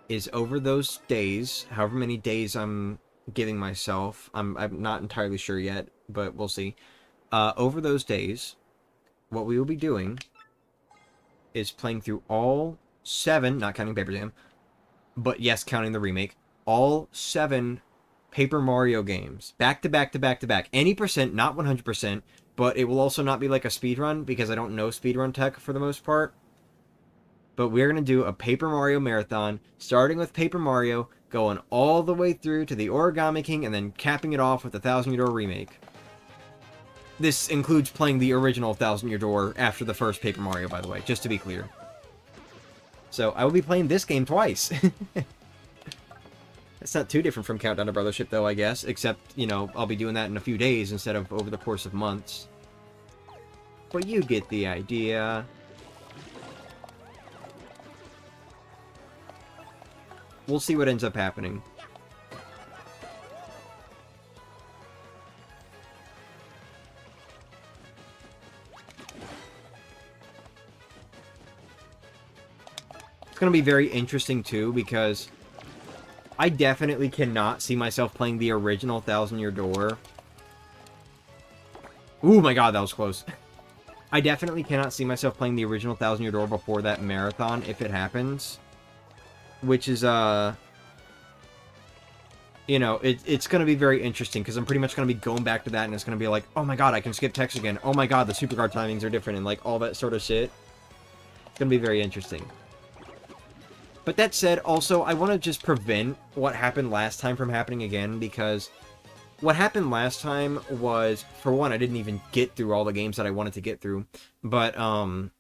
is over those days, however many days I'm giving myself, I'm not entirely sure yet, but we'll see. Over those days, what we will be doing is playing through all 7, not counting Paper Jam, but yes, counting the remake, all 7 Paper Mario games, back to back to back to back. Any percent, not 100%, but it will also not be like a speedrun, because I don't know speedrun tech for the most part. But we're going to do a Paper Mario marathon, starting with Paper Mario, going all the way through to the Origami King, and then capping it off with the 1000-Year Door remake. This includes playing the original 1000-Year Door after the first Paper Mario, by the way, just to be clear. So, I will be playing this game twice. It's not too different from Countdown to Brothership, though, I guess. Except, you know, I'll be doing that in a few days instead of over the course of months. But you get the idea. We'll see what ends up happening. It's going to be very interesting, too, because I definitely cannot see myself playing the original 1000-Year Door. Ooh, my god, that was close. I definitely cannot see myself playing the original 1000-Year Door before that marathon, if it happens. Which is, you know, it's going to be very interesting, because I'm pretty much going to be going back to that, and it's going to be like, oh my god, I can skip text again. Oh my god, the supercard timings are different, and, like, all that sort of shit. It's going to be very interesting. But that said, also, I want to just prevent what happened last time from happening again, because what happened last time was, for one, I didn't even get through all the games that I wanted to get through. But, on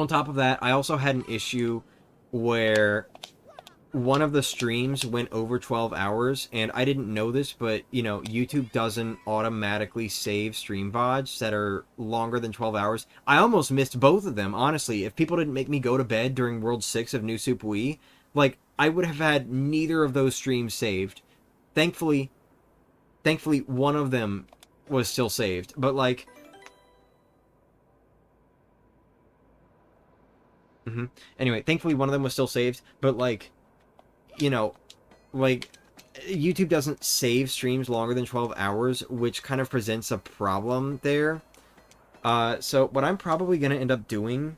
top of that, I also had an issue where one of the streams went over 12 hours, and I didn't know this, but, you know, YouTube doesn't automatically save stream VODs that are longer than 12 hours. I almost missed both of them, honestly. If people didn't make me go to bed during World 6 of New Super Wii, like, I would have had neither of those streams saved. Thankfully, one of them was still saved, but, like... Anyway, thankfully one of them was still saved, but, like... You know, like, YouTube doesn't save streams longer than 12 hours, which kind of presents a problem there. So what I'm probably going to end up doing,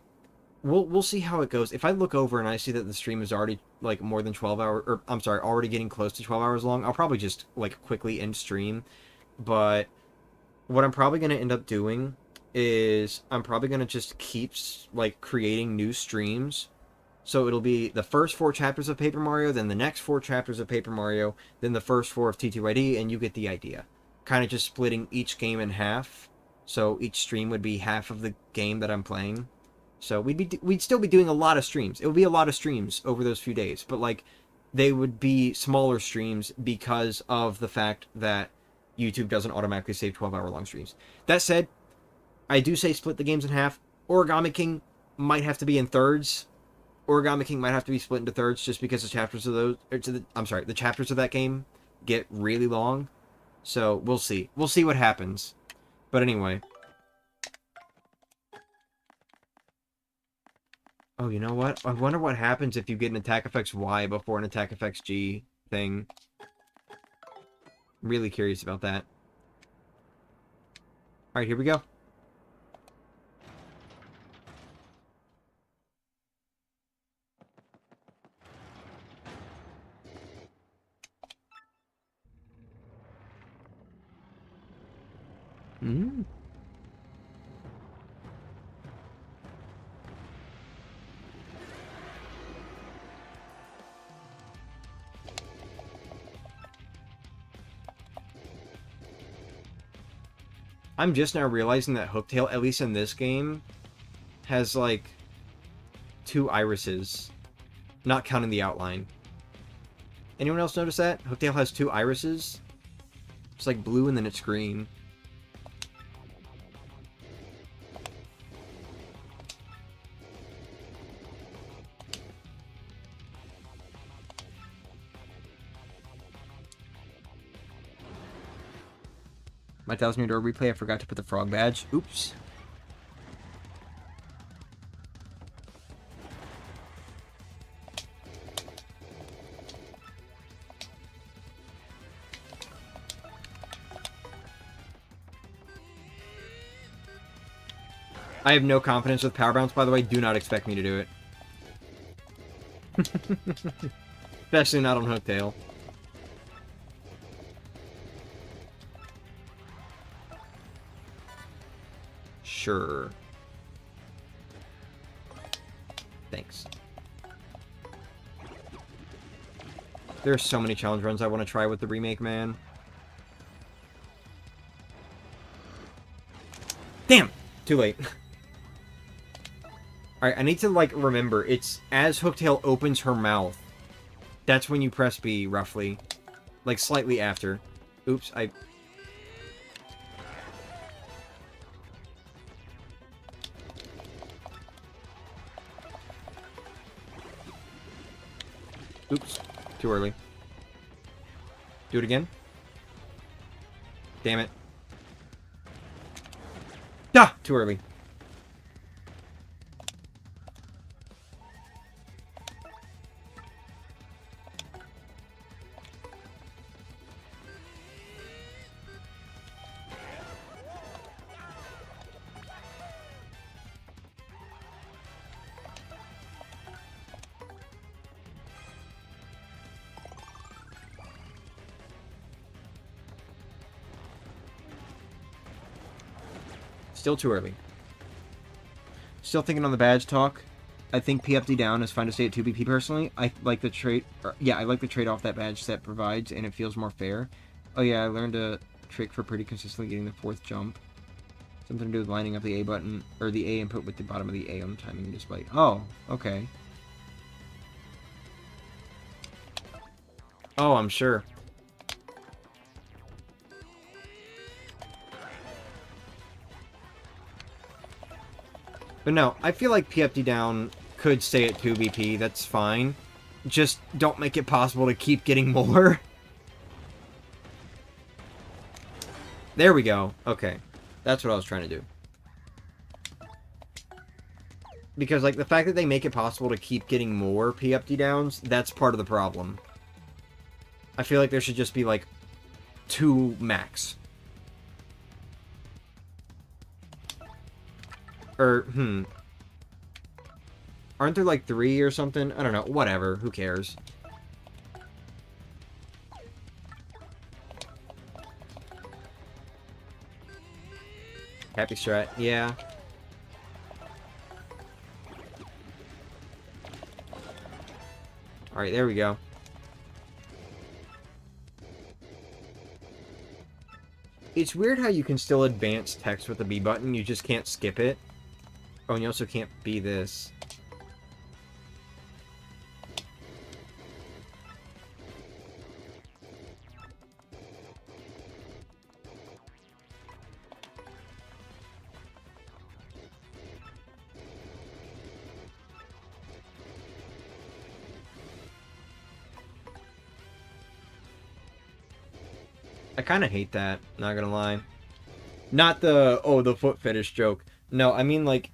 we'll see how it goes. If I look over and I see that the stream is already, like, more than 12 hours, or, I'm sorry, already getting close to 12 hours long, I'll probably just, like, quickly end stream. But what I'm probably going to end up doing is I'm probably going to just keep, like, creating new streams. So it'll be the first 4 chapters of Paper Mario, then the next 4 chapters of Paper Mario, then the first 4 of T2ID, and you get the idea. Kind of just splitting each game in half, so each stream would be half of the game that I'm playing. So we'd still be doing a lot of streams. It would be a lot of streams over those few days, but, like, they would be smaller streams because of the fact that YouTube doesn't automatically save 12-hour-long streams. That said, I do say split the games in half. Origami King might have to be in thirds. Origami King might have to be split into thirds just because the chapters of those, the chapters of that game get really long. So we'll see. We'll see what happens. But anyway. Oh, you know what? I wonder what happens if you get an attack effects Y before an attack effects G thing. I'm really curious about that. Alright, here we go. Mm. I'm just now realizing that Hooktail, at least in this game, has, like, 2 irises. Not counting the outline. Anyone else notice that? Hooktail has 2 irises. It's like blue and then it's green. My 1,000-year door replay, I forgot to put the frog badge. Oops. I have no confidence with Power Bounce, by the way. Do not expect me to do it. Especially not on Hooktail. Sure. Thanks. There are so many challenge runs I want to try with the remake, man. Damn! Too late. Alright, I need to, like, remember. It's as Hooktail opens her mouth. That's when you press B, roughly. Like, slightly after. Oops, I... Oops. Too early. Do it again. Damn it. Ah! Too early. Still too early. Still thinking on the badge talk. I think PFD down is fine to stay at 2BP personally. I like the trade. Yeah, I like the trade-off that badge set provides, and it feels more fair. Oh yeah, I learned a trick for pretty consistently getting the 4th jump. Something to do with lining up the A button, or the A input with the bottom of the A on the timing display. Oh, okay. Oh, I'm sure. But no, I feel like PFD down could stay at 2 BP, that's fine. Just don't make it possible to keep getting more. There we go. Okay. That's what I was trying to do. Because, like, the fact that they make it possible to keep getting more PFD downs, that's part of the problem. I feel like there should just be, like, 2 max. Or, Aren't there, like, 3 or something? I don't know. Whatever. Who cares? Happy strat. Yeah. Alright, there we go. It's weird how you can still advance text with the B button, you just can't skip it. Oh, and you also can't be this. I kind of hate that, not gonna lie. Not the, oh, the foot fetish joke. No, I mean, like,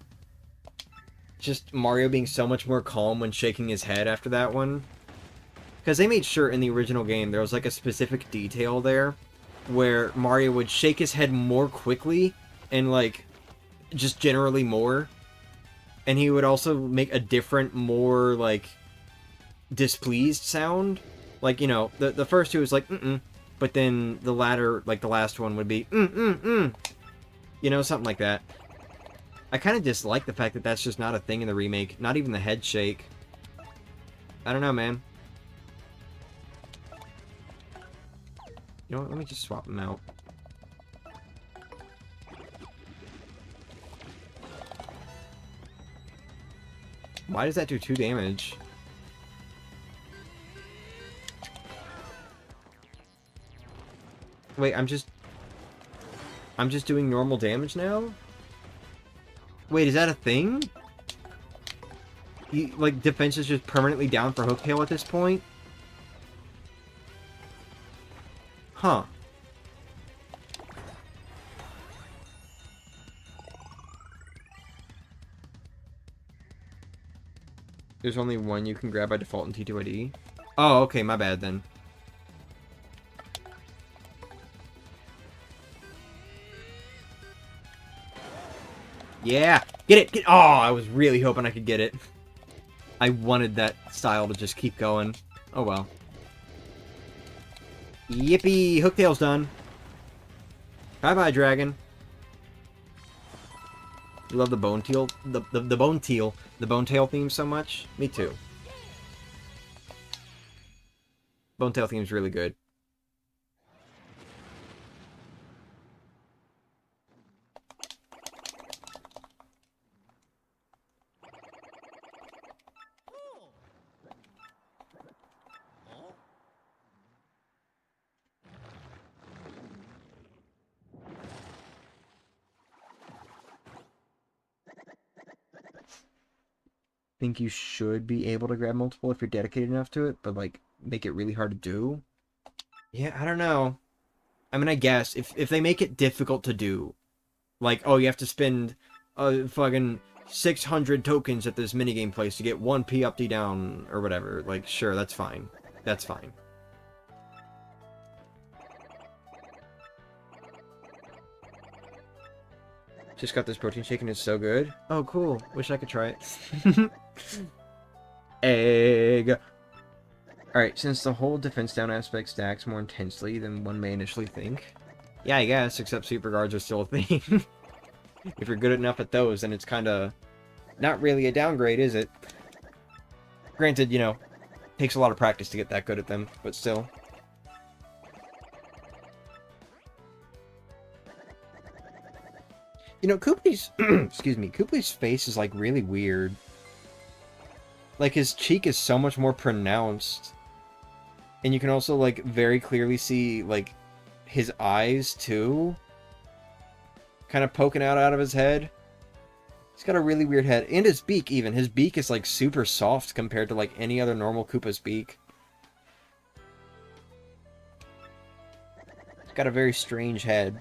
just Mario being so much more calm when shaking his head after that one. Because they made sure in the original game there was, like, a specific detail there where Mario would shake his head more quickly and, like, just generally more. And he would also make a different, more, like, displeased sound. Like, you know, the first two was like, mm-mm. But then the latter, like the last one, would be, You know, something like that. I kind of dislike the fact that that's just not a thing in the remake. Not even the head shake. I don't know, man. You know what? Let me just swap them out. Why does that do 2 damage? Wait, I'm just doing normal damage now? Wait, is that a thing? Like, defense is just permanently down for Hooktail at this point? Huh. There's only one you can grab by default in T2ID? Oh, okay, my bad then. Yeah! Get it! Oh, I was really hoping I could get it. I wanted that style to just keep going. Oh well. Yippee! Hooktail's done. Bye-bye, dragon. You love the bone tail, the bone tail theme so much? Me too. Bone tail theme's really good. Think you should be able to grab multiple if you're dedicated enough to it, but like make it really hard to do. Yeah, I don't know. I mean, I guess if they make it difficult to do, like, oh, you have to spend fucking 600 tokens at this minigame place to get 1 P up, D down, or whatever. Like, sure, that's fine. That's fine. Just got this protein shake and it's so good. Oh, cool. Wish I could try it. Egg. Alright, since the whole defense down aspect stacks more intensely than one may initially think. Yeah, I guess, except super guards are still a thing. If you're good enough at those, then it's kind of not really a downgrade, is it? Granted, you know, takes a lot of practice to get that good at them, but still. You know, Koopy's, excuse me, Koopy's face is, like, really weird. Like, his cheek is so much more pronounced. And you can also, like, very clearly see, like, his eyes, too. Kind of poking out of his head. He's got a really weird head. And his beak, even. His beak is, like, super soft compared to, like, any other normal Koopa's beak. He's got a very strange head.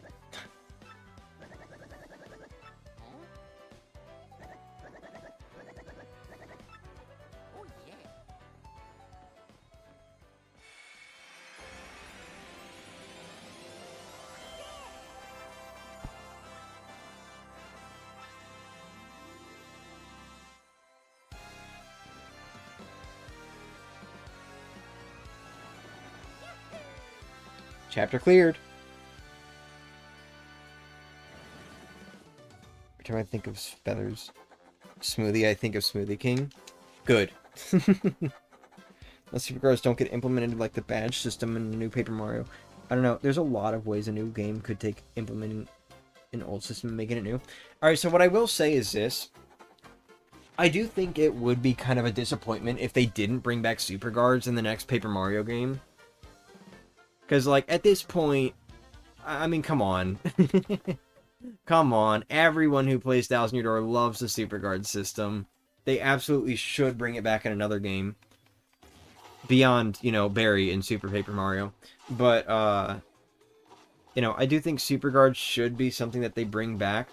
Chapter cleared. Every time I think of feathers, Smoothie, I think of Smoothie King. Good. Unless supercars don't get implemented like the badge system in the new Paper Mario. I don't know. There's a lot of ways a new game could take implementing an old system and making it new. Alright, so what I will say is this. I do think it would be kind of a disappointment if they didn't bring back Super Guards in the next Paper Mario game. Because, like, at this point, I mean, come on. Come on. Everyone who plays Thousand Year Door loves the Super Guard system. They absolutely should bring it back in another game. Beyond, you know, Barry in Super Paper Mario. But, you know, I do think Super Guard should be something that they bring back.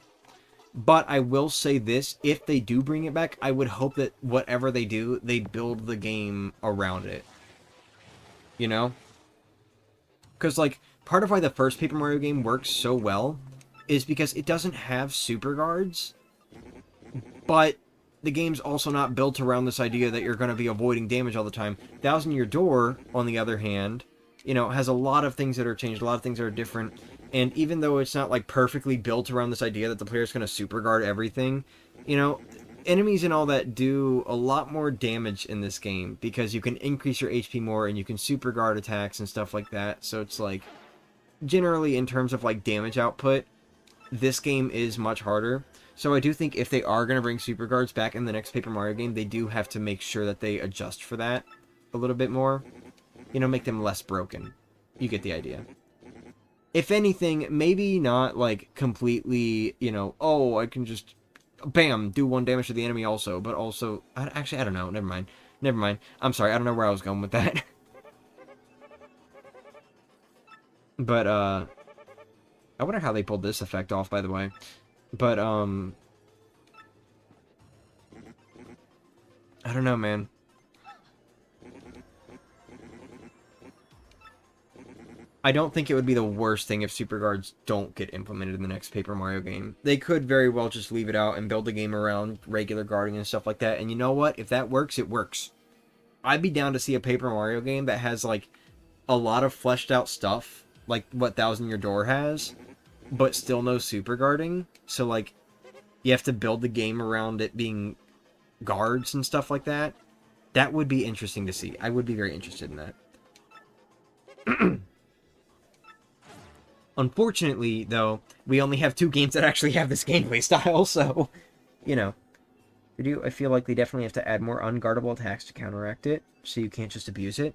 But I will say this, if they do bring it back, I would hope that whatever they do, they build the game around it. You know? Because, like, part of why the first Paper Mario game works so well is because it doesn't have super guards, but the game's also not built around this idea that you're going to be avoiding damage all the time. Thousand Year Door, on the other hand, you know, has a lot of things that are changed, a lot of things that are different, And even though it's not, like, perfectly built around this idea that the player's going to super guard everything, you know, enemies and all that do a lot more damage in this game because you can increase your HP more and you can super guard attacks and stuff like that. So it's like, generally in terms of like damage output, this game is much harder. So I do think if they are going to bring super guards back in the next Paper Mario game, they do have to make sure that they adjust for that a little bit more. You know, make them less broken. You get the idea. If anything, maybe not like completely, you know, oh, I can just bam, do 1 damage to the enemy also, but also, actually, I don't know, never mind. Never mind. I'm sorry, I don't know where I was going with that. But, I wonder how they pulled this effect off, by the way. But, I don't know, man. I don't think it would be the worst thing if super guards don't get implemented in the next Paper Mario game. They could very well just leave it out and build the game around regular guarding and stuff like that. And you know what? If that works, it works. I'd be down to see a Paper Mario game that has, like, a lot of fleshed out stuff, like what Thousand Year Door has, but still no super guarding. So, like, you have to build the game around it being guards and stuff like that. That would be interesting to see. I would be very interested in that. Unfortunately, though, we only have 2 games that actually have this gameplay style, so, you know. I feel like they definitely have to add more unguardable attacks to counteract it, so you can't just abuse it.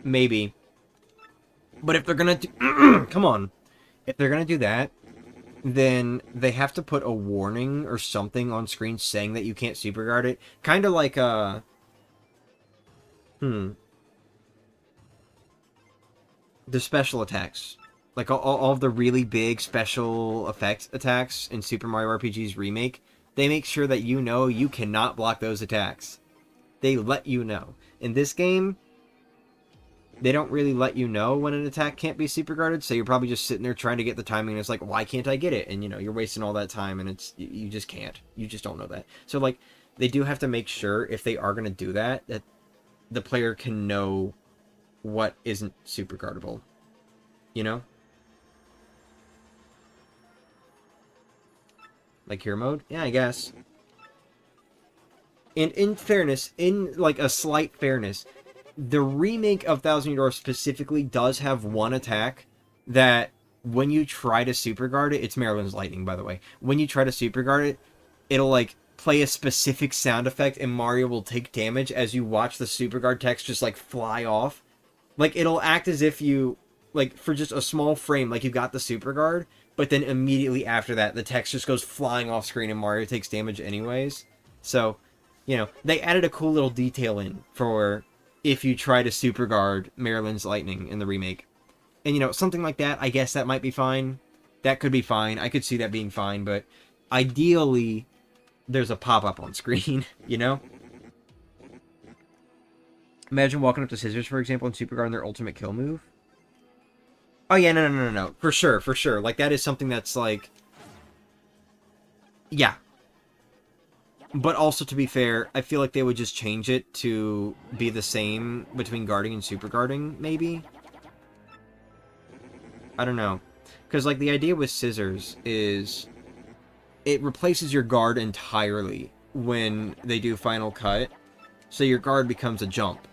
Maybe. But if they're gonna do... Come on. If they're gonna do that, then they have to put a warning or something on screen saying that you can't super guard it. Kind of like, the special attacks. Like, all of the really big special effect attacks in Super Mario RPG's Remake, they make sure that you know you cannot block those attacks. They let you know. In this game, they don't really let you know when an attack can't be super guarded, so you're probably just sitting there trying to get the timing, and it's like, why can't I get it? And, you know, you're wasting all that time, and it's you just can't. You just don't know that. So, like, they do have to make sure, if they are going to do that, that the player can know what isn't super guardable. You know? Like hero mode? Yeah, I guess. And in fairness, in like a slight fairness, the remake of Thousand Year Door specifically does have one attack that when you try to super guard it, it's Marilyn's Lightning, by the way. When you try to super guard it, it'll like play a specific sound effect and Mario will take damage as you watch the super guard text just like fly off. Like, it'll act as if you, like, for just a small frame, like, you got the super guard, but then immediately after that, the text just goes flying off screen and Mario takes damage anyways. So, you know, they added a cool little detail in for if you try to super guard Marilyn's Lightning in the remake. And, you know, something like that, I guess that might be fine. That could be fine. I could see that being fine, but ideally, there's a pop-up on screen, you know? Imagine walking up to Scissors, for example, and super guarding their ultimate kill move. Oh, yeah, no. For sure, for sure. Like, that is something that's, like... Yeah. But also, to be fair, I feel like they would just change it to be the same between guarding and super guarding, maybe? I don't know. Because, like, the idea with Scissors is... it replaces your guard entirely when they do Final Cut. So your guard becomes a jump.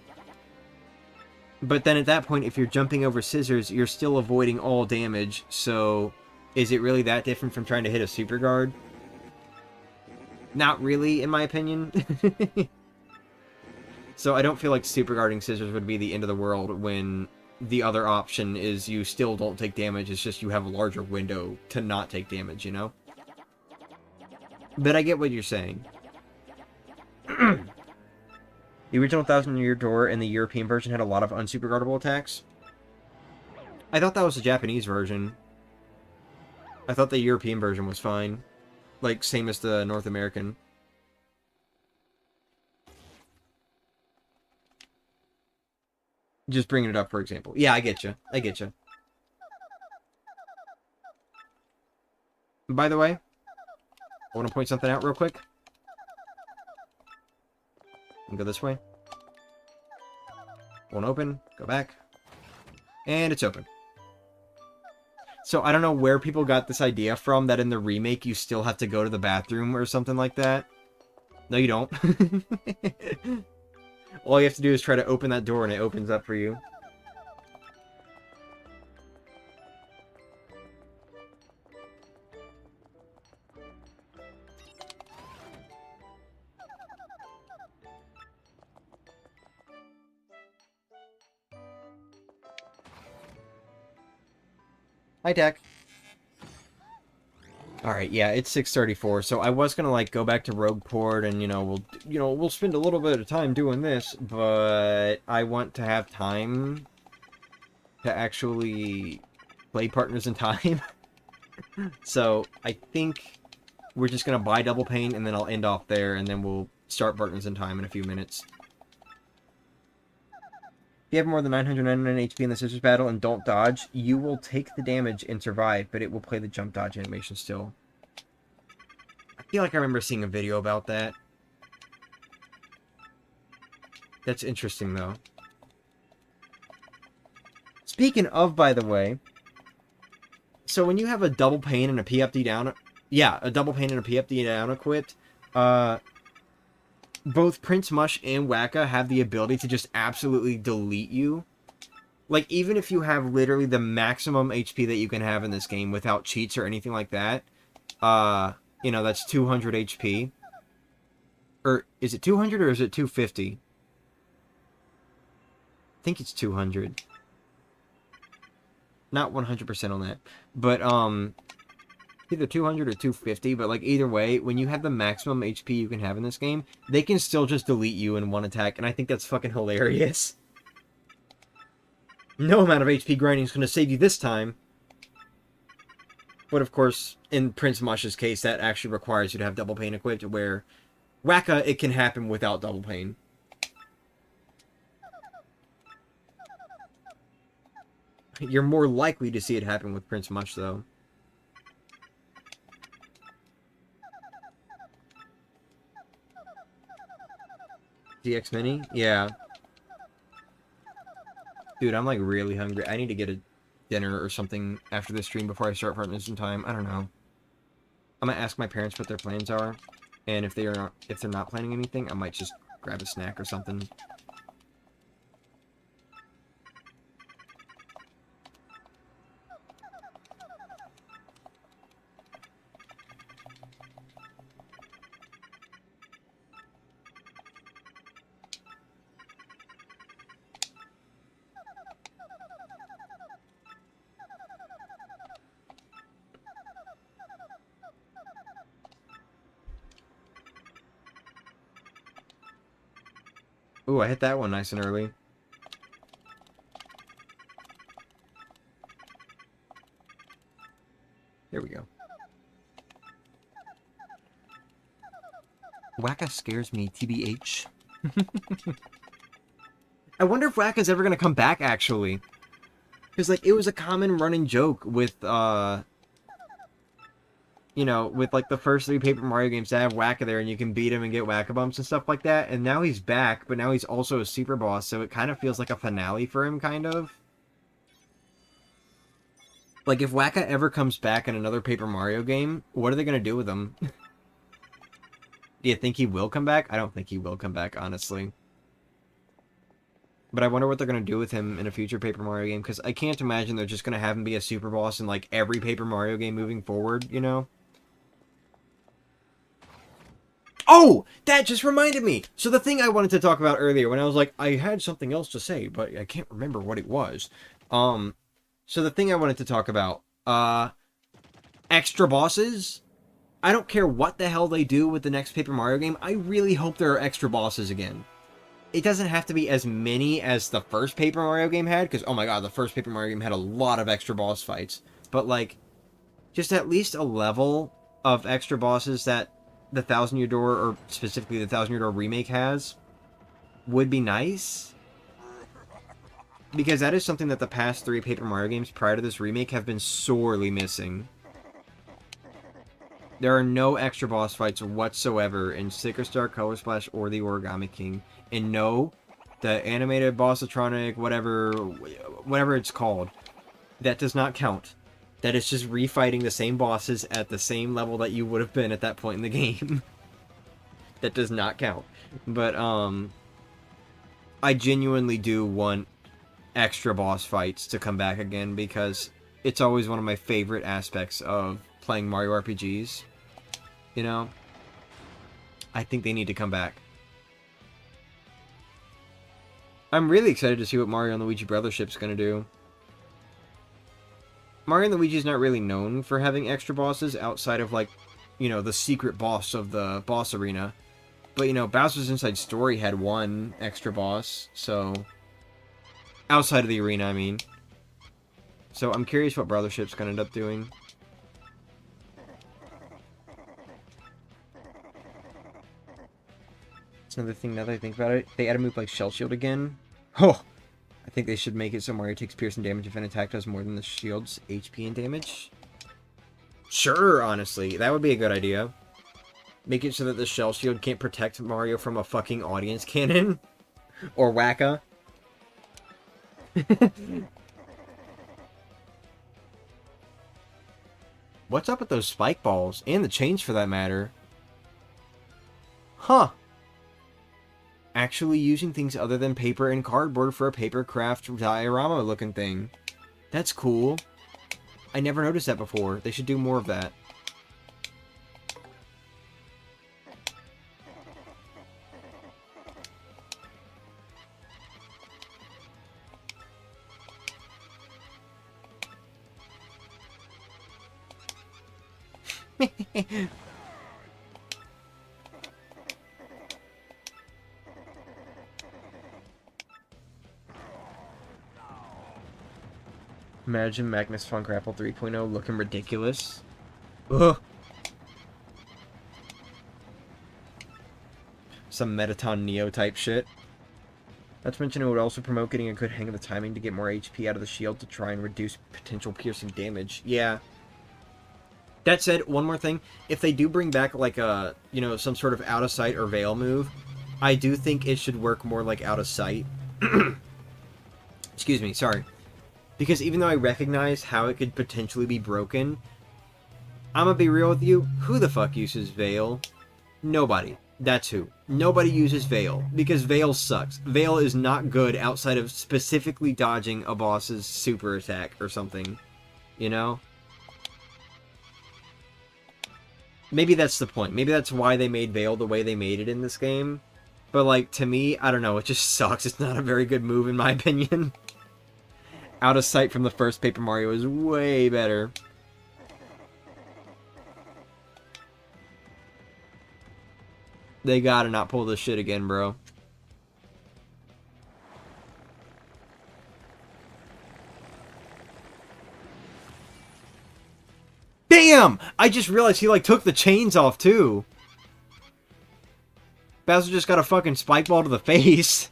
But then at that point, if you're jumping over Scissors, you're still avoiding all damage, so is it really that different from trying to hit a super guard? Not really, in my opinion. So I don't feel like super guarding Scissors would be the end of the world when the other option is you still don't take damage, it's just you have a larger window to not take damage, you know? But I get what you're saying. The original Thousand Year Door and the European version had a lot of unsuper guardable attacks. I thought that was the Japanese version. I thought the European version was fine. Like, same as the North American. Just bringing it up, for example. Yeah, I get you. I get you. By the way, I want to point something out real quick. And go this way. Won't open. Go back. And it's open. So I don't know where people got this idea from, that in the remake you still have to go to the bathroom or something like that. No, you don't. All you have to do is try to open that door and it opens up for you. Hi, Tech. Alright, yeah, it's 6:34, so I was gonna, like, go back to Rogueport and, we'll spend a little bit of time doing this, but I want to have time to actually play Partners in Time. So, I think we're just gonna buy Double Pain, and then I'll end off there, and then we'll start Partners in Time in a few minutes. If you have more than 999 HP in the Scissors Battle and don't dodge, you will take the damage and survive, but it will play the jump dodge animation still. I feel like I remember seeing a video about that. That's interesting, though. Speaking of, by the way, so when you have a Double Pain and a PFD down... Yeah, a Double Pain and a PFD down equipped, both Prince Mush and Wacka have the ability to just absolutely delete you. Like, even if you have literally the maximum HP that you can have in this game without cheats or anything like that, that's 200 HP. Or, is it 200 or is it 250? I think it's 200. Not 100% on that. But, either 200 or 250, but like either way, when you have the maximum HP you can have in this game, they can still just delete you in one attack, and I think that's fucking hilarious. No amount of HP grinding is going to save you this time. But of course, in Prince Mush's case, that actually requires you to have Double Pain equipped, where Wacka, it can happen without Double Pain. You're more likely to see it happen with Prince Mush, though. DX Mini? Yeah. Dude, I'm like really hungry. I need to get a dinner or something after this stream before I start Partners in Time. I don't know. I'm gonna ask my parents what their plans are, and if they're not planning anything, I might just grab a snack or something. Ooh, I hit that one nice and early. There we go. Wacka scares me, TBH. I wonder if Wacka's ever gonna come back, actually. Because, like, it was a common running joke with, with, like, the first 3 Paper Mario games to have Wacka there, and you can beat him and get Wacka bumps and stuff like that. And now he's back, but now he's also a super boss, so it kind of feels like a finale for him, kind of. Like, if Wacka ever comes back in another Paper Mario game, what are they going to do with him? Do you think he will come back? I don't think he will come back, honestly. But I wonder what they're going to do with him in a future Paper Mario game, because I can't imagine they're just going to have him be a super boss in, like, every Paper Mario game moving forward, you know? Oh! That just reminded me! So the thing I wanted to talk about earlier, when I was like, I had something else to say, but I can't remember what it was. So the thing I wanted to talk about, extra bosses? I don't care what the hell they do with the next Paper Mario game, I really hope there are extra bosses again. It doesn't have to be as many as the first Paper Mario game had, because, oh my god, the first Paper Mario game had a lot of extra boss fights. But, like, just at least a level of extra bosses that the Thousand Year Door, or specifically the Thousand Year Door Remake has, would be nice. Because that is something that the past 3 Paper Mario games prior to this remake have been sorely missing. There are no extra boss fights whatsoever in Sticker Star, Color Splash, or the Origami King. And no, the animated Bossatronic, whatever it's called, that does not count. That it's just refighting the same bosses at the same level that you would have been at that point in the game. That does not count. But, I genuinely do want extra boss fights to come back again, because it's always one of my favorite aspects of playing Mario RPGs. You know? I think they need to come back. I'm really excited to see what Mario and Luigi Brothership's gonna do. Mario and Luigi's not really known for having extra bosses outside of, like, you know, the secret boss of the boss arena. But, you know, Bowser's Inside Story had one extra boss, so... outside of the arena, I mean. So I'm curious what Brothership's gonna end up doing. It's another thing, now that I think about it, they add a move like Shell Shield again. Oh! I think they should make it so Mario takes piercing damage if an attack does more than the shield's HP and damage. Sure, honestly. That would be a good idea. Make it so that the Shell Shield can't protect Mario from a fucking audience cannon. Or Wacka. What's up with those spike balls? And the chains, for that matter. Huh. Actually using things other than paper and cardboard for a paper craft diorama looking thing. That's cool. I never noticed that before. They should do more of that. Imagine Magnus Von Grapple 3.0 looking ridiculous. Ugh. Some Metaton Neo type shit. Not to mention it would also promote getting a good hang of the timing to get more HP out of the shield to try and reduce potential piercing damage. Yeah. That said, one more thing. If they do bring back, like, a, you know, some sort of out-of-sight or veil move, I do think it should work more like out-of-sight. Excuse me, sorry. Because even though I recognize how it could potentially be broken, I'm gonna be real with you, who the fuck uses Veil? Nobody. That's who. Nobody uses Veil, because Veil sucks. Veil is not good outside of specifically dodging a boss's super attack or something. You know? Maybe that's the point. Maybe that's why they made Veil the way they made it in this game. But, like, to me, I don't know, it just sucks. It's not a very good move, in my opinion. Out of sight from the first Paper Mario is way better. They gotta not pull this shit again, bro. Damn! I just realized he, like, took the chains off, too. Bowser just got a fucking spike ball to the face.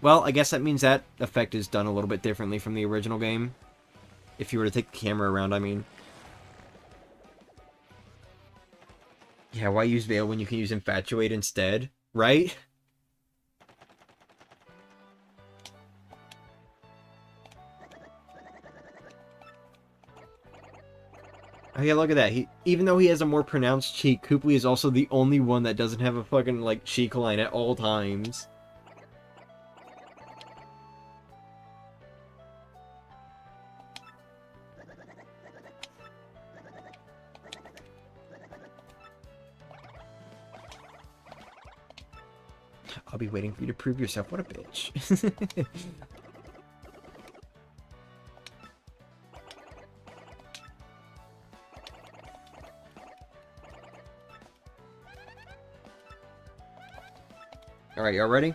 Well, I guess that means that effect is done a little bit differently from the original game. If you were to take the camera around, I mean. Yeah, why use Veil when you can use Infatuate instead? Right? Oh yeah, look at that. Even though he has a more pronounced cheek, Koopley is also the only one that doesn't have a fucking, like, cheek line at all times. I'll be waiting for you to prove yourself. What a bitch. Alright, y'all ready?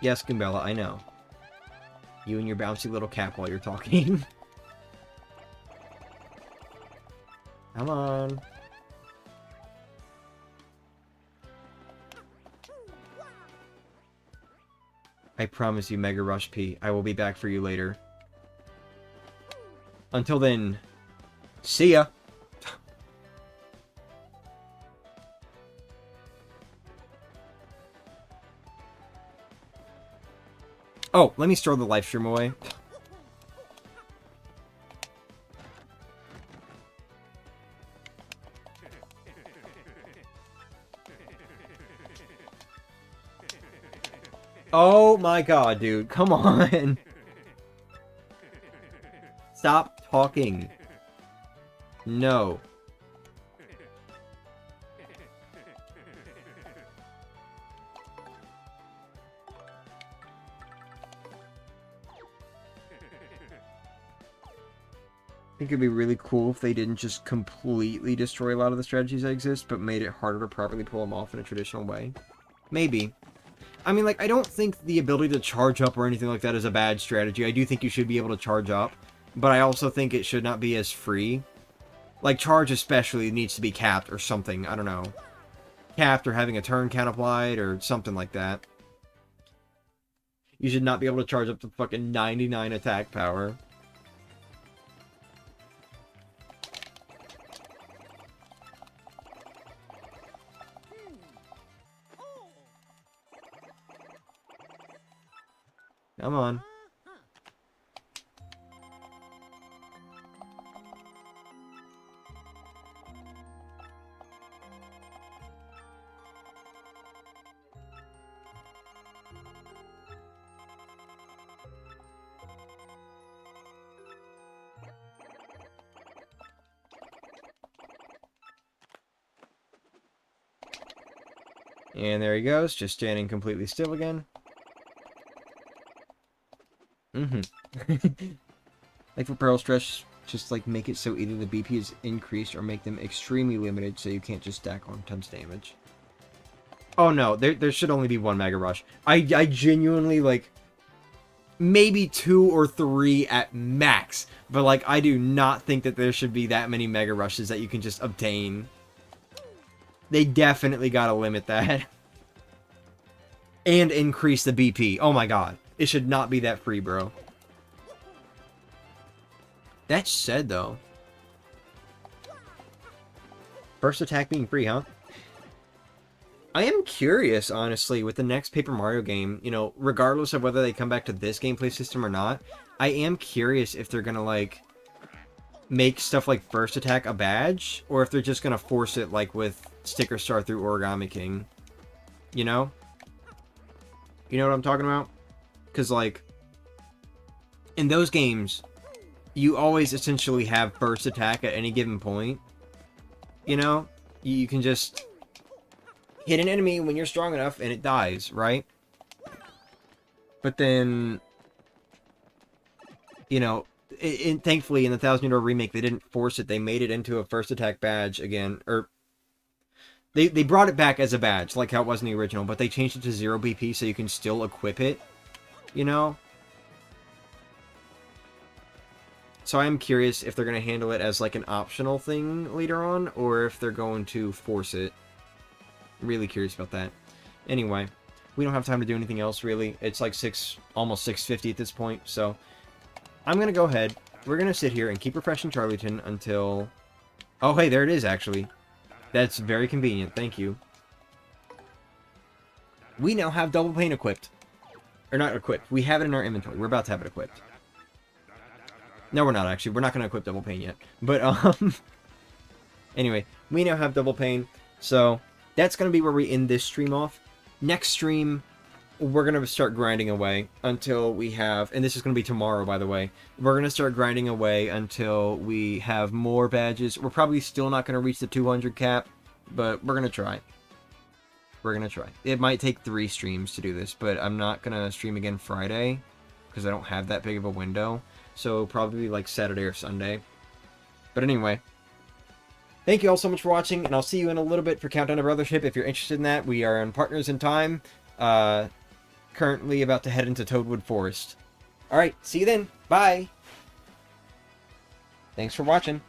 Yes, Goombella, I know. You and your bouncy little cap while you're talking. Come on. I promise you, Mega Rush P, I will be back for you later. Until then, see ya! Oh, let me store the live stream away. Oh my god, dude. Come on. Stop talking. No. I think it'd be really cool if they didn't just completely destroy a lot of the strategies that exist, but made it harder to properly pull them off in a traditional way. Maybe. I mean, like, I don't think the ability to charge up or anything like that is a bad strategy. I do think you should be able to charge up, but I also think it should not be as free. Like, charge especially needs to be capped or something. I don't know. Capped or having a turn count applied or something like that. You should not be able to charge up to fucking 99 attack power. Come on. And there he goes, just standing completely still again. Like for Pearl Stress, just like make it so either the BP is increased or make them extremely limited so you can't just stack on tons damage. Oh no, there should only be one Mega Rush. I genuinely, like, maybe 2 or 3 at max, but like I do not think that there should be that many Mega Rushes that you can just obtain. They definitely gotta limit that. And increase the BP. Oh my god. It should not be that free, bro. That said, though. First attack being free, huh? I am curious, honestly, with the next Paper Mario game, you know, regardless of whether they come back to this gameplay system or not, I am curious if they're gonna, like, make stuff like first attack a badge, or if they're just gonna force it, like, with Sticker Star through Origami King. You know? You know what I'm talking about? Because, like, in those games, you always essentially have first attack at any given point. You know? You can just hit an enemy when you're strong enough and it dies, right? But then, you know, thankfully in the 1000-Year Remake, they didn't force it. They made it into a first attack badge again. Or, they brought it back as a badge, like how it was in the original, but they changed it to 0 BP so you can still equip it. You know? So I'm curious if they're going to handle it as like an optional thing later on, or if they're going to force it. I'm really curious about that. Anyway, we don't have time to do anything else, really. It's like almost 6:50 at this point, so I'm going to go ahead. We're going to sit here and keep refreshing Charlieton until... Oh, hey, there it is, actually. That's very convenient, thank you. We now have Double Pain equipped. Or not equipped. We have it in our inventory. We're about to have it equipped. No, we're not, actually. We're not going to equip Double Pain yet. But, anyway, we now have Double Pain. So, that's going to be where we end this stream off. Next stream, we're going to start grinding away until we have... And this is going to be tomorrow, by the way. We're going to start grinding away until we have more badges. We're probably still not going to reach the 200 cap, but we're going to try. We're going to try. It might take 3 streams to do this, but I'm not going to stream again Friday because I don't have that big of a window. So probably like Saturday or Sunday. But anyway, thank you all so much for watching, and I'll see you in a little bit for Countdown to Brothership if you're interested in that. We are on Partners in Time. Currently about to head into Toadwood Forest. Alright, see you then. Bye. Thanks for watching.